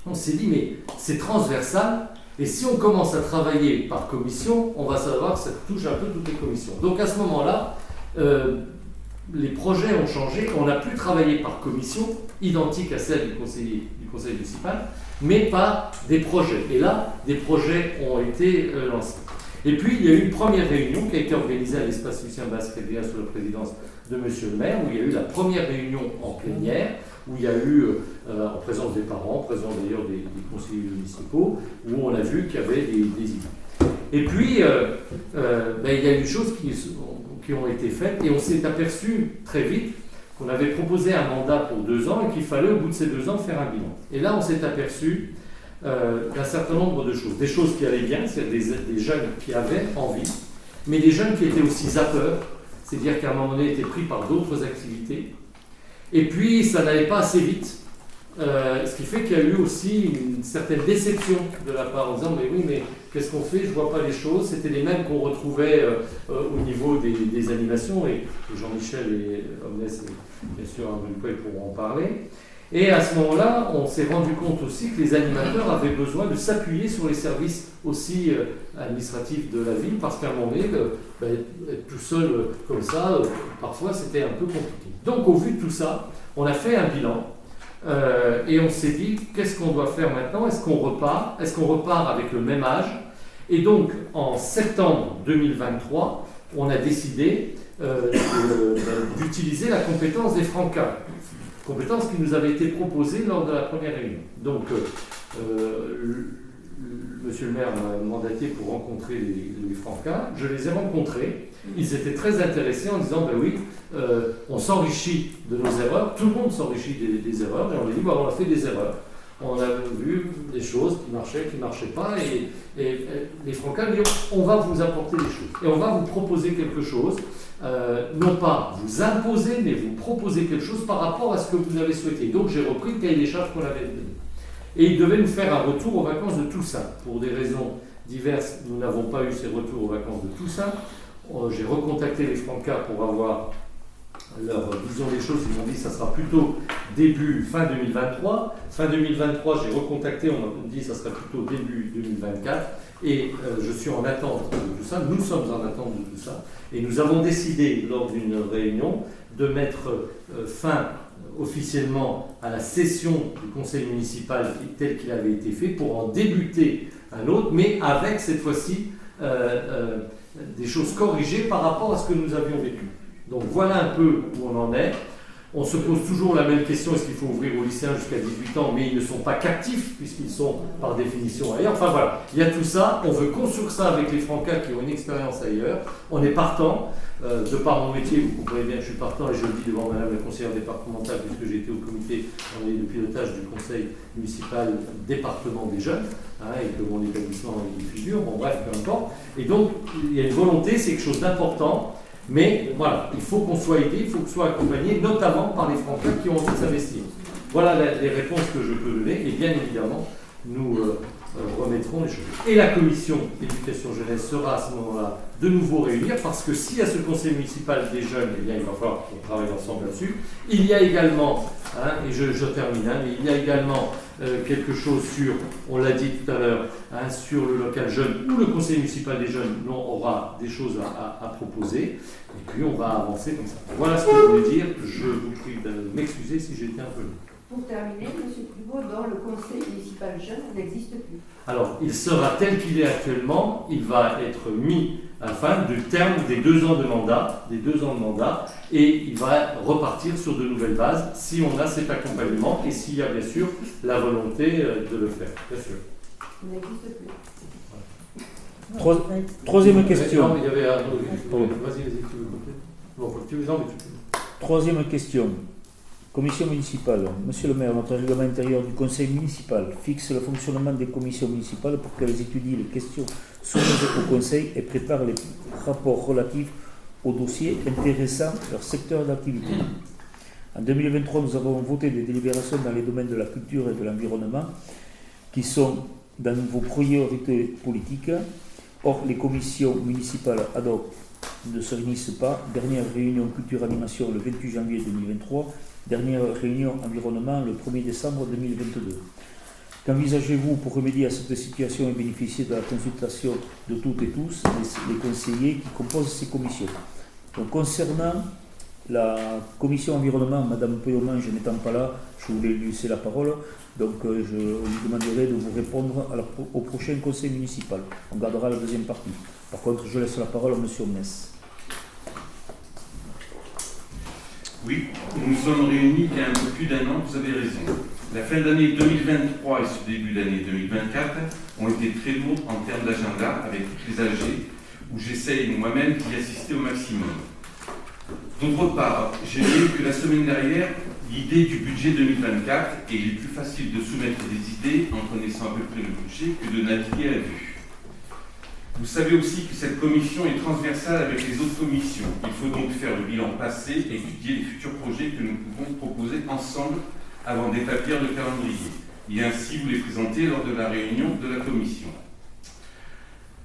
on s'est dit, mais c'est transversal, et si on commence à travailler par commission, on va savoir que ça touche un peu toutes les commissions. Donc à ce moment-là, les projets ont changé, on n'a plus travaillé par commission, identique à celle du conseil municipal, mais par des projets. Et là, des projets ont été lancés. Et puis, il y a eu une première réunion qui a été organisée à l'espace Lucien Basque-Rivière sous la présidence de Monsieur le maire, où il y a eu la première réunion en plénière, où il y a eu, en présence des parents, en présence d'ailleurs des conseillers municipaux, où on a vu qu'il y avait des idées. Et puis, il y a eu des choses qui ont été faites, et on s'est aperçu très vite qu'on avait proposé un mandat pour 2 ans et qu'il fallait au bout de ces 2 ans faire un bilan. Et là, on s'est aperçu d'un certain nombre de choses. Des choses qui allaient bien, c'est-à-dire des jeunes qui avaient envie, mais des jeunes qui étaient aussi zappeurs, c'est-à-dire qu'à un moment donné, étaient pris par d'autres activités. Et puis, ça n'allait pas assez vite, ce qui fait qu'il y a eu aussi une certaine déception de la part en disant « mais oui, mais qu'est-ce qu'on fait? Je ne vois pas les choses ». C'était les mêmes qu'on retrouvait au niveau des animations, et Jean-Michel et Omnes, bien sûr, ils pourront en parler. Et à ce moment-là, on s'est rendu compte aussi que les animateurs avaient besoin de s'appuyer sur les services aussi administratifs de la ville, parce qu'à un moment donné, être tout seul comme ça, parfois c'était un peu compliqué. Donc au vu de tout ça, on a fait un bilan et on s'est dit, qu'est-ce qu'on doit faire maintenant? Est-ce qu'on repart? Est-ce qu'on repart avec le même âge? Et donc en septembre 2023, on a décidé d'utiliser la compétence des Francas. Compétence qui nous avait été proposée lors de la première réunion. Donc, monsieur le maire m'a mandaté pour rencontrer les Francas. Je les ai rencontrés. Ils étaient très intéressés en disant, ben oui, on s'enrichit de nos erreurs. Tout le monde s'enrichit des erreurs. Et on a dit, on a fait des erreurs. On a vu des choses qui marchaient pas. Et les Francas disent, on va vous apporter des choses. Et on va vous proposer quelque chose. Non pas vous imposer, mais vous proposer quelque chose par rapport à ce que vous avez souhaité. Donc j'ai repris le cahier des charges qu'on avait donné. Et il devait nous faire un retour aux vacances de Toussaint. Pour des raisons diverses, nous n'avons pas eu ces retours aux vacances de Toussaint. J'ai recontacté les Francas pour avoir leur vision des choses. Ils m'ont dit que ça sera plutôt fin 2023. Fin 2023, j'ai recontacté, on m'a dit que ça sera plutôt début 2024. Et je suis en attente de tout ça, nous sommes en attente de tout ça, et nous avons décidé lors d'une réunion de mettre fin officiellement à la session du conseil municipal tel qu'il avait été fait pour en débuter un autre, mais avec cette fois-ci des choses corrigées par rapport à ce que nous avions vécu. Donc voilà un peu où on en est. On se pose toujours la même question, est-ce qu'il faut ouvrir aux lycéens jusqu'à 18 ans, mais ils ne sont pas captifs, puisqu'ils sont par définition ailleurs. Enfin voilà, il y a tout ça, on veut construire ça avec les Francas qui ont une expérience ailleurs. On est partant, de par mon métier, vous comprenez bien que je suis partant, et je le dis devant madame la conseillère départementale, puisque j'ai été au comité de pilotage du conseil municipal département des jeunes, et que mon établissement y figure, bon bref, peu importe. Et donc, il y a une volonté, c'est quelque chose d'important. Mais voilà, il faut qu'on soit aidé, il faut qu'on soit accompagné, notamment par les Francais qui ont envie de s'investir. Voilà les réponses que je peux donner, et bien évidemment, nous remettrons les choses. Et la commission éducation jeunesse sera à ce moment-là de nouveau réunie, parce que s'il y a ce conseil municipal des jeunes, eh bien, il va falloir qu'on travaille ensemble là-dessus. Il y a également, et je termine, mais il y a également quelque chose sur, on l'a dit tout à l'heure, sur le local jeune, où le conseil municipal des jeunes aura des choses à proposer, et puis on va avancer comme ça. Voilà ce que je voulais dire. Je vous prie de m'excuser si j'étais un peu long.
Pour terminer, M. Clubot, dans le conseil municipal jeune, n'existe plus.
Alors, il sera tel qu'il est actuellement, il va être mis à la fin du terme des 2 ans de mandat, et il va repartir sur de nouvelles bases si on a cet accompagnement et s'il y a bien sûr la volonté de le faire, bien sûr.
Il n'existe plus.
Troisième question.
Non, il y avait un... Vas-y, tu veux compléter.
Troisième question. Commission municipale. Monsieur le maire, notre règlement intérieur du conseil municipal fixe le fonctionnement des commissions municipales pour qu'elles étudient les questions soumises au conseil et préparent les rapports relatifs aux dossiers intéressant leur secteur d'activité. En 2023, nous avons voté des délibérations dans les domaines de la culture et de l'environnement qui sont dans vos priorités politiques. Or, les commissions municipales adoptent ne se réunissent pas. Dernière réunion culture-animation le 28 janvier 2023. Dernière réunion environnement le 1er décembre 2022. Qu'envisagez-vous pour remédier à cette situation et bénéficier de la consultation de toutes et tous les conseillers qui composent ces commissions? Donc, concernant la commission environnement, Madame Peyomange n'étant pas là, je voulais lui laisser la parole, donc je lui demanderai de vous répondre au prochain conseil municipal. On gardera la deuxième partie. Par contre, je laisse la parole à Monsieur Mess.
Oui, nous nous sommes réunis il y a un peu plus d'un an, vous avez raison. La fin d'année 2023 et ce début d'année 2024 ont été très lourds en termes d'agenda avec toutes les AG, où j'essaye moi-même d'y assister au maximum. D'autre part, j'ai vu que la semaine dernière, l'idée du budget 2024, et il est plus facile de soumettre des idées en connaissant à peu près le budget que de naviguer à vue. Vous savez aussi que cette commission est transversale avec les autres commissions. Il faut donc faire le bilan passé et étudier les futurs projets que nous pouvons proposer ensemble avant d'établir le calendrier, et ainsi vous les présenter lors de la réunion de la commission.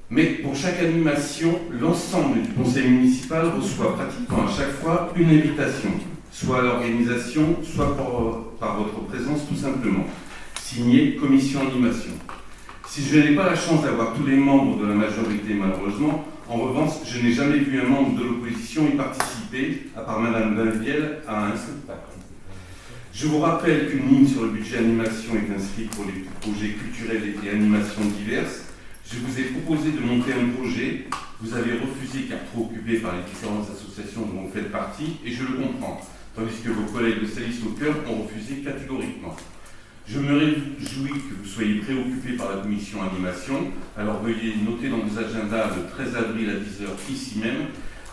Mais pour chaque animation, l'ensemble du conseil municipal reçoit pratiquement à chaque fois une invitation, soit à l'organisation, soit par votre présence tout simplement, signée commission animation. Si je n'ai pas la chance d'avoir tous les membres de la majorité malheureusement, en revanche, je n'ai jamais vu un membre de l'opposition y participer, à part Madame Daviel, à un spectacle. Je vous rappelle qu'une ligne sur le budget animation est inscrite pour les projets culturels et animations diverses. Je vous ai proposé de monter un projet, vous avez refusé car trop occupé par les différentes associations dont vous faites partie, et je le comprends, tandis que vos collègues de Salis au Cœur ont refusé catégoriquement. Je me réjouis que vous soyez préoccupés par la commission animation, alors veuillez noter dans vos agendas le 13 avril à 10h ici même,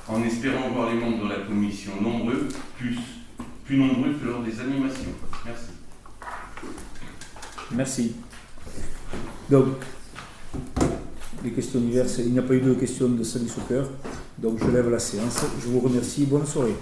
en espérant voir les membres de la commission nombreux, plus nombreux que lors des animations. Merci.
Merci. Donc, les questions diverses, il n'y a pas eu de questions de Salis au Cœur, donc je lève la séance. Je vous remercie. Bonne soirée.